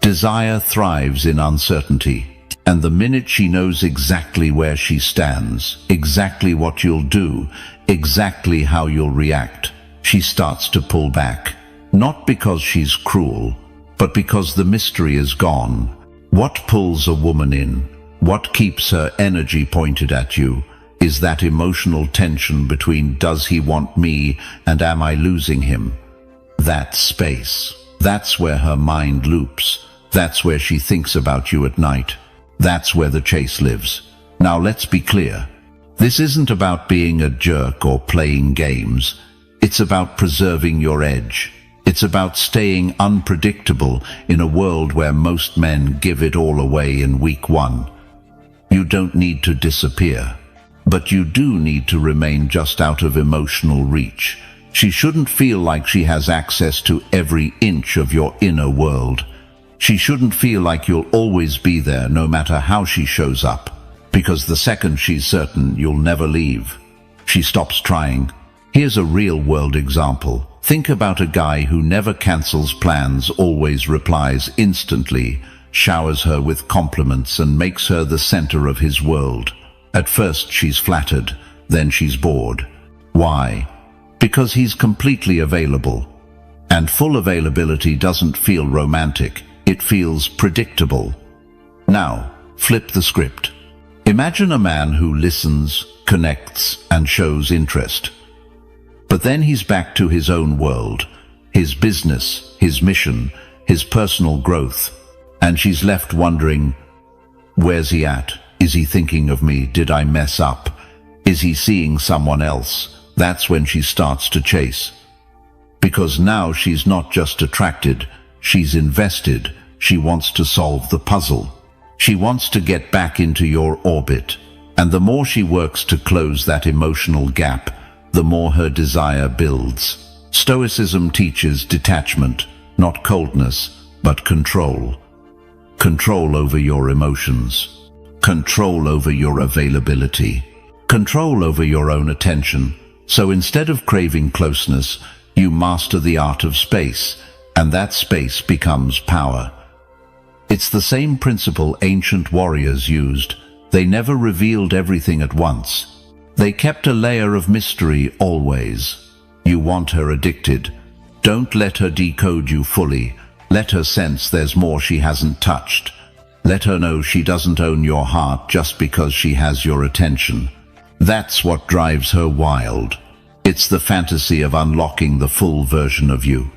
S1: Desire thrives in uncertainty. And the minute she knows exactly where she stands, exactly what you'll do, exactly how you'll react, she starts to pull back. Not because she's cruel, but because the mystery is gone. What pulls a woman in, what keeps her energy pointed at you, is that emotional tension between does he want me and am I losing him? That space. That's where her mind loops. That's where she thinks about you at night. That's where the chase lives. Now let's be clear. This isn't about being a jerk or playing games. It's about preserving your edge. It's about staying unpredictable in a world where most men give it all away in week one. You don't need to disappear, but you do need to remain just out of emotional reach. She shouldn't feel like she has access to every inch of your inner world. She shouldn't feel like you'll always be there no matter how she shows up, because the second she's certain you'll never leave, she stops trying. Here's a real-world example. Think about a guy who never cancels plans, always replies instantly, showers her with compliments and makes her the center of his world. At first she's flattered, then she's bored. Why? Because he's completely available. And full availability doesn't feel romantic, it feels predictable. Now, flip the script. Imagine a man who listens, connects, and shows interest. But then he's back to his own world, his business, his mission, his personal growth, and she's left wondering, where's he at? Is he thinking of me? Did I mess up? Is he seeing someone else? That's when she starts to chase. Because now she's not just attracted, she's invested. She wants to solve the puzzle. She wants to get back into your orbit. And the more she works to close that emotional gap, the more her desire builds. Stoicism teaches detachment, not coldness, but control. Control over your emotions. Control over your availability. Control over your own attention. So instead of craving closeness, you master the art of space, and that space becomes power. It's the same principle ancient warriors used. They never revealed everything at once. They kept a layer of mystery always. You want her addicted. Don't let her decode you fully. Let her sense there's more she hasn't touched. Let her know she doesn't own your heart just because she has your attention. That's what drives her wild. It's the fantasy of unlocking the full version of you,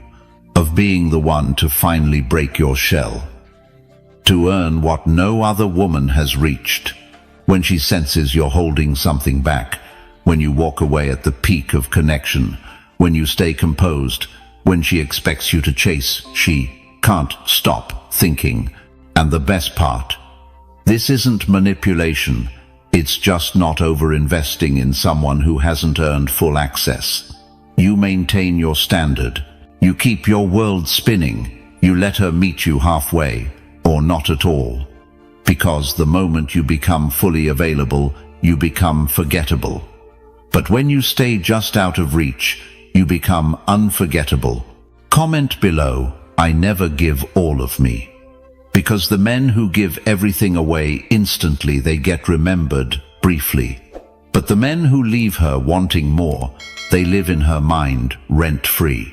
S1: of being the one to finally break your shell, to earn what no other woman has reached. When she senses you're holding something back, when you walk away at the peak of connection, when you stay composed, when she expects you to chase, she can't stop thinking. And the best part, this isn't manipulation. It's just not over-investing in someone who hasn't earned full access. You maintain your standard. You keep your world spinning. You let her meet you halfway, or not at all. Because the moment you become fully available, you become forgettable. But when you stay just out of reach, you become unforgettable. Comment below, I never give all of me. Because the men who give everything away instantly, they get remembered briefly. But the men who leave her wanting more, they live in her mind rent-free.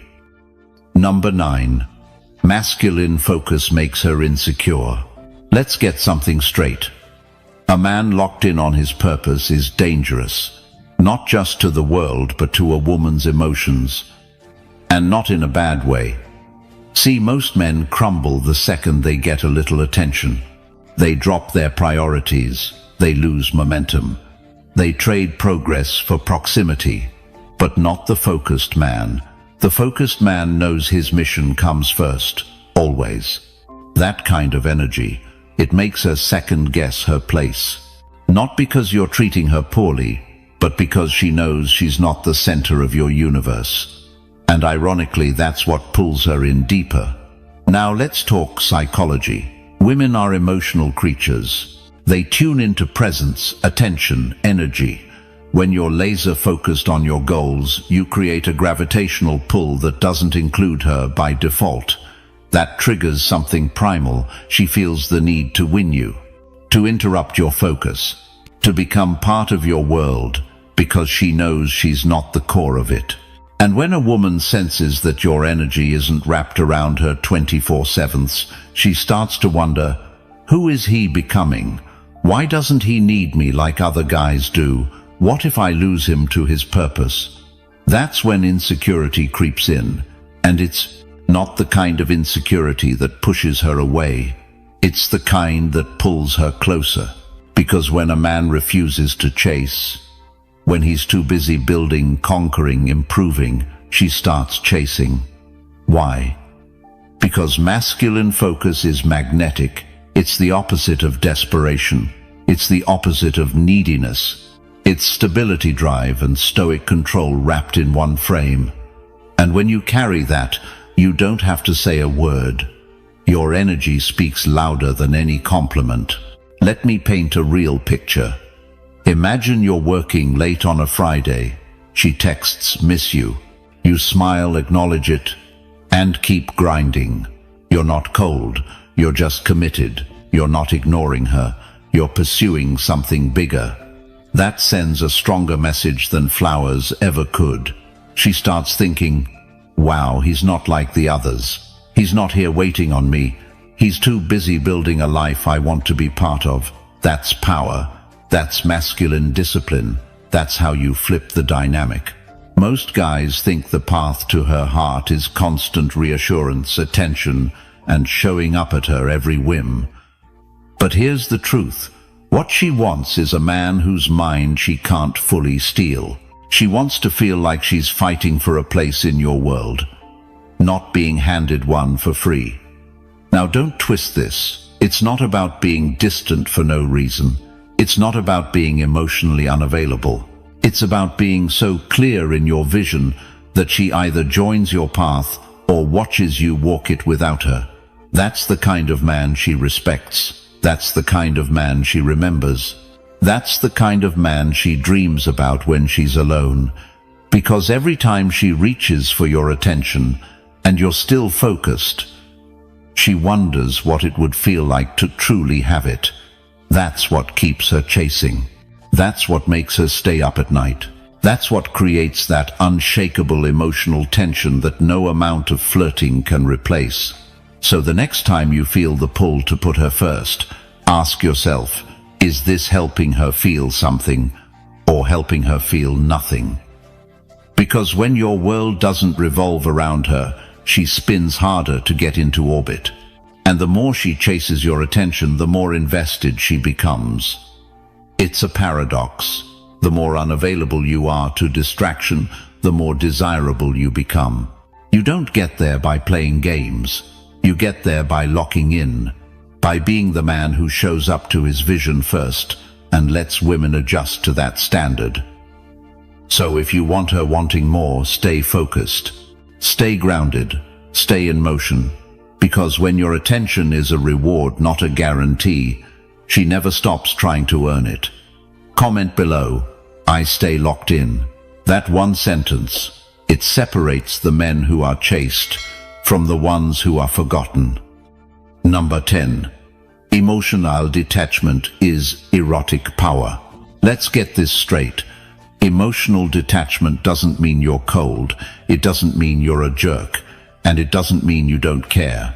S1: Number 9. Masculine focus makes her insecure. Let's get something straight. A man locked in on his purpose is dangerous, not just to the world but to a woman's emotions. And not in a bad way. See, most men crumble the second they get a little attention. They drop their priorities. They lose momentum. They trade progress for proximity. But not the focused man. The focused man knows his mission comes first, always. That kind of energy, it makes her second-guess her place. Not because you're treating her poorly, but because she knows she's not the center of your universe. And ironically, that's what pulls her in deeper. Now let's talk psychology. Women are emotional creatures. They tune into presence, attention, energy. When you're laser-focused on your goals, you create a gravitational pull that doesn't include her by default. That triggers something primal. She feels the need to win you, to interrupt your focus, to become part of your world, because she knows she's not the core of it. And when a woman senses that your energy isn't wrapped around her 24/7, she starts to wonder, Who is he becoming? Why doesn't he need me like other guys do? What if I lose him to his purpose? That's when insecurity creeps in, and it's not the kind of insecurity that pushes her away. It's the kind that pulls her closer. Because when a man refuses to chase, when he's too busy building, conquering, improving, she starts chasing. Why? Because masculine focus is magnetic. It's the opposite of desperation. It's the opposite of neediness. It's stability drive and stoic control wrapped in one frame. And when you carry that, you don't have to say a word. Your energy speaks louder than any compliment. Let me paint a real picture. Imagine you're working late on a Friday. She texts, "Miss you." You smile, acknowledge it, and keep grinding. You're not cold. You're just committed. You're not ignoring her. You're pursuing something bigger. That sends a stronger message than flowers ever could. She starts thinking, wow, he's not like the others. He's not here waiting on me. He's too busy building a life I want to be part of. That's power. That's masculine discipline. That's how you flip the dynamic. Most guys think the path to her heart is constant reassurance, attention, and showing up at her every whim. But here's the truth. What she wants is a man whose mind she can't fully steal. She wants to feel like she's fighting for a place in your world, not being handed one for free. Now don't twist this. It's not about being distant for no reason. It's not about being emotionally unavailable. It's about being so clear in your vision that she either joins your path or watches you walk it without her. That's the kind of man she respects. That's the kind of man she remembers. That's the kind of man she dreams about when she's alone. Because every time she reaches for your attention and you're still focused, she wonders what it would feel like to truly have it. That's what keeps her chasing. That's what makes her stay up at night. That's what creates that unshakable emotional tension that no amount of flirting can replace. So the next time you feel the pull to put her first, ask yourself, is this helping her feel something or helping her feel nothing? Because when your world doesn't revolve around her, she spins harder to get into orbit. And the more she chases your attention, the more invested she becomes. It's a paradox. The more unavailable you are to distraction, the more desirable you become. You don't get there by playing games. You get there by locking in, by being the man who shows up to his vision first and lets women adjust to that standard. So if you want her wanting more, stay focused, stay grounded, stay in motion, because when your attention is a reward, not a guarantee, she never stops trying to earn it. Comment below, I stay locked in. That one sentence, it separates the men who are chased from the ones who are forgotten. Number 10. Emotional detachment is erotic power. Let's get this straight. Emotional detachment doesn't mean you're cold. It doesn't mean you're a jerk. And it doesn't mean you don't care.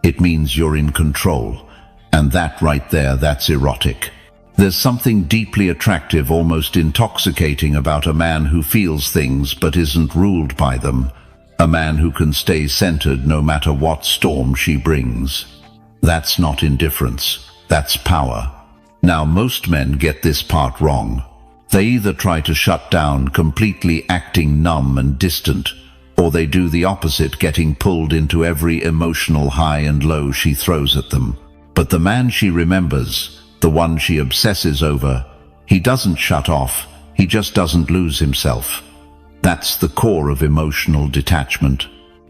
S1: It means you're in control. And that right there, that's erotic. There's something deeply attractive, almost intoxicating about a man who feels things but isn't ruled by them. A man who can stay centered no matter what storm she brings. That's not indifference. That's power. Now, most men get this part wrong. They either try to shut down, completely acting numb and distant, or they do the opposite, getting pulled into every emotional high and low she throws at them. But the man she remembers, the one she obsesses over, he doesn't shut off, he just doesn't lose himself. That's the core of emotional detachment.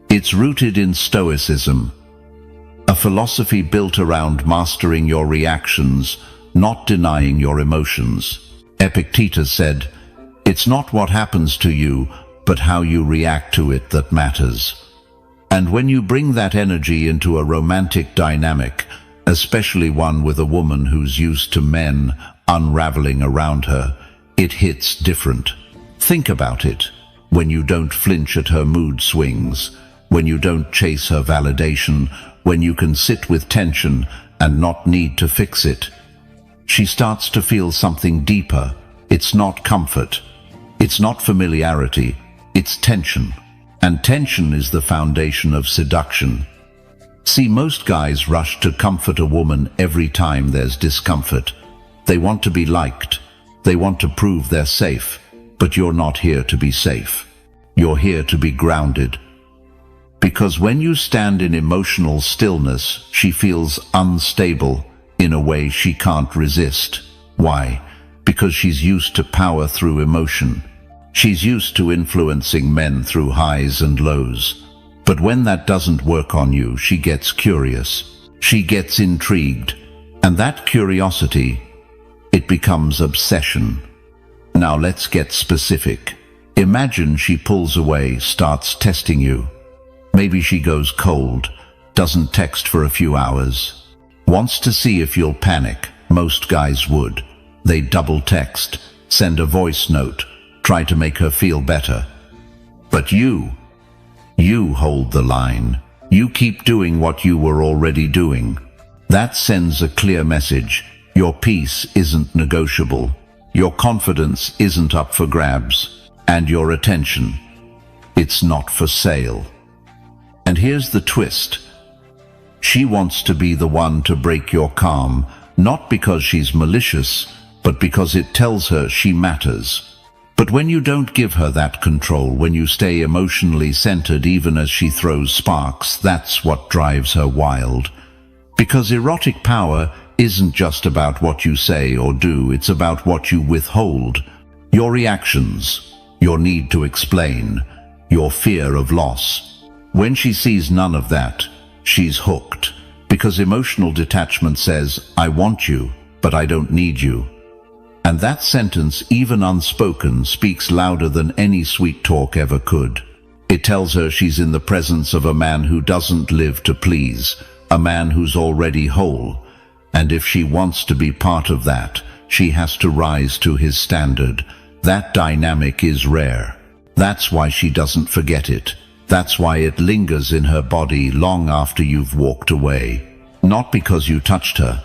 S1: It's rooted in Stoicism, a philosophy built around mastering your reactions, not denying your emotions. Epictetus said, "It's not what happens to you, but how you react to it that matters." And when you bring that energy into a romantic dynamic, especially one with a woman who's used to men unraveling around her, it hits different. Think about it. When you don't flinch at her mood swings, when you don't chase her validation, when you can sit with tension and not need to fix it. She starts to feel something deeper. It's not comfort. It's not familiarity. It's tension. And tension is the foundation of seduction. See, most guys rush to comfort a woman every time there's discomfort. They want to be liked. They want to prove they're safe. But you're not here to be safe. You're here to be grounded. Because when you stand in emotional stillness, she feels unstable in a way she can't resist. Why? Because she's used to power through emotion. She's used to influencing men through highs and lows. But when that doesn't work on you, she gets curious. She gets intrigued. And that curiosity, it becomes obsession. Now let's get specific. Imagine she pulls away, starts testing you. Maybe she goes cold, doesn't text for a few hours. Wants to see if you'll panic. Most guys would. They double text, send a voice note, try to make her feel better. But you hold the line. You keep doing what you were already doing. That sends a clear message. Your peace isn't negotiable. Your confidence isn't up for grabs. And your attention, it's not for sale. And here's the twist. She wants to be the one to break your calm, not because she's malicious, but because it tells her she matters. But when you don't give her that control, when you stay emotionally centered even as she throws sparks, that's what drives her wild. Because erotic power isn't just about what you say or do, it's about what you withhold. Your reactions, your need to explain, your fear of loss. When she sees none of that, she's hooked. Because emotional detachment says, I want you, but I don't need you. And that sentence, even unspoken, speaks louder than any sweet talk ever could. It tells her she's in the presence of a man who doesn't live to please, a man who's already whole. And if she wants to be part of that, she has to rise to his standard. That dynamic is rare. That's why she doesn't forget it. That's why it lingers in her body long after you've walked away. Not because you touched her,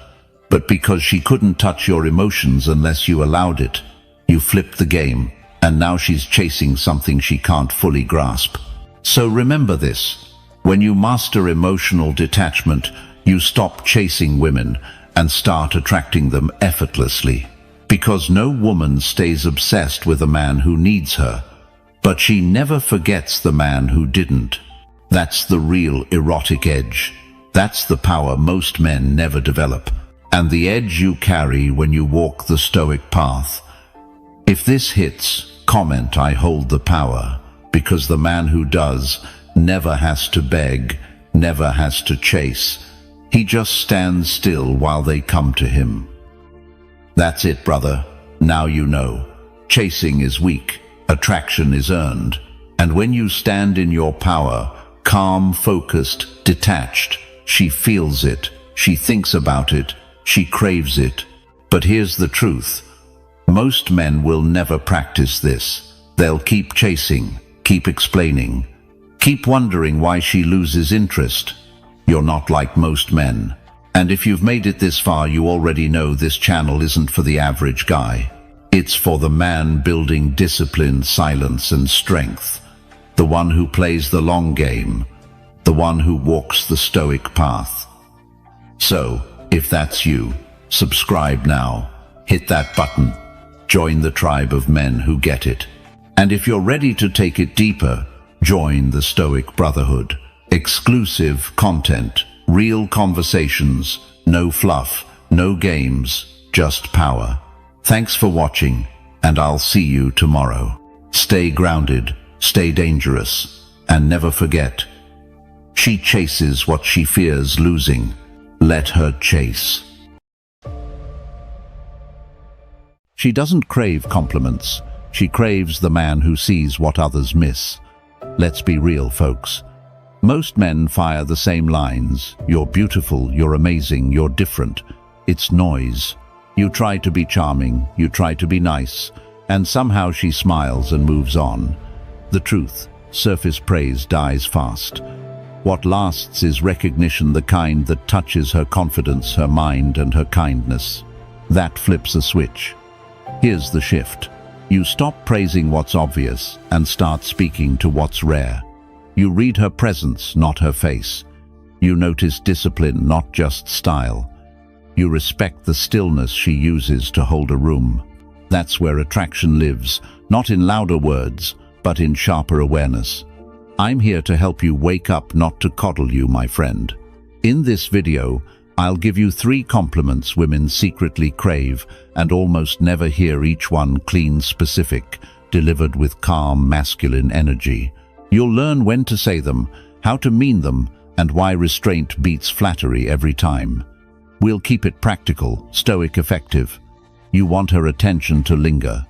S1: but because she couldn't touch your emotions unless you allowed it. You flipped the game, and now she's chasing something she can't fully grasp. So remember this. When you master emotional detachment, you stop chasing women and start attracting them effortlessly. Because no woman stays obsessed with a man who needs her, but she never forgets the man who didn't. That's the real erotic edge. That's the power most men never develop. And the edge you carry when you walk the Stoic path. If this hits, comment, I hold the power, because the man who does never has to beg, never has to chase. He just stands still while they come to him. That's it, brother. Now you know. Chasing is weak, attraction is earned. And when you stand in your power, calm, focused, detached, she feels it, she thinks about it, she craves it. But here's the truth. Most men will never practice this. They'll keep chasing, keep explaining, keep wondering why she loses interest. You're not like most men. And if you've made it this far, you already know this channel isn't for the average guy. It's for the man building discipline, silence, and strength. The one who plays the long game. The one who walks the Stoic path. So, if that's you, subscribe now. Hit that button. Join the tribe of men who get it. And if you're ready to take it deeper, join the Stoic Brotherhood. Exclusive content, real conversations, no fluff, no games, just power. Thanks for watching, and I'll see you tomorrow. Stay grounded, stay dangerous, and never forget, she chases what she fears losing. Let her chase. She doesn't crave compliments. She craves the man who sees what others miss. Let's be real, folks. Most men fire the same lines. You're beautiful, you're amazing, you're different. It's noise. You try to be charming, you try to be nice, and somehow she smiles and moves on. The truth, surface praise dies fast. What lasts is recognition, the kind that touches her confidence, her mind, and her kindness. That flips a switch. Here's the shift. You stop praising what's obvious and start speaking to what's rare. You read her presence, not her face. You notice discipline, not just style. You respect the stillness she uses to hold a room. That's where attraction lives, not in louder words, but in sharper awareness. I'm here to help you wake up, not to coddle you, my friend. In this video, I'll give you 3 compliments women secretly crave and almost never hear, each one clean, specific, delivered with calm, masculine energy. You'll learn when to say them, how to mean them, and why restraint beats flattery every time. We'll keep it practical, stoic, effective. You want her attention to linger.